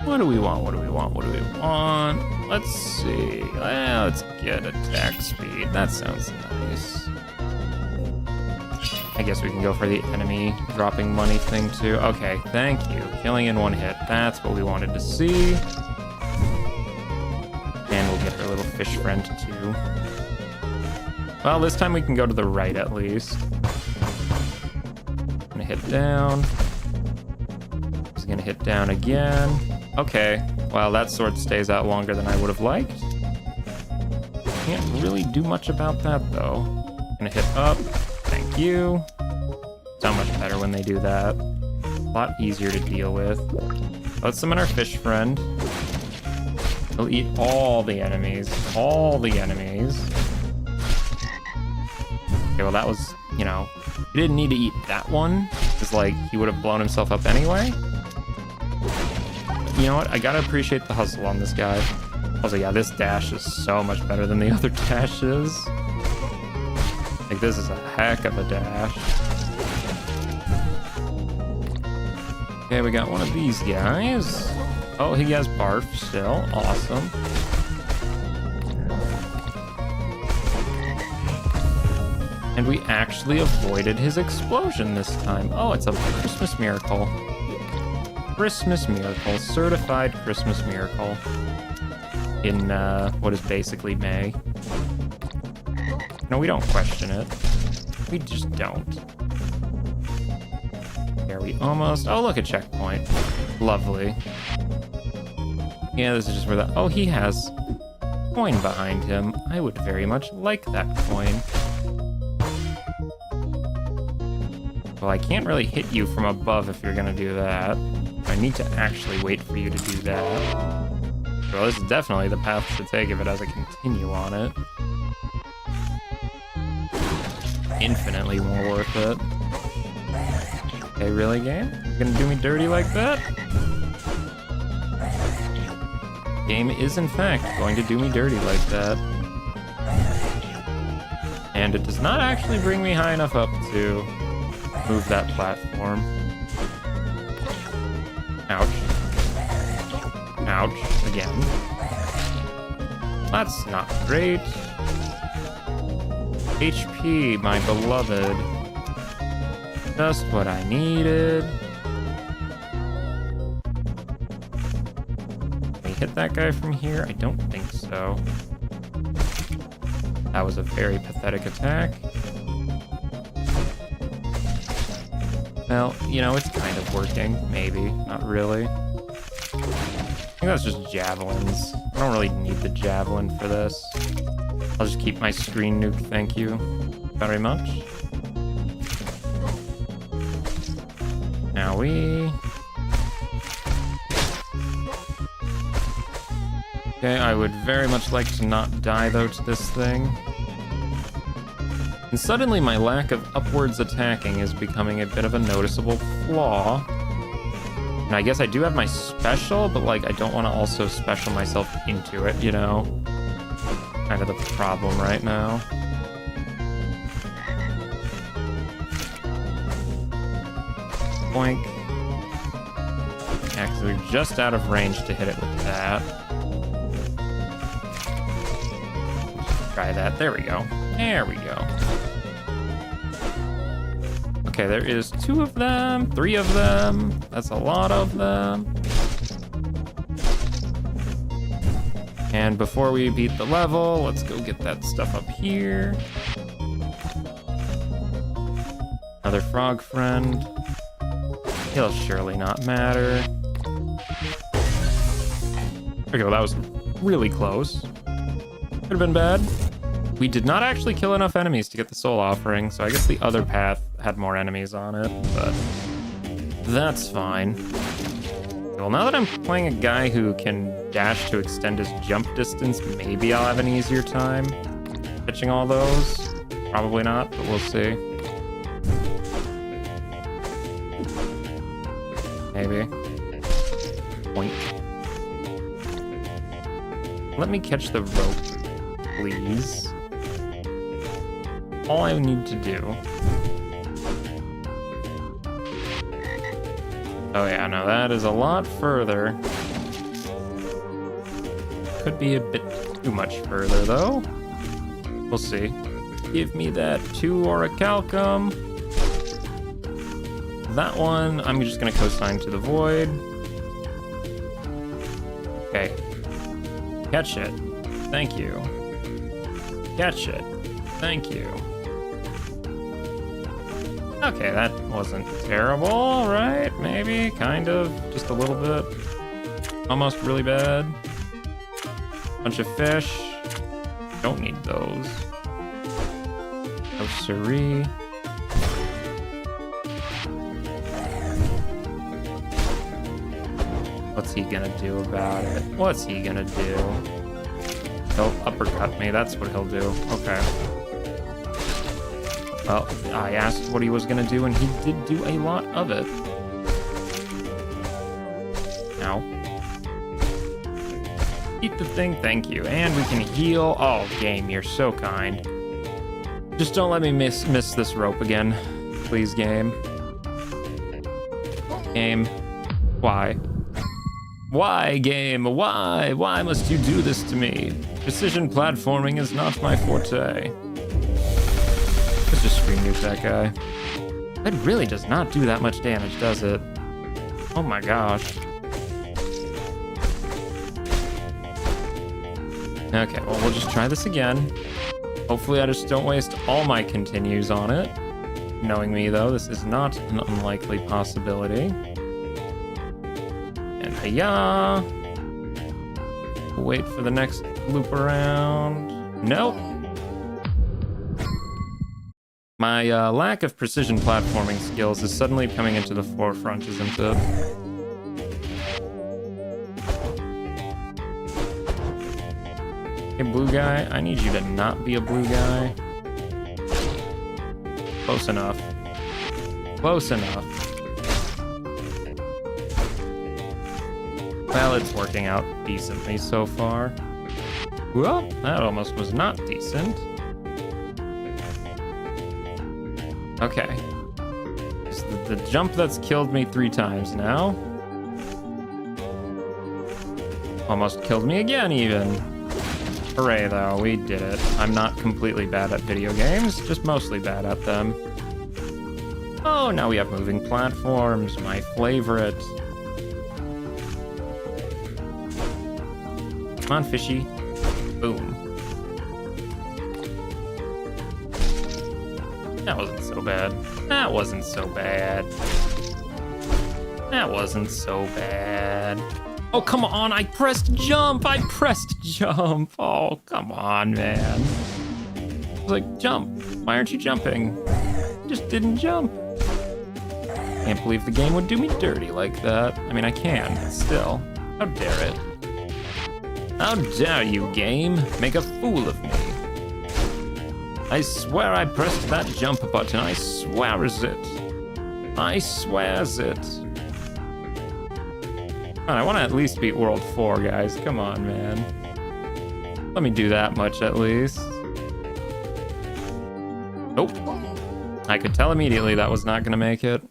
what do we want? What do we want? What do we want? Let's see. Let's get attack speed. That sounds nice. I guess we can go for the enemy dropping money thing too. Okay, thank you. Killing in one hit. That's what we wanted to see. And we'll get our little fish friend too. Well, this time we can go to the right at least. Gonna hit down. Just gonna hit down again. Okay, well, that sword stays out longer than I would have liked. Can't really do much about that, though. Gonna hit up. Thank you. So much better when they do that. A lot easier to deal with. Let's summon our fish friend. He'll eat all the enemies. All the enemies. Okay, well that was, you know, he didn't need to eat that one, because like he would have blown himself up anyway. You know what? I gotta appreciate the hustle on this guy. Also, yeah, this dash is so much better than the other dashes. Like, this is a heck of a dash. Okay, we got one of these guys. Oh, he has barf still. Awesome. And we actually avoided his explosion this time. Oh, it's a Christmas miracle. Christmas miracle. Certified Christmas miracle. In, what is basically May. No, we don't question it. We just don't. There we almost... Oh, look, a checkpoint. Lovely. Yeah, this is just where the... Oh, he has coin behind him. I would very much like that coin. Well, I can't really hit you from above if you're gonna do that. I need to actually wait for you to do that. Well, this is definitely the path to take if it has a continue on it. Infinitely more worth it. Okay, really, game? You're gonna do me dirty like that? Game is, in fact, going to do me dirty like that. And it does not actually bring me high enough up to move that platform. Ouch. Ouch. Again. That's not great. HP, my beloved. Just what I needed. Can we hit that guy from here? I don't think so. That was a very pathetic attack. Well, you know, it's kind of working. Maybe. Not really. I think that's just javelins. I don't really need the javelin for this. I'll just keep my screen nuke, thank you very much. Now Okay, I would very much like to not die, though, to this thing. And suddenly my lack of upwards attacking is becoming a bit of a noticeable flaw. And I guess I do have my special, but, like, I don't want to also special myself into it, you know? Kind of the problem right now. Boink. Actually, we're just out of range to hit it with that. Try that. There we go. There we go. Okay, there is 2 of them, 3 of them. That's a lot of them. And before we beat the level, let's go get that stuff up here. Another frog friend. He'll surely not matter. Okay, well, that was really close. Could have been bad. We did not actually kill enough enemies to get the soul offering, so I guess the other path had more enemies on it, but that's fine. Well, now that I'm playing a guy who can dash to extend his jump distance, maybe I'll have an easier time catching all those. Probably not, but we'll see. Maybe. Point. Let me catch the rope, please. All I need to do. Oh yeah, no, that is a lot further. Could be a bit too much further, though. We'll see. Give me that 2 orichalcum. That one, I'm just gonna cosine to the void. Okay. Catch it. Thank you. Catch it. Thank you. Okay, that wasn't terrible, right? Maybe, kind of, just a little bit. Almost really bad. Bunch of fish. Don't need those. No siree. What's he gonna do about it? What's he gonna do? He'll uppercut me, that's what he'll do. Okay. Well, I asked what he was gonna do, and he did do a lot of it. Ow. Eat the thing, thank you. And we can heal. Oh, game, you're so kind. Just don't let me miss this rope again. Please, game. Game. Why? Why, game? Why? Why must you do this to me? Precision platforming is not my forte. Let's just screen nuke that guy. That really does not do that much damage, does it? Oh my gosh. Okay, well, we'll just try this again. Hopefully I just don't waste all my continues on it. Knowing me, though, this is not an unlikely possibility. And hiya! Wait for the next loop around. Nope. My lack of precision platforming skills is suddenly coming into the forefront, isn't it? Hey, blue guy, I need you to not be a blue guy. Close enough. Close enough. Well, it's working out decently so far. Well, that almost was not decent. Okay. It's the jump that's killed me 3 times now. Almost killed me again, even. Hooray, though, we did it. I'm not completely bad at video games, just mostly bad at them. Oh, now we have moving platforms, my favorite. Come on, fishy. Boom. That wasn't so bad. That wasn't so bad. That wasn't so bad. Oh, come on, I pressed jump! I pressed jump! Oh, come on, man. I was like, jump. Why aren't you jumping? You just didn't jump. Can't believe the game would do me dirty like that. I mean, I can, but still. How dare it? How dare you, game? Make a fool of me. I swear I pressed that jump button. I swears it. I swears it. I want to at least beat World 4, guys. Come on, man. Let me do that much, at least. Nope. I could tell immediately that was not going to make it.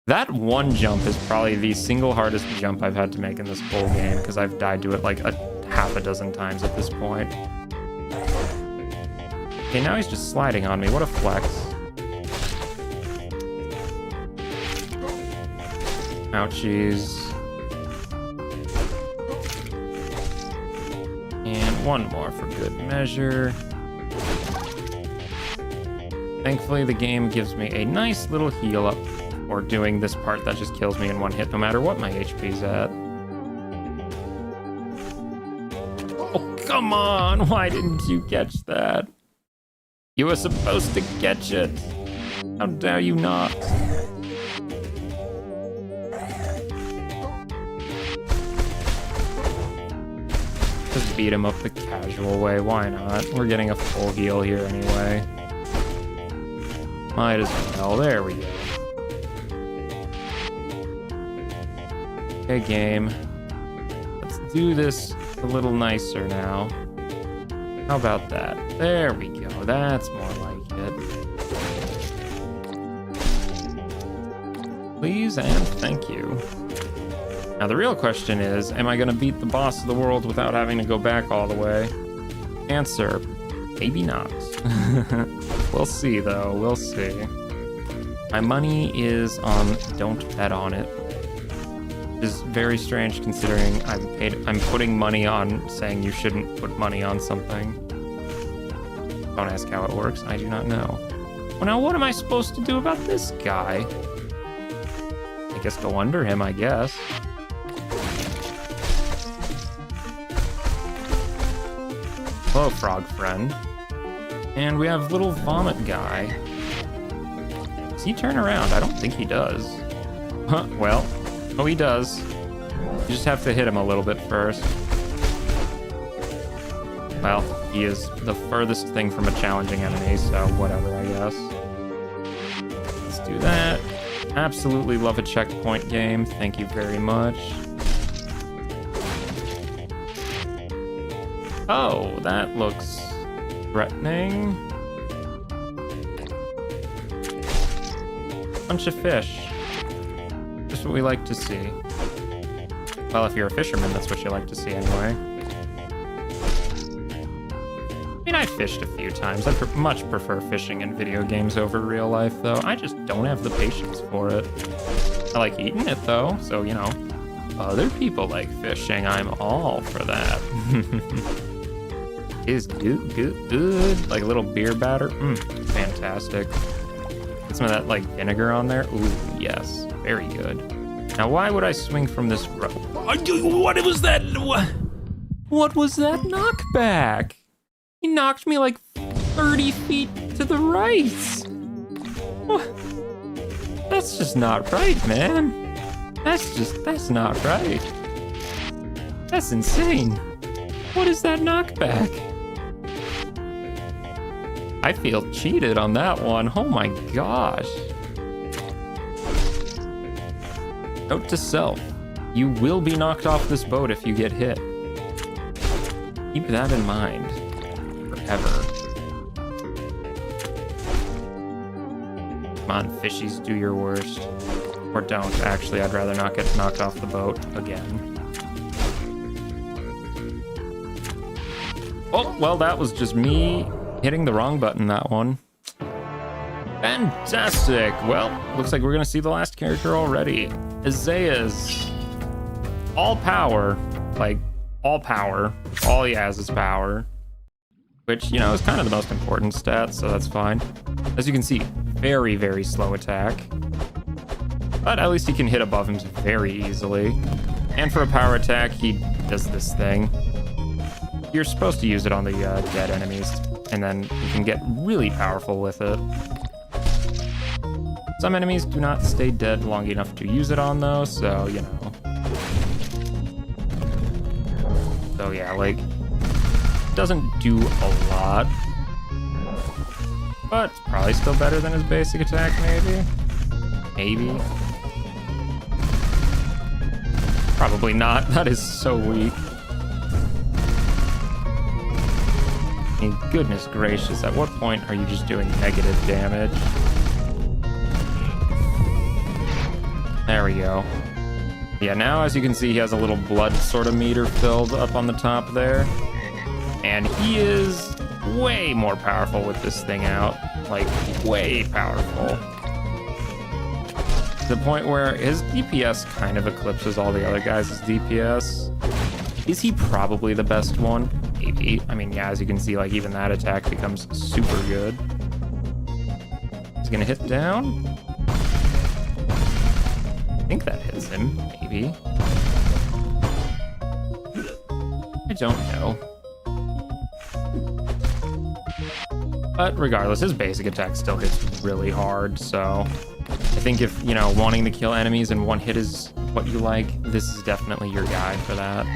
That one jump is probably the single hardest jump I've had to make in this whole game, because I've died to it like half a dozen times at this point. Okay, now he's just sliding on me. What a flex. Ouchies. And one more for good measure. Thankfully, the game gives me a nice little heal up for doing this part that just kills me in one hit, no matter what my HP's at. Oh, come on! Why didn't you catch that? You were supposed to catch it. How dare you not? Just beat him up the casual way, why not? We're getting a full heal here anyway. Might as well, there we go. Okay, game. Let's do this a little nicer now. How about that? There we go, that's more like it. Please and thank you. Now the real question is, am I gonna beat the boss of the world without having to go back all the way? Answer, maybe not. We'll see though, we'll see. My money is on don't bet on it. Which is very strange considering I'm putting money on saying you shouldn't put money on something. Don't ask how it works, I do not know. Well, now what am I supposed to do about this guy? I guess go under him, I guess. Hello, frog friend. And we have little vomit guy. Does he turn around? I don't think he does. Huh, well, oh, he does. You just have to hit him a little bit first. Well, he is the furthest thing from a challenging enemy, so whatever, I guess. Let's do that. Absolutely love a checkpoint game. Thank you very much. Oh, that looks threatening. Bunch of fish. Just what we like to see. Well, if you're a fisherman, that's what you like to see anyway. I mean, I fished a few times. I much prefer fishing in video games over real life, though. I just don't have the patience for it. I like eating it, though, so, you know, other people like fishing. I'm all for that. Is good. Like a little beer batter. Fantastic. Get some of that, like, vinegar on there. Ooh, yes. Very good. Now, why would I swing from this rope? What was that? What was that knockback? He knocked me like 30 feet to the right. What? That's just not right, man. That's not right. That's insane. What is that knockback? I feel cheated on that one. Oh my gosh. Note to self, you will be knocked off this boat if you get hit. Keep that in mind. Forever. Come on, fishies, do your worst. Or don't, actually, I'd rather not get knocked off the boat again. Oh, well, that was just me hitting the wrong button, that one. Fantastic! Well, looks like we're gonna see the last character already. Isaiah's all power, like all power. All he has is power, which, you know, is kind of the most important stat, so that's fine. As you can see, very, very slow attack. But at least he can hit above him very easily. And for a power attack, he does this thing. You're supposed to use it on the dead enemies, and then you can get really powerful with it. Some enemies do not stay dead long enough to use it on, though, so, you know. So, yeah, like, doesn't do a lot. But it's probably still better than his basic attack, maybe? Maybe. Probably not. That is so weak. I mean, goodness gracious, at what point are you just doing negative damage? There we go. Yeah, now as you can see, he has a little blood sort of meter filled up on the top there. And he is way more powerful with this thing out. Like, way powerful. To the point where his DPS kind of eclipses all the other guys' DPS. Is he probably the best one? Maybe. I mean, yeah, as you can see, like, even that attack becomes super good. He's gonna hit down. I think that hits him, maybe. I don't know. But regardless, his basic attack still hits really hard, so I think if, you know, wanting to kill enemies in one hit is what you like, this is definitely your guy for that.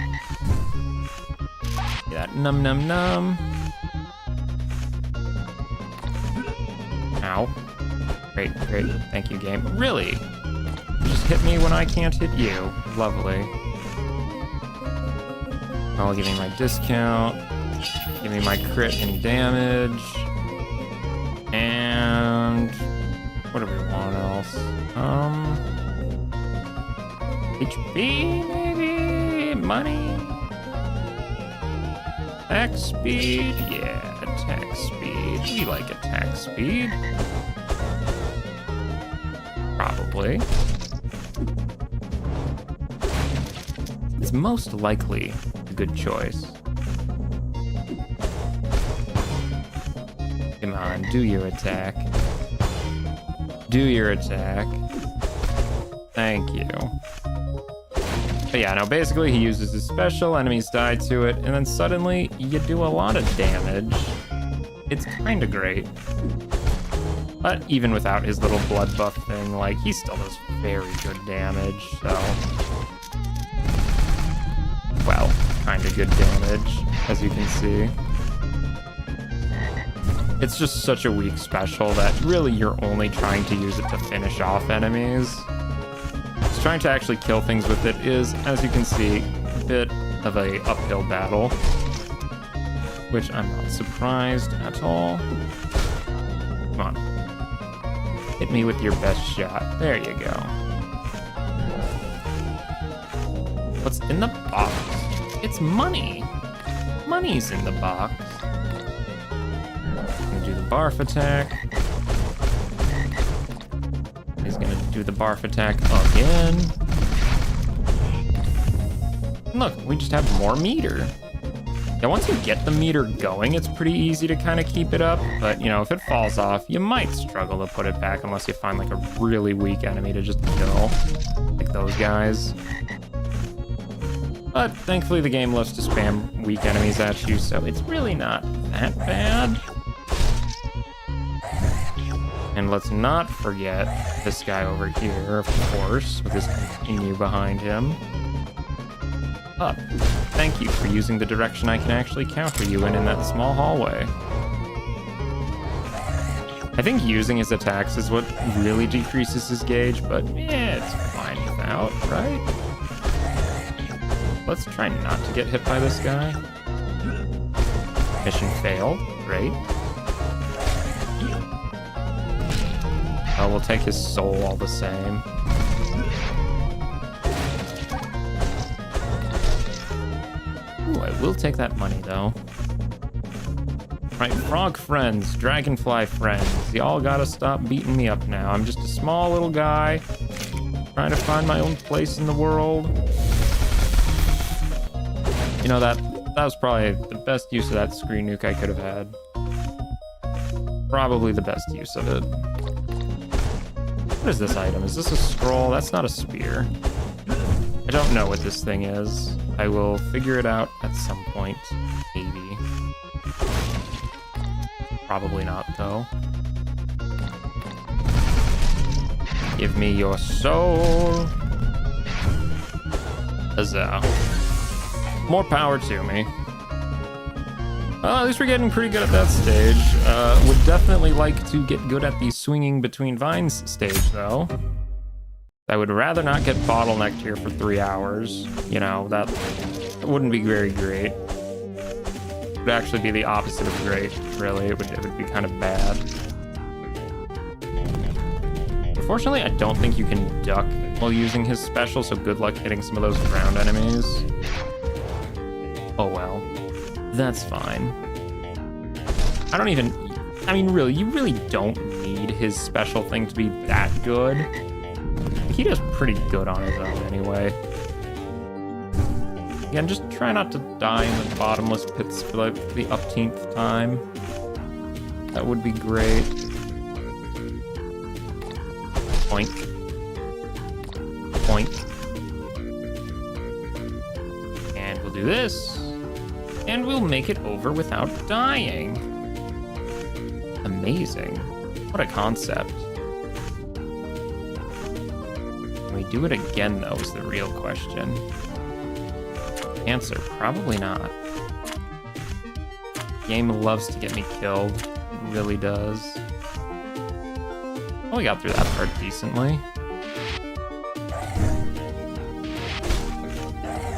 That num num num. Ow. Great, great. Thank you, game. Really? You just hit me when I can't hit you. Lovely. I'll give me my discount. Give me my crit and damage. And what do we want else? HP maybe? Money? Attack speed? Yeah, attack speed. We like attack speed. Probably. It's most likely a good choice. Come on, do your attack. Do your attack. Thank you. But yeah, no, basically he uses his special, enemies die to it, and then suddenly you do a lot of damage. it's kind of great. But even without his little blood buff thing, like, he still does very good damage, so... Well, kind of good damage, as you can see. It's just such a weak special that really you're only trying to use it to finish off enemies. Just trying to actually kill things with it is, as you can see, a bit of a uphill battle. Which I'm not surprised at all. Come on. Hit me with your best shot. There you go. What's in the box? It's money. Money's in the box. I'm gonna do the barf attack. He's gonna do the barf attack again. Look, we just have more meter. Yeah, once you get the meter going, it's pretty easy to kind of keep it up. But, you know, if it falls off, you might struggle to put it back unless you find, like, a really weak enemy to just kill. Like those guys. But thankfully, the game loves to spam weak enemies at you, so it's really not that bad. And let's not forget this guy over here, of course, with his continue behind him. Up. Thank you for using the direction I can actually counter you in that small hallway. I think using his attacks is what really decreases his gauge, but yeah, it's fine without, right? Let's try not to get hit by this guy. Mission failed. Great. Oh, we'll take his soul all the same. Ooh, I will take that money, though. Right, frog friends, dragonfly friends, y'all gotta stop beating me up now. I'm just a small little guy trying to find my own place in the world. You know, that was probably the best use of that screen nuke I could have had. Probably the best use of it. What is this item? Is this a scroll? That's not a spear. I don't know what this thing is. I will figure it out at some point, maybe. Probably not, though. Give me your soul. Huzzah. More power to me. At least we're getting pretty good at that stage. Would definitely like to get good at the swinging between vines stage, though. I would rather not get bottlenecked here for 3 hours. You know, that wouldn't be very great. It would actually be the opposite of great, really. It would be kind of bad. Unfortunately, I don't think you can duck while using his special, so good luck hitting some of those ground enemies. Oh well. That's fine. I mean, really, you really don't need his special thing to be that good. He does pretty good on his own anyway. Again, just try not to die in the bottomless pits for like the upteenth time. That would be great. Boink. Boink. And we'll do this. And we'll make it over without dying. Amazing. What a concept. Can we do it again, though, is the real question. Answer, probably not. The game loves to get me killed. It really does. Well, we got through that part decently.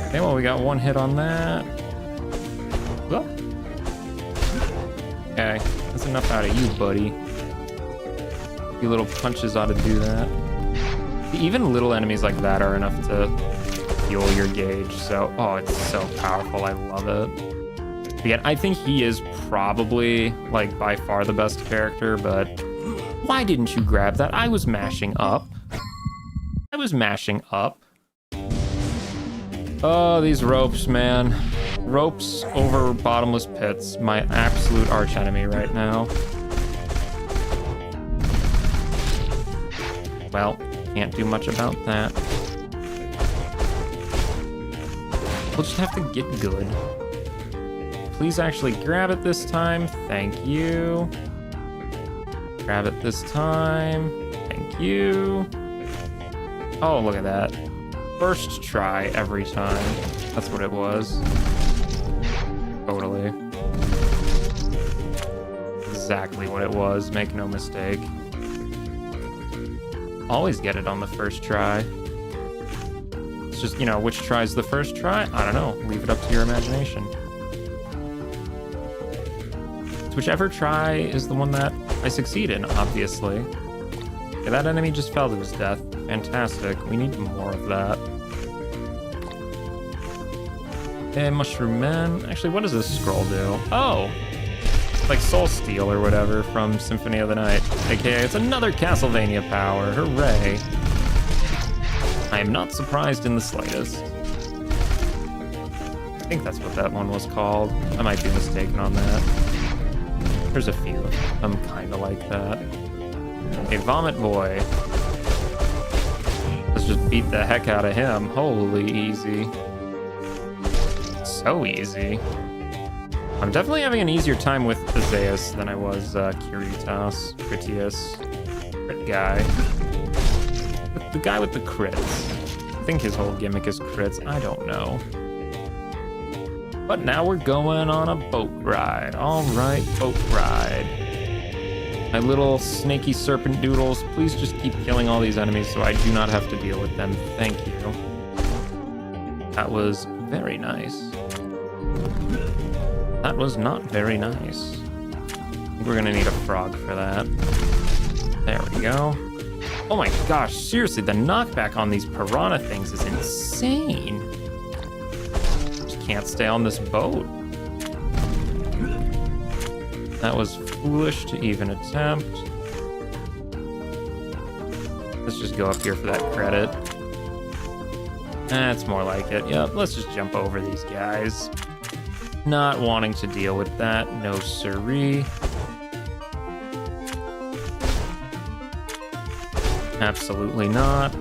Okay, well, we got one hit on that. Whoop. Okay, that's enough out of you, buddy. A few little punches ought to do that. Even little enemies like that are enough to fuel your gauge, so... Oh, it's so powerful, I love it. Again, I think he is probably, like, by far the best character, but... Why didn't you grab that? I was mashing up. I was mashing up. Oh, these ropes, man. Ropes over bottomless pits. My absolute archenemy right now. Well, can't do much about that. We'll just have to get good. please actually grab it this time. Thank you. Grab it this time. Thank you. Oh, look at that. First try every time. That's what it was. Totally. Exactly what it was, make no mistake. Always get it on the first try. It's just, you know, which try's the first try? I don't know. Leave it up to your imagination. It's whichever try is the one that I succeed in, obviously. Okay, that enemy just fell to his death. Fantastic. We need more of that. Okay, Mushroom Man. Actually, what does this scroll do? Oh! Like Soul Steal or whatever from Symphony of the Night. AKA, it's another Castlevania power. Hooray. I am not surprised in the slightest. I think that's what that one was called. I might be mistaken on that. There's a few of them kind of like that. Okay, Vomit Boy. Let's just beat the heck out of him. Holy easy. So easy. I'm definitely having an easier time with Azaeus than I was Critias. Crit guy. The guy with the crits. I think his whole gimmick is crits. I don't know. But now we're going on a boat ride. All right, boat ride. My little snaky serpent doodles, please just keep killing all these enemies so I do not have to deal with them. Thank you. That was very nice. That was not very nice. I think we're gonna need a frog for that. There we go. Oh my gosh, seriously, the knockback on these piranha things is insane. Just can't stay on this boat. That was foolish to even attempt. Let's just go up here for that credit. That's more like it. Yep, let's just jump over these guys. Not wanting to deal with that. No siree. Absolutely not.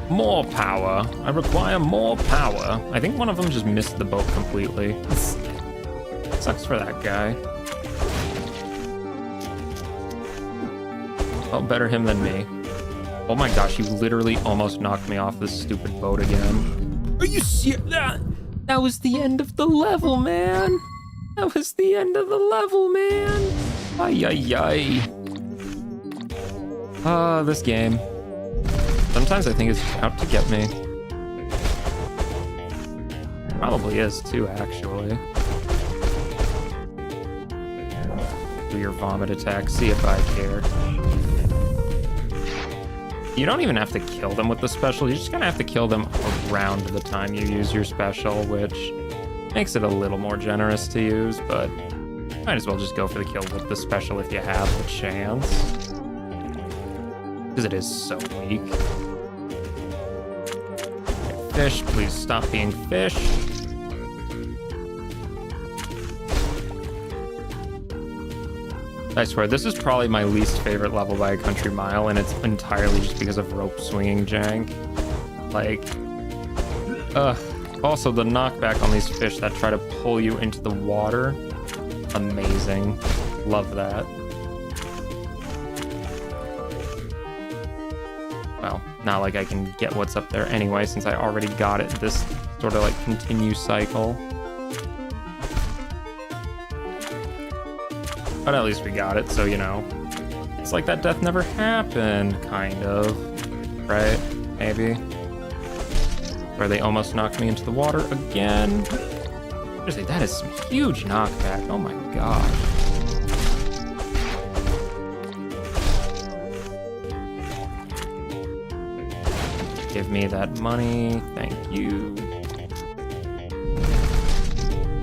More power. I require more power. I think one of them just missed the boat completely. Sucks for that guy. Well, better him than me. Oh my gosh, you literally almost knocked me off this stupid boat again. Are you serious? That was the end of the level, man. That was the end of the level, man. Ay, ay, ay. This game. Sometimes I think it's out to get me. Probably is too, actually. Do your vomit attack, see if I care. You don't even have to kill them with the special, you're just gonna have to kill them around the time you use your special, which makes it a little more generous to use, but might as well just go for the kill with the special if you have the chance. Because it is so weak. Fish, please stop being fish. I swear, this is probably my least favorite level by a country mile, and it's entirely just because of rope swinging jank. Like, also the knockback on these fish that try to pull you into the water. Amazing. Love that. Well, not like I can get what's up there anyway, since I already got it this sort of like continue cycle. But at least we got it, so you know. It's like that death never happened, kind of. Right? Maybe. Where they almost knocked me into the water again. Seriously, that is some huge knockback. Oh my gosh. Give me that money. Thank you.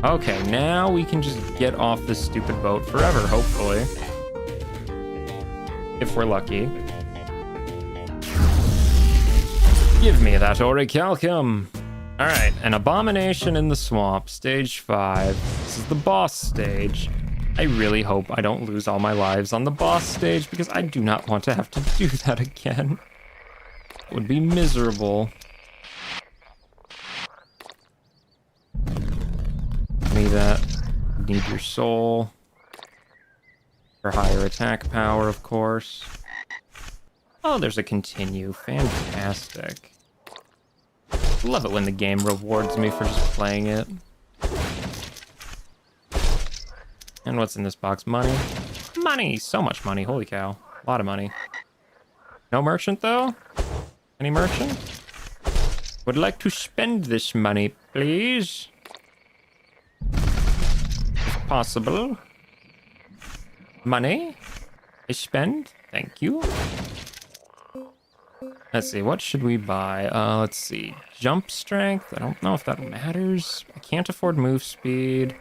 Okay, now we can just get off this stupid boat forever, hopefully. If we're lucky. Give me that orichalcum. Alright, an abomination in the swamp, stage 5. This is the boss stage. I really hope I don't lose all my lives on the boss stage because I do not want to have to do that again. It would be miserable. me that. Need your soul. For higher attack power, of course. Oh, there's a continue. Fantastic. Love it when the game rewards me for just playing it. And what's in this box? Money? Money! So much money. Holy cow. A lot of money. No merchant, though? Any merchant? Would like to spend this money, please. If possible. Money? I spend? Thank you. Let's see, what should we buy? Let's see. Jump strength? I don't know if that matters. I can't afford move speed.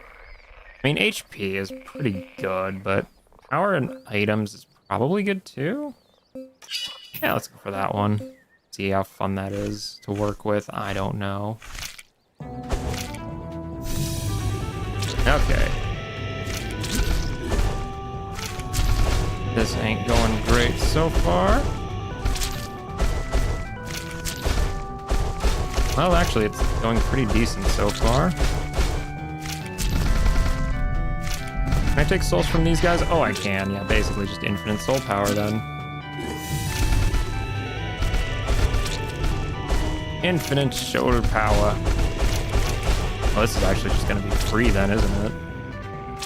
I mean, HP is pretty good, but power and items is probably good too. Yeah, let's go for that one. See how fun that is to work with. I don't know. Okay. This ain't going great so far. Well, actually, it's going pretty decent so far. Can I take souls from these guys? Oh, I can. Yeah, basically just infinite soul power then. Infinite shoulder power. Oh, this is actually just going to be free then, isn't it?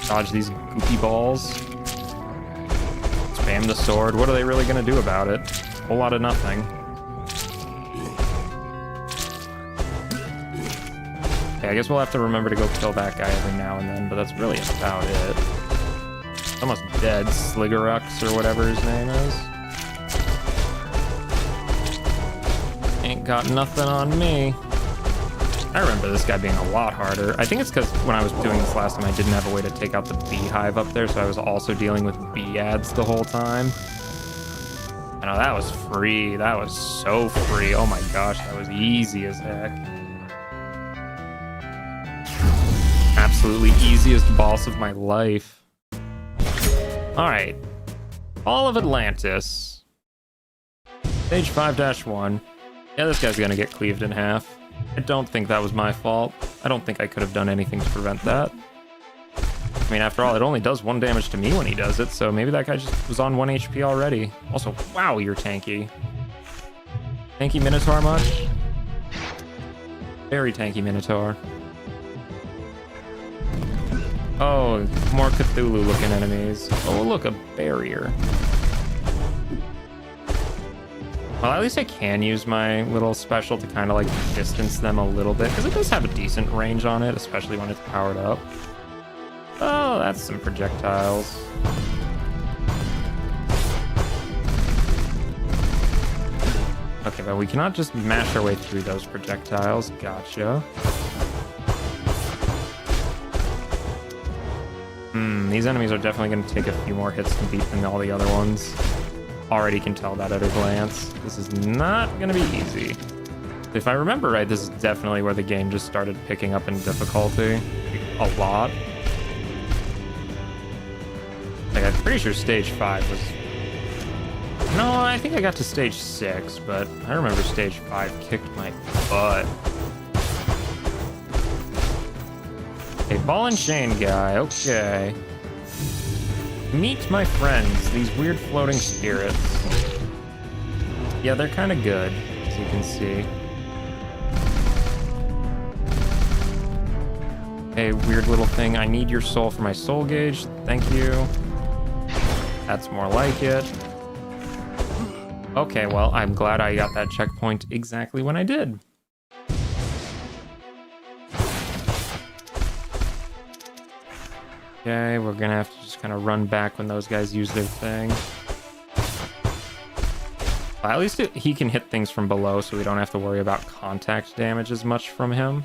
Dodge these goopy balls. Spam the sword. What are they really going to do about it? A whole lot of nothing. Okay, I guess we'll have to remember to go kill that guy every now and then, but that's really about it. Almost dead, Sligorux or whatever his name is. Ain't got nothing on me. I remember this guy being a lot harder. I think it's because when I was doing this last time, I didn't have a way to take out the beehive up there, so I was also dealing with bee ads the whole time. I know, that was free. That was so free. Oh my gosh, that was easy as heck. Absolutely easiest boss of my life. Alright. All of Atlantis. Stage 5-1. Yeah, this guy's gonna get cleaved in half. I don't think that was my fault. I don't think I could have done anything to prevent that. I mean, after all, it only does 1 damage to me when he does it, so maybe that guy just was on 1 HP already. Also, wow, you're tanky. Tanky Minotaur much? Very tanky Minotaur. Oh, more Cthulhu-looking enemies. Oh, look, a barrier. Well, at least I can use my little special to kind of like distance them a little bit, because it does have a decent range on it, especially when it's powered up. Oh, that's some projectiles. Okay, but we cannot just mash our way through those projectiles. Gotcha. These enemies are definitely going to take a few more hits to beat than all the other ones. Already can tell that at a glance. This is not going to be easy. If I remember right, this is definitely where the game just started picking up in difficulty. A lot. Like, I'm pretty sure stage 5 was... No, I think I got to stage 6, but I remember stage 5 kicked my butt. A ball and chain guy, okay. Meet my friends, these weird floating spirits. Yeah, they're kind of good, as you can see. A weird little thing, I need your soul for my soul gauge, thank you. That's more like it. Okay, well, I'm glad I got that checkpoint exactly when I did. Okay, we're gonna have to just kind of run back when those guys use their thing. Well, at least he can hit things from below, so we don't have to worry about contact damage as much from him.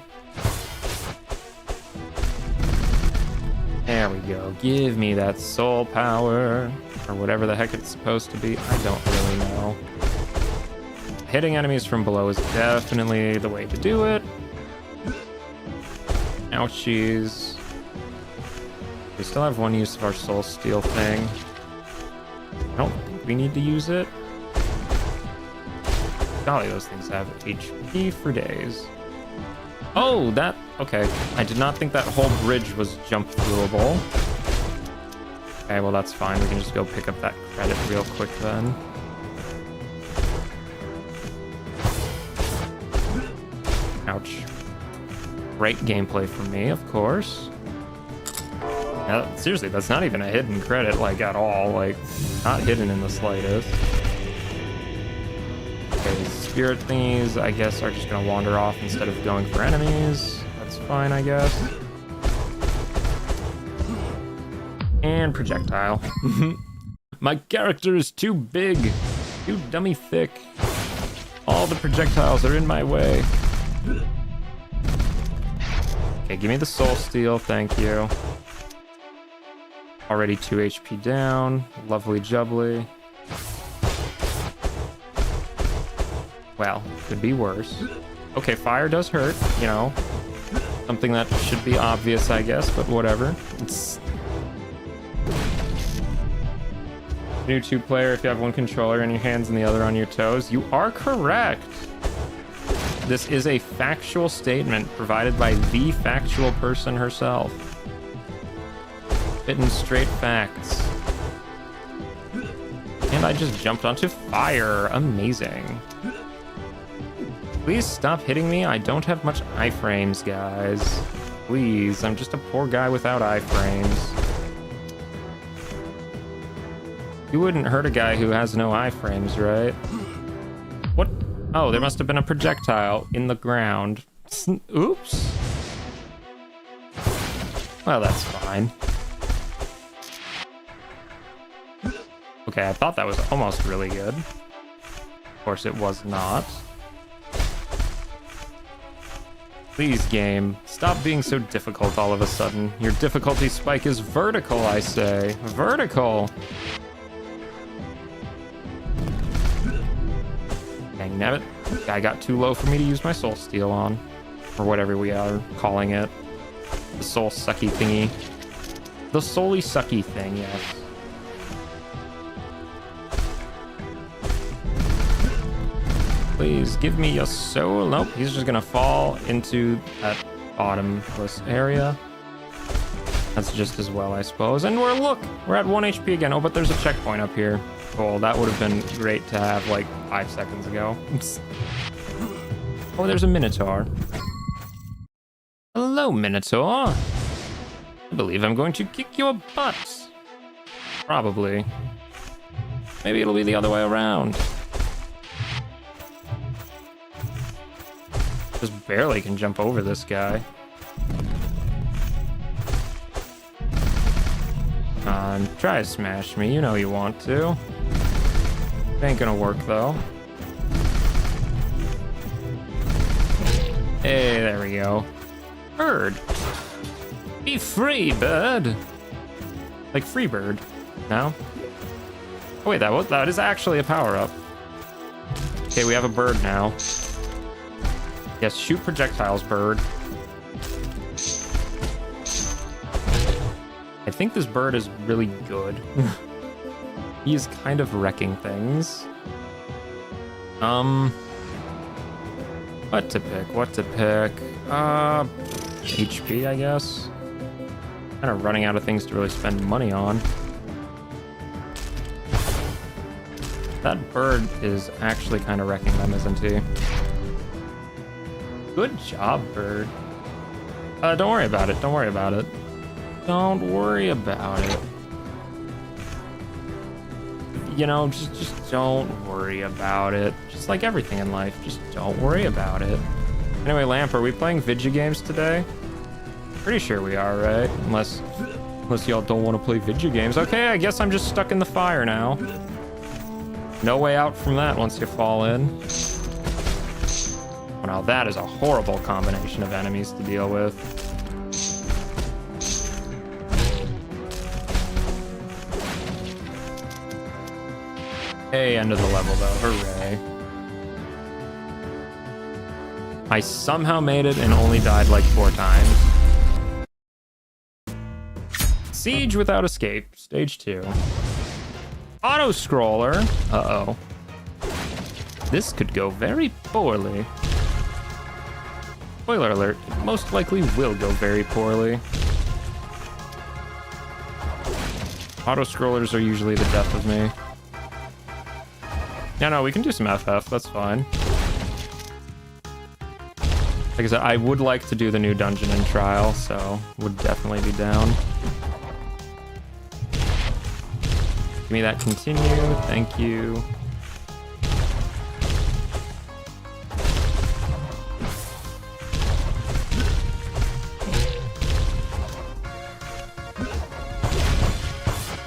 There we go. Give me that soul power, or whatever the heck it's supposed to be. I don't really know. Hitting enemies from below is definitely the way to do it. Ouchies. We still have 1 use of our soul steal thing. I don't think we need to use it. Golly, those things have HP for days. Oh, that... Okay. I did not think that whole bridge was jump throughable. Okay, well, that's fine. We can just go pick up that credit real quick then. Ouch. Great gameplay from me, of course. Yeah, seriously, that's not even a hidden credit, like, at all. Like, not hidden in the slightest. Okay, spirit thingies, I guess, are just gonna wander off instead of going for enemies. That's fine, I guess. And projectile. My character is too big, too dummy thick. All the projectiles are in my way. Okay, give me the soul steal, thank you. Already 2 HP down. Lovely jubbly. Well, could be worse. Okay, fire does hurt, you know. Something that should be obvious, I guess, but whatever. It's new 2-player if you have one controller in your hands and the other on your toes. You are correct. This is a factual statement provided by the factual person herself. Spitting straight facts. And I just jumped onto fire. Amazing. Please stop hitting me. I don't have much iframes, guys. Please, I'm just a poor guy without iframes. You wouldn't hurt a guy who has no iframes, right? What? Oh, there must have been a projectile in the ground. Oops. Well, that's fine. Okay, I thought that was almost really good. Of course, it was not. Please, game, stop being so difficult all of a sudden. Your difficulty spike is vertical, I say. Vertical! Dang nabbit. Guy got too low for me to use my soul steal on. Or whatever we are calling it. The soul sucky thingy. The souly sucky thing, yes. Please give me your soul. Nope, he's just gonna fall into that bottomless area. That's just as well, I suppose. And we're at 1 HP again. Oh, but there's a checkpoint up here. Cool, that would have been great to have like 5 seconds ago. Oh, there's a Minotaur. Hello, Minotaur. I believe I'm going to kick your butt. Probably. Maybe it'll be the other way around. Just barely can jump over this guy. Try to smash me, you know you want to. It ain't gonna work though. Hey, there we go. Bird. Be free, bird. Like free bird. No? Oh wait, that is actually a power-up. Okay, we have a bird now. Yes, shoot projectiles, bird. I think this bird is really good. He is kind of wrecking things. What to pick? HP, I guess. Kind of running out of things to really spend money on. That bird is actually kind of wrecking them, isn't he? Good job, bird. Don't worry about it. Don't worry about it. Don't worry about it. You know, just don't worry about it. Just like everything in life, just don't worry about it. Anyway, Lamp, are we playing video games today? Pretty sure we are, right? Unless y'all don't want to play video games. Okay, I guess I'm just stuck in the fire now. No way out from that once you fall in. Well, now that is a horrible combination of enemies to deal with. Hey, end of the level though, hooray. I somehow made it and only died like 4 times. Siege without escape, stage 2. Auto-scroller, uh-oh. This could go very poorly. Spoiler alert, it most likely will go very poorly. Auto-scrollers are usually the death of me. Yeah, no, we can do some FF, that's fine. Like I said, I would like to do the new dungeon and trial, so would definitely be down. Give me that continue, thank you.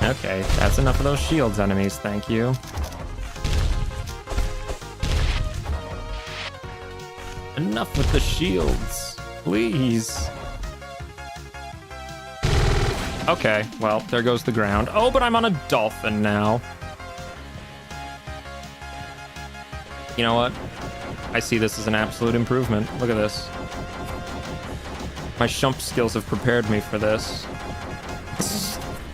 Okay, that's enough of those shields enemies, thank you. Enough with the shields, please. Okay, well, there goes the ground. Oh, but I'm on a dolphin now. You know what? I see this as an absolute improvement. Look at this. My shump skills have prepared me for this.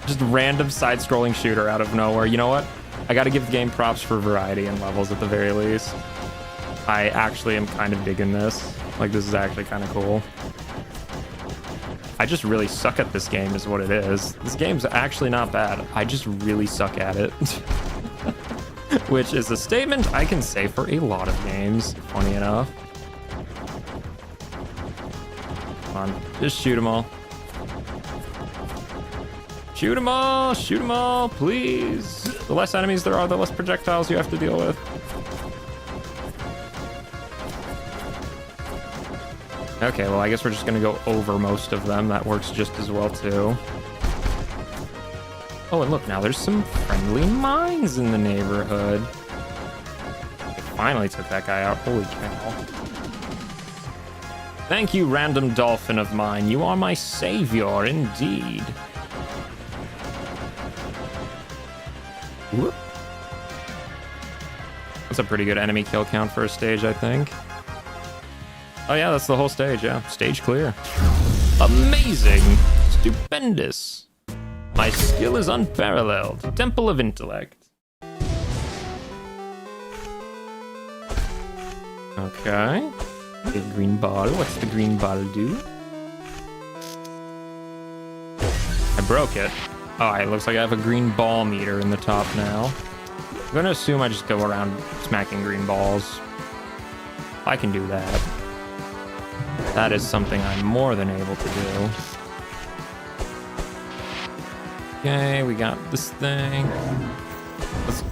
Just random side-scrolling shooter out of nowhere. You know what? I gotta give the game props for variety and levels at the very least. I actually am kind of digging this. Like, this is actually kind of cool. I just really suck at this game is what it is. This game's actually not bad. I just really suck at it. Which is a statement I can say for a lot of games, funny enough. Come on, just shoot them all. Shoot them all, shoot them all, please. The less enemies there are, the less projectiles you have to deal with. Okay, well, I guess we're just gonna go over most of them. That works just as well, too. Oh, and look, now there's some friendly mines in the neighborhood. I finally took that guy out. Holy cow. Thank you, random dolphin of mine. You are my savior, indeed. Whoop. That's a pretty good enemy kill count for a stage, I think. Oh yeah, that's the whole stage, yeah. Stage clear. Amazing! Stupendous! My skill is unparalleled. Temple of Intellect. Okay. Big green ball. What's the green ball do? I broke it. Oh, it looks like I have a green ball meter in the top now. I'm gonna assume I just go around smacking green balls. I can do that. That is something I'm more than able to do. Okay, we got this thing.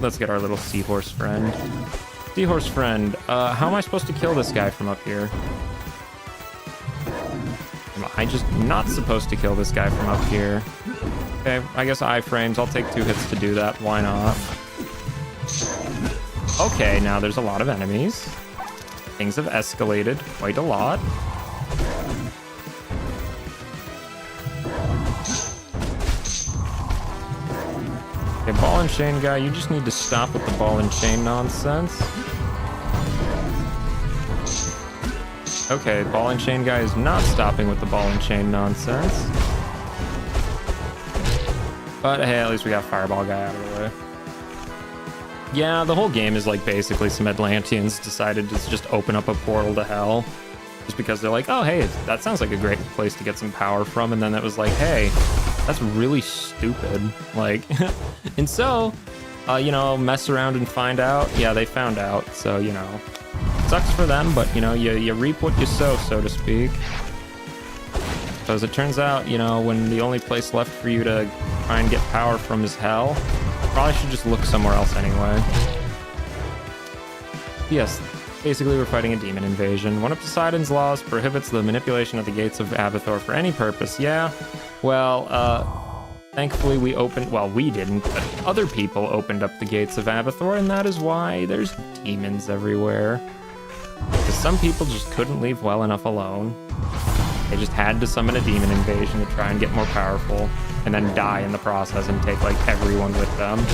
Let's get our little seahorse friend. Seahorse friend, how am I supposed to kill this guy from up here? Am I just not supposed to kill this guy from up here? Okay, I guess iframes. I'll take 2 hits to do that. Why not? Okay, now there's a lot of enemies. Things have escalated quite a lot. Okay, ball and chain guy, you just need to stop with the ball and chain nonsense. Okay, ball and chain guy is not stopping with the ball and chain nonsense. But hey, at least we got fireball guy out of the way. Yeah, the whole game is like basically some Atlanteans decided to just open up a portal to hell. Just because they're like, oh hey, that sounds like a great place to get some power from. And then it was like, hey, that's really stupid. Like, and so, you know, mess around and find out. Yeah, they found out. So, you know, sucks for them, but you know, you reap what you sow, so to speak. So as it turns out, you know, when the only place left for you to try and get power from is hell, probably should just look somewhere else anyway. Yes, basically we're fighting a demon invasion. One of Poseidon's laws prohibits the manipulation of the gates of Abathor for any purpose. Yeah, well, thankfully we opened, well, we didn't, but other people opened up the gates of Abathor, and that is why there's demons everywhere. Because some people just couldn't leave well enough alone. They just had to summon a demon invasion to try and get more powerful, and then die in the process and take, like, everyone with them.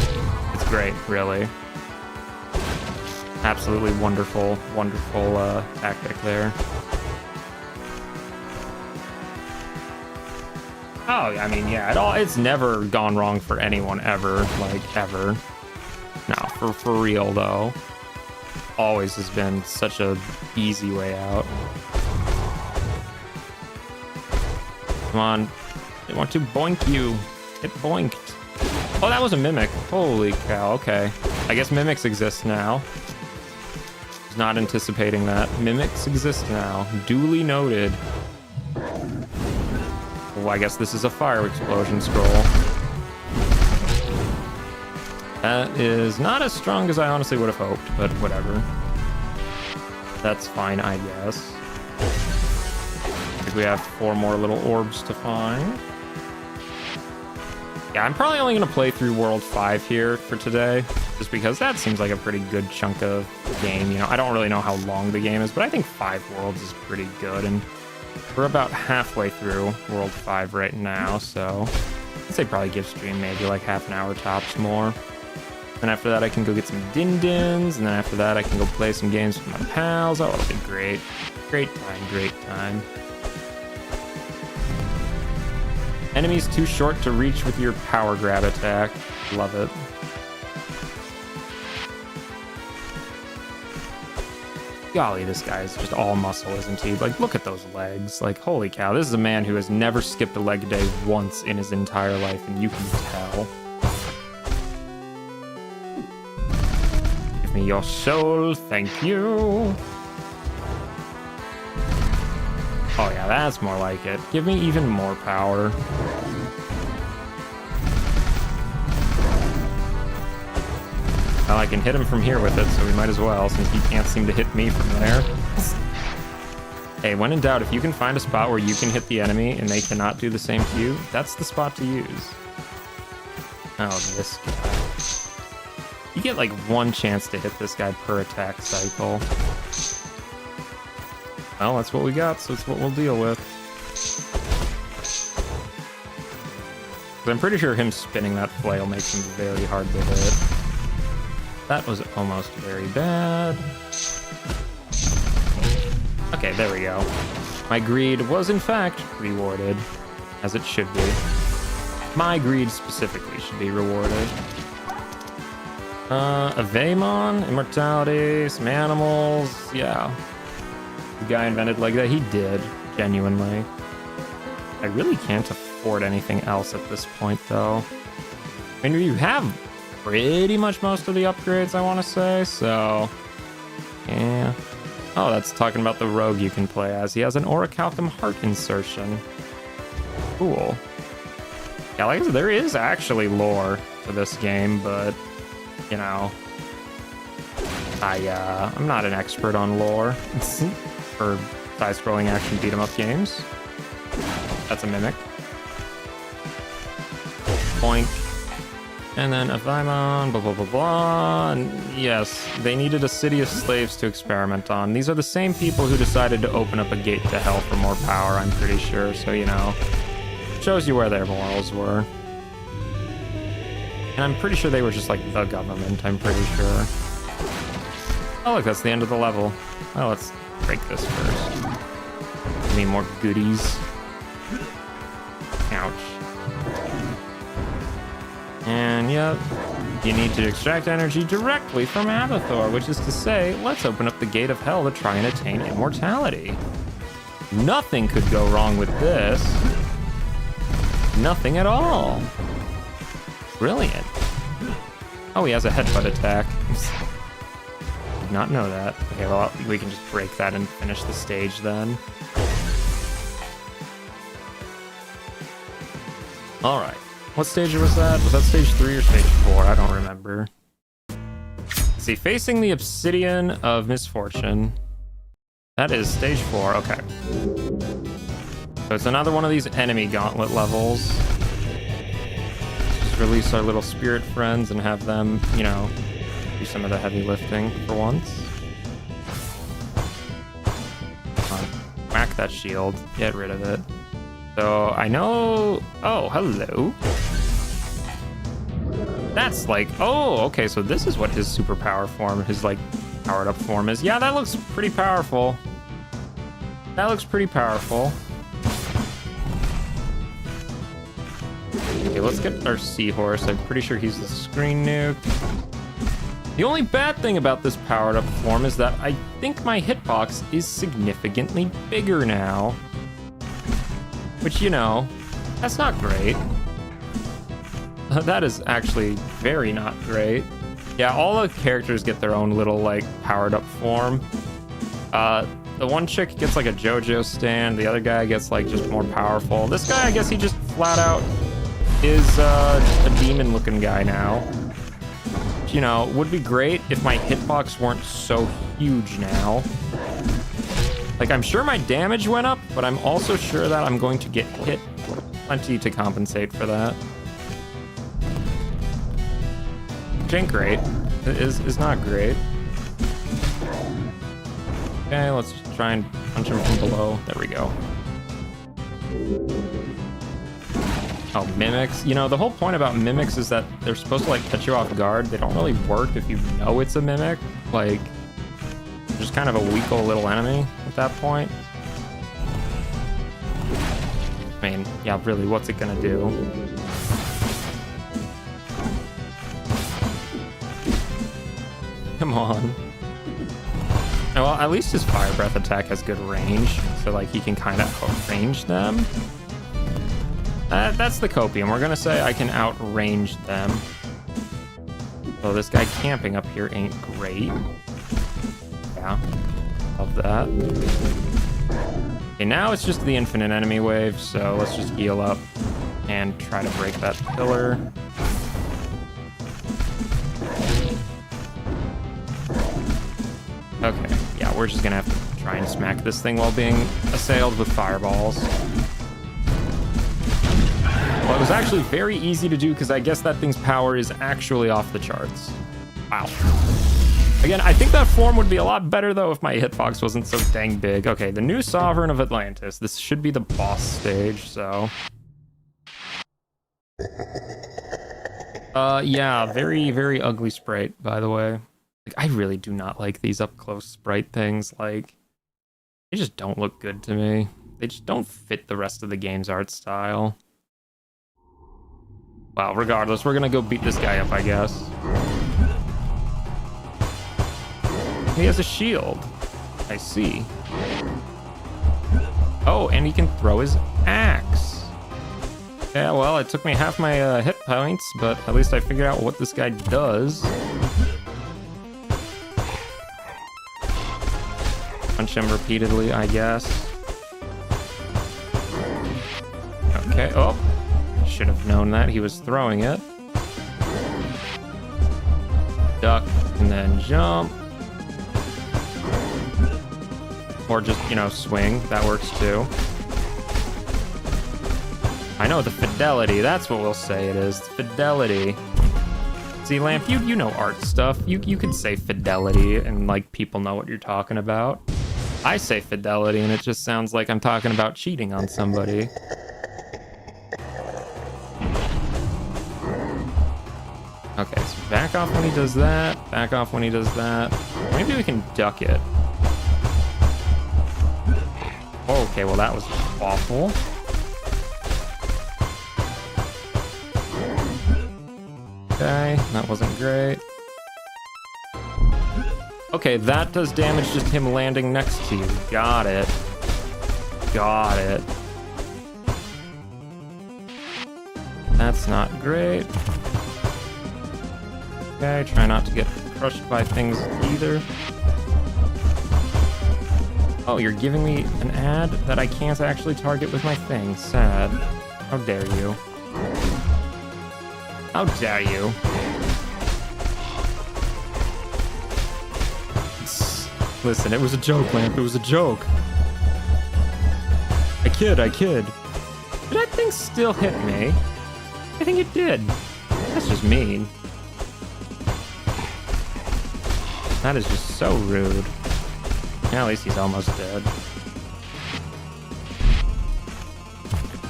It's great, really. Absolutely wonderful, wonderful tactic there. Oh, I mean, yeah, it's never gone wrong for anyone ever, like, ever. No, for real, though. Always has been such a easy way out. Come on. They want to boink you. Get boinked. Oh, that was a mimic. Holy cow. Okay. I guess mimics exist now. Was not anticipating that. Mimics exist now. Duly noted. Oh, I guess this is a fire explosion scroll. That is not as strong as I honestly would have hoped, but whatever. That's fine, I guess. I think we have 4 more little orbs to find. Yeah, I'm probably only going to play through World 5 here for today, just because that seems like a pretty good chunk of the game. You know, I don't really know how long the game is, but I think 5 worlds is pretty good, and we're about halfway through World 5 right now, so I'd say probably give stream maybe like half an hour tops more. Then after that, I can go get some din-dins, and then after that, I can go play some games with my pals. Oh, it'll be great. Great time, great time. Enemies too short to reach with your power grab attack. Love it. Golly, this guy is just all muscle, isn't he? Like, look at those legs. Like, holy cow, this is a man who has never skipped a leg day once in his entire life, and you can tell. Give me your soul, thank you. Oh yeah, that's more like it. Give me even more power. Well, I can hit him from here with it, so we might as well, since he can't seem to hit me from there. Hey, when in doubt, if you can find a spot where you can hit the enemy and they cannot do the same to you, that's the spot to use. Oh, this guy. You get like 1 chance to hit this guy per attack cycle. Well, that's what we got, so it's what we'll deal with. I'm pretty sure him spinning that flail makes him very hard to hit. That was almost very bad. Okay, there we go. My greed was in fact rewarded, as it should be. My greed specifically should be rewarded. Avaymon, immortality, some animals, yeah. The guy invented like that. He did, genuinely. I really can't afford anything else at this point, though. I mean, you have pretty much most of the upgrades, I want to say, so... yeah. Oh, that's talking about the rogue you can play as. He has an Orichalcum heart insertion. Cool. Yeah, like I said, there is actually lore to this game, but, you know... I'm not an expert on lore. For side-scrolling action beat-em-up games. That's a mimic. Boink. And then Avaymon, blah, blah, blah, blah. And yes, they needed a city of slaves to experiment on. These are the same people who decided to open up a gate to hell for more power, I'm pretty sure. So, you know, shows you where their morals were. And I'm pretty sure they were just like the government, I'm pretty sure. Oh, look, that's the end of the level. Oh, let's break this first. Give me more goodies. Ouch. And yep, you need to extract energy directly from Abathor, which is to say, let's open up the gate of hell to try and attain immortality. Nothing could go wrong with this. Nothing at all. Brilliant. Oh, he has a headbutt attack. Did not know that. Okay, well, we can just break that and finish the stage then. All right. What stage was that? Was that stage 3 or stage 4? I don't remember. Let's see, facing the Obsidian of Misfortune. That is stage 4, okay. So it's another one of these enemy gauntlet levels. Just release our little spirit friends and have them, you know, do some of the heavy lifting for once. Come on, whack that shield, get rid of it. So I know, oh, hello. That's like, oh, okay, so this is what his superpower form, his like powered up form is. Yeah, that looks pretty powerful. That looks pretty powerful. Okay, let's get our seahorse. I'm pretty sure he's the screen nuke. The only bad thing about this powered up form is that I think my hitbox is significantly bigger now. Which, you know, that's not great. That is actually very not great. Yeah, all the characters get their own little, like, powered-up form. The one chick gets, like, a JoJo stand. The other guy gets, like, just more powerful. This guy, I guess he just flat out is a demon-looking guy now. Which, you know, would be great if my hitbox weren't so huge now. Like, I'm sure my damage went up, but I'm also sure that I'm going to get hit plenty to compensate for that. Which ain't great. It is not great. Okay, let's try and punch him from below. There we go. Oh, mimics. You know, the whole point about mimics is that they're supposed to, like, catch you off guard. They don't really work if you know it's a mimic. Like, just kind of a weak old little enemy at that point. I mean, yeah, really, what's it gonna do? Come on. Well, at least his fire breath attack has good range, so like he can kind of outrange them. That's the copium. We're gonna say I can outrange them. So this guy camping up here ain't great. Yeah, love that. Okay, now it's just the infinite enemy wave, so let's just heal up and try to break that pillar. Okay, yeah, we're just gonna have to try and smack this thing while being assailed with fireballs. Well, it was actually very easy to do because I guess that thing's power is actually off the charts. Wow. Again, I think that form would be a lot better though if my hitbox wasn't so dang big. Okay, the new Sovereign of Atlantis. This should be the boss stage, so... yeah, very, very ugly sprite, by the way. Like, I really do not like these up-close sprite things. Like, they just don't look good to me. They just don't fit the rest of the game's art style. Well, regardless, we're gonna go beat this guy up, I guess. He has a shield. I see. Oh, and he can throw his axe. Yeah, well, it took me half my hit points, but at least I figured out what this guy does. Punch him repeatedly, I guess. Okay, oh. Should have known that he was throwing it. Duck, and then jump. Or just, you know, swing. That works too. I know, the fidelity. That's what we'll say it is. Fidelity. See, Lamp, you know art stuff. You can say fidelity and, like, people know what you're talking about. I say fidelity and it just sounds like I'm talking about cheating on somebody. Okay, so back off when he does that. Back off when he does that. Maybe we can duck it. Okay, well that was awful. Okay, that wasn't great. Okay, that does damage just him landing next to you. Got it. Got it. That's not great. Okay, try not to get crushed by things either. Oh, you're giving me an ad that I can't actually target with my thing. Sad. How dare you? How dare you? Listen, it was a joke, Lamp. It was a joke. I kid. Did that thing still hit me? I think it did. That's just mean. That is just so rude. Yeah, at least he's almost dead.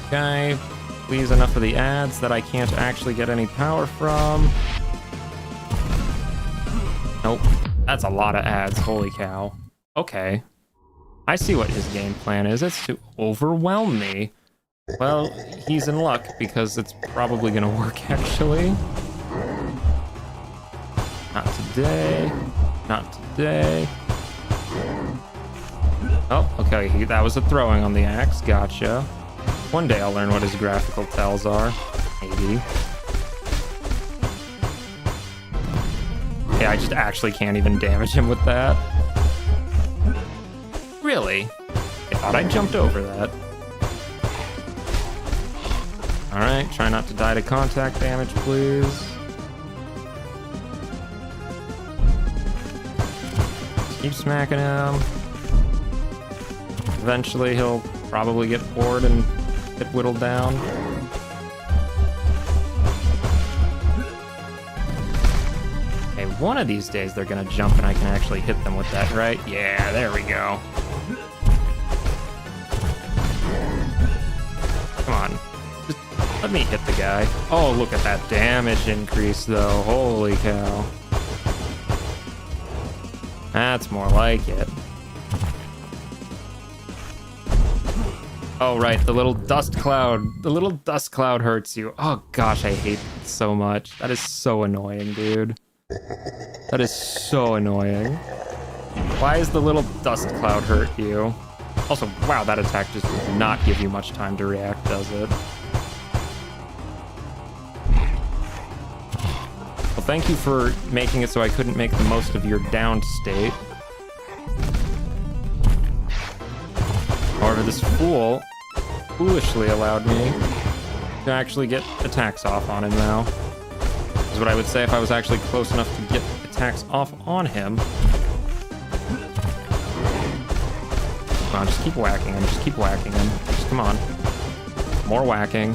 Okay, please enough of the ads that I can't actually get any power from. Nope, that's a lot of ads, holy cow. Okay, I see what his game plan is. It's to overwhelm me. Well, he's in luck because it's probably gonna work actually. Not today. Not today. Oh, okay, that was a throwing on the axe. Gotcha. One day I'll learn what his graphical tells are. Maybe. Okay, I just actually can't even damage him with that. Really? I thought I jumped over that. Alright, try not to die to contact damage, please. Keep smacking him. Eventually he'll probably get bored and get whittled down. Okay, one of these days they're gonna jump and I can actually hit them with that, right? Yeah, there we go. Come on. Just let me hit the guy. Oh, look at that damage increase, though. Holy cow. That's more like it. Oh, right, the little dust cloud. The little dust cloud hurts you. Oh, gosh, I hate it so much. That is so annoying, dude. That is so annoying. Why does the little dust cloud hurt you? Also, wow, that attack just does not give you much time to react, does it? Well, thank you for making it so I couldn't make the most of your downed state. However, this fool foolishly allowed me to actually get attacks off on him now. Is what I would say if I was actually close enough to get attacks off on him. Come on, just keep whacking him. Just keep whacking him. Just come on. More whacking.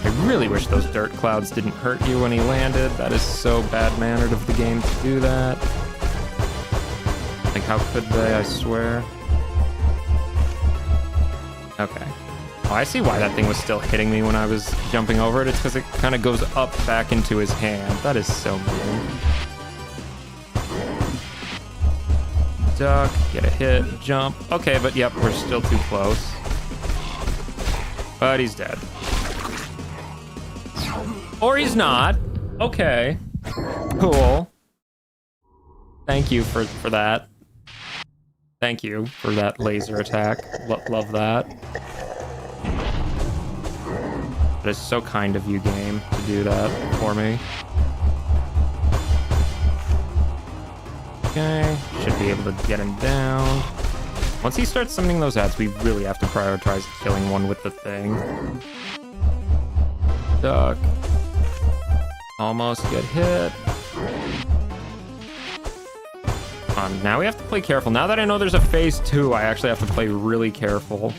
I really wish those dirt clouds didn't hurt you when he landed. That is so bad-mannered of the game to do that. Like, how could they, I swear? Okay. Oh, I see why that thing was still hitting me when I was jumping over it. It's because it kind of goes up back into his hand. That is so mean. Duck, get a hit, jump. Okay, but yep, we're still too close. But he's dead. Or he's not. Okay. Cool. Thank you for that. Thank you for that laser attack. Love that. That is so kind of you, game, to do that for me. Okay, should be able to get him down. Once he starts summoning those ads, we really have to prioritize killing one with the thing. Duck. Almost get hit. Now we have to play careful. Now that I know there's a phase 2, I actually have to play really careful,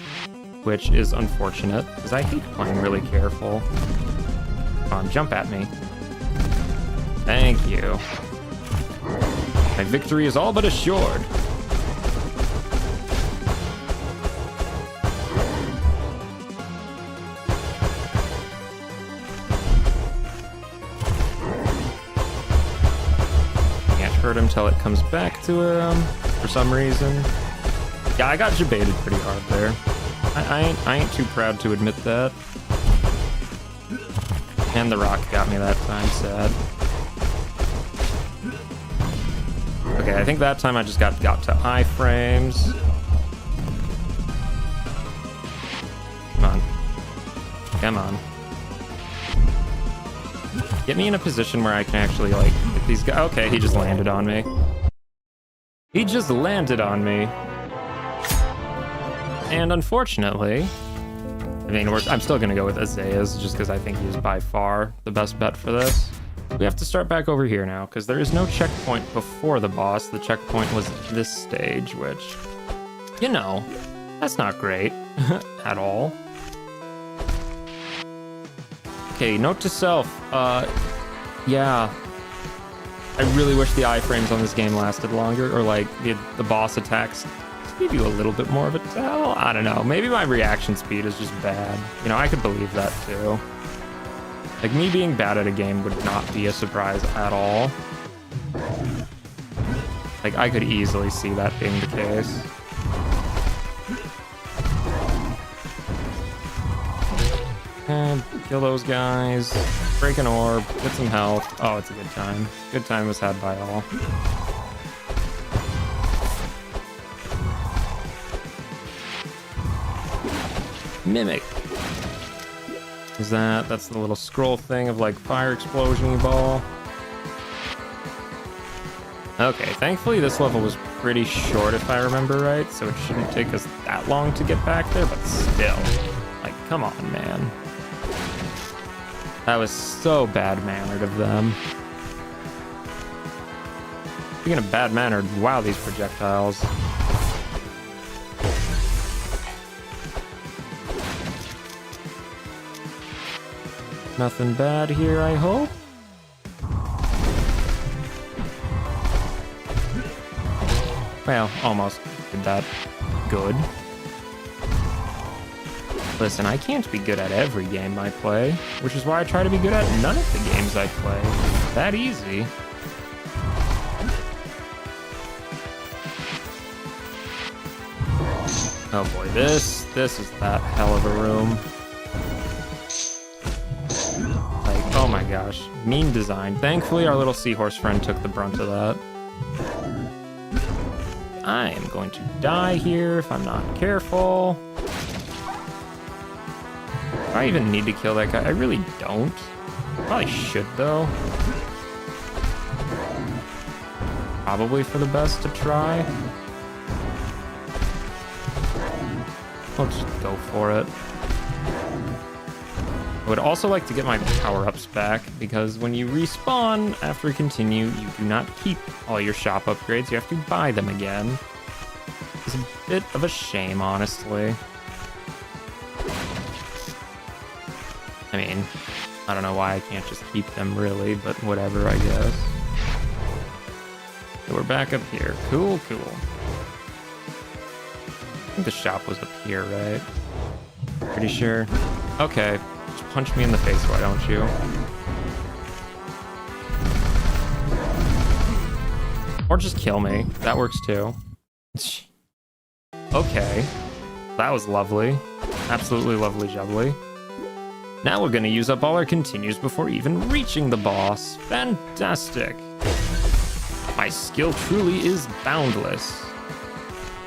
which is unfortunate, because I hate playing really careful. Come on, jump at me. Thank you. My victory is all but assured. Hurt him till it comes back to him for some reason. Yeah, I got jebaited pretty hard there. I ain't too proud to admit that. And the rock got me that time, sad. Okay, I think that time I just got to iframes. Come on. Come on. Get me in a position where I can actually, like, hit these guys. Okay, he just landed on me. He just landed on me. And unfortunately, I mean, I'm still going to go with Isaiah's just because I think he's by far the best bet for this. We have to start back over here now because there is no checkpoint before the boss. The checkpoint was this stage, which, you know, that's not great at all. Okay, note to self. Yeah. I really wish the iframes on this game lasted longer, or like the boss attacks give you a little bit more of a tell. I don't know. Maybe my reaction speed is just bad. You know, I could believe that too. Like, me being bad at a game would not be a surprise at all. Like, I could easily see that being the case. And kill those guys. Break an orb. Get some health. Oh, it's a good time. Good time was had by all. Mimic. Is that's the little scroll thing of like fire explosion ball. Okay, thankfully this level was pretty short if I remember right, so it shouldn't take us that long to get back there, but still. Like, come on, man. That was so bad-mannered of them. Speaking of bad-mannered, wow, these projectiles. Nothing bad here, I hope. Well, almost did that good. Listen, I can't be good at every game I play, which is why I try to be good at none of the games I play. That easy. Oh boy, this is that hell of a room. Like, oh my gosh, mean design. Thankfully, our little seahorse friend took the brunt of that. I am going to die here if I'm not careful. Do I even need to kill that guy? I really don't. Probably should, though. Probably for the best to try. I'll just go for it. I would also like to get my power-ups back, because when you respawn after we continue, you do not keep all your shop upgrades. You have to buy them again. It's a bit of a shame, honestly. I mean, I don't know why I can't just keep them, really, but whatever, I guess. So we're back up here. Cool, cool. I think the shop was up here, right? Pretty sure. Okay. Just punch me in the face, why don't you? Or just kill me. That works too. Okay. That was lovely. Absolutely lovely jubbly. Now we're gonna use up all our continues before even reaching the boss. Fantastic. My skill truly is boundless.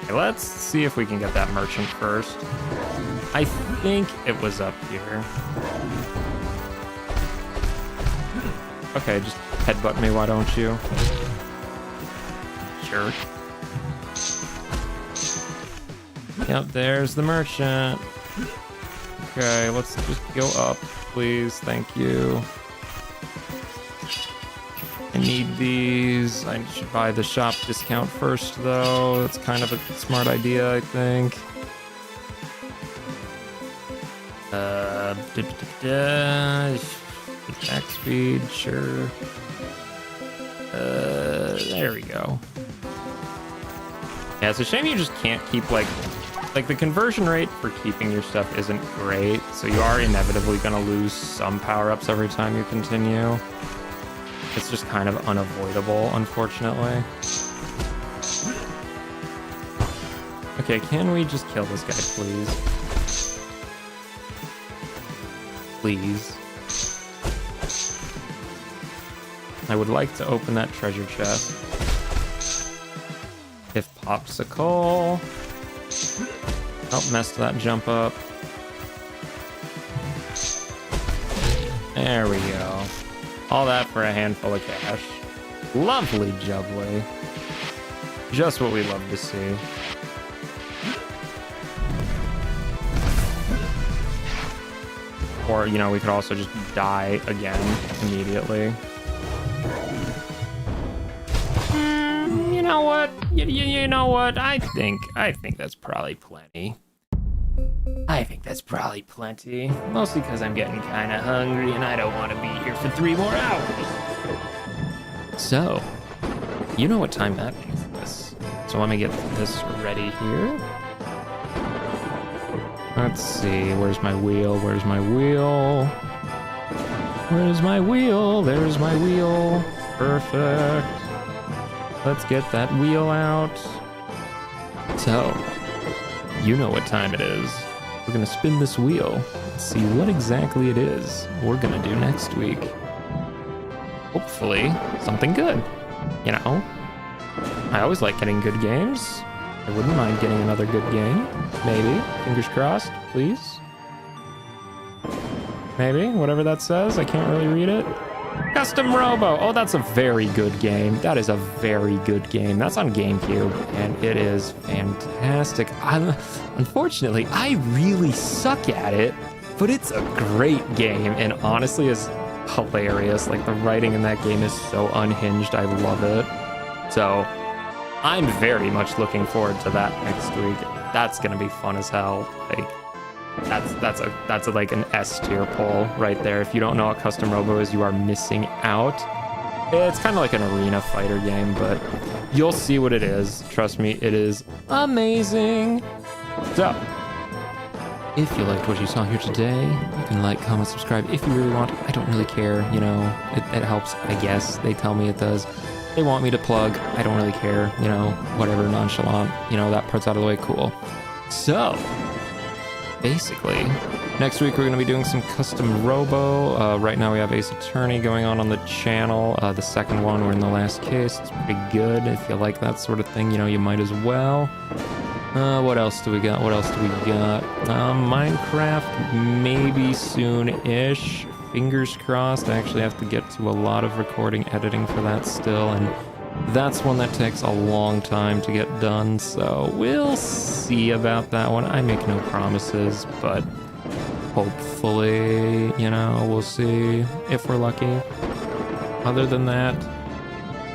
Okay, let's see if we can get that merchant first. I think it was up here. Okay, just headbutt me, why don't you? Jerk. Yep, there's the merchant. Okay, let's just go up, please. Thank you. I need these. I should buy the shop discount first, though. That's kind of a smart idea, I think. Attack speed, sure. There we go. Yeah, it's a shame you just can't keep, like the conversion rate for keeping your stuff isn't great, so you are inevitably gonna lose some power-ups every time you continue. It's just kind of unavoidable, unfortunately. Okay, can we just kill this guy, please? Please. I would like to open that treasure chest. If popsicle. Oh, messed that jump up. There we go. All that for a handful of cash. Lovely jubbly. Just what we love to see. Or, you know, we could also just die again immediately. You know what? You know what? I think that's probably plenty. I think that's probably plenty. Mostly because I'm getting kind of hungry and I don't want to be here for 3 more hours. So, you know what time that is. So let me get this ready here. Let's see, where's my wheel? Where's my wheel? Where's my wheel? There's my wheel. Perfect. Let's get that wheel out. So, you know what time it is. We're gonna spin this wheel and see what exactly it is we're gonna do next week. Hopefully, something good. You know, I always like getting good games. I wouldn't mind getting another good game. Maybe. Fingers crossed, please. maybe, whatever that says. I can't really read it. Custom Robo. Oh, that's a very good game. That is a very good game. That's on GameCube, and it is fantastic. Unfortunately, I really suck at it, but it's a great game, and honestly, is hilarious. Like, the writing in that game is so unhinged. I love it. So, I'm very much looking forward to that next week. That's gonna be fun as hell. Like, that's like an S tier pull right there. If you don't know what Custom Robo is, you are missing out. It's kind of like an arena fighter game, but you'll see what it is. Trust me, it is amazing. So, if you liked what you saw here today, you can like, comment, subscribe if you really want. I don't really care, you know, it helps, I guess. They tell me it does. They want me to plug. I don't really care, you know, whatever, nonchalant, you know, that part's out of the way, cool. So, basically, next week we're going to be doing some Custom Robo. Right now we have Ace Attorney going on the channel. The second one, we're in the last case. It's pretty good. If you like that sort of thing, you know, you might as well. What else do we got? Minecraft, maybe soon-ish. Fingers crossed. I actually have to get to a lot of recording, editing for that still, and that's one that takes a long time to get done, so we'll see about that one. I make no promises, but hopefully, you know, we'll see if we're lucky. Other than that,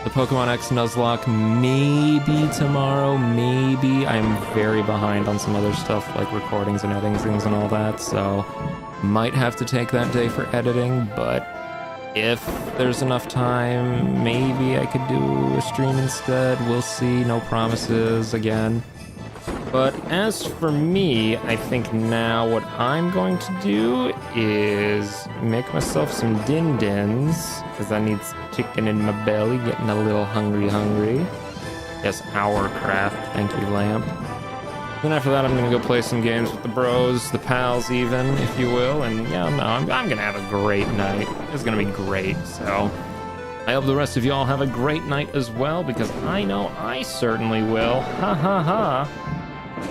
the Pokemon X Nuzlocke, maybe tomorrow, maybe. I'm very behind on some other stuff, like recordings and editing things and all that, so might have to take that day for editing, but if there's enough time, maybe I could do a stream instead. We'll see, no promises again. But as for me, I think now what I'm going to do is make myself some din-dins, because I need chicken in my belly, getting a little hungry. Yes, Hourcraft, thank you, Lamp. Then after that, I'm gonna go play some games with the bros, the pals even, if you will, and yeah, no, I'm gonna have a great night. It's gonna be great, so I hope the rest of y'all have a great night as well, because I know I certainly will. Ha ha ha.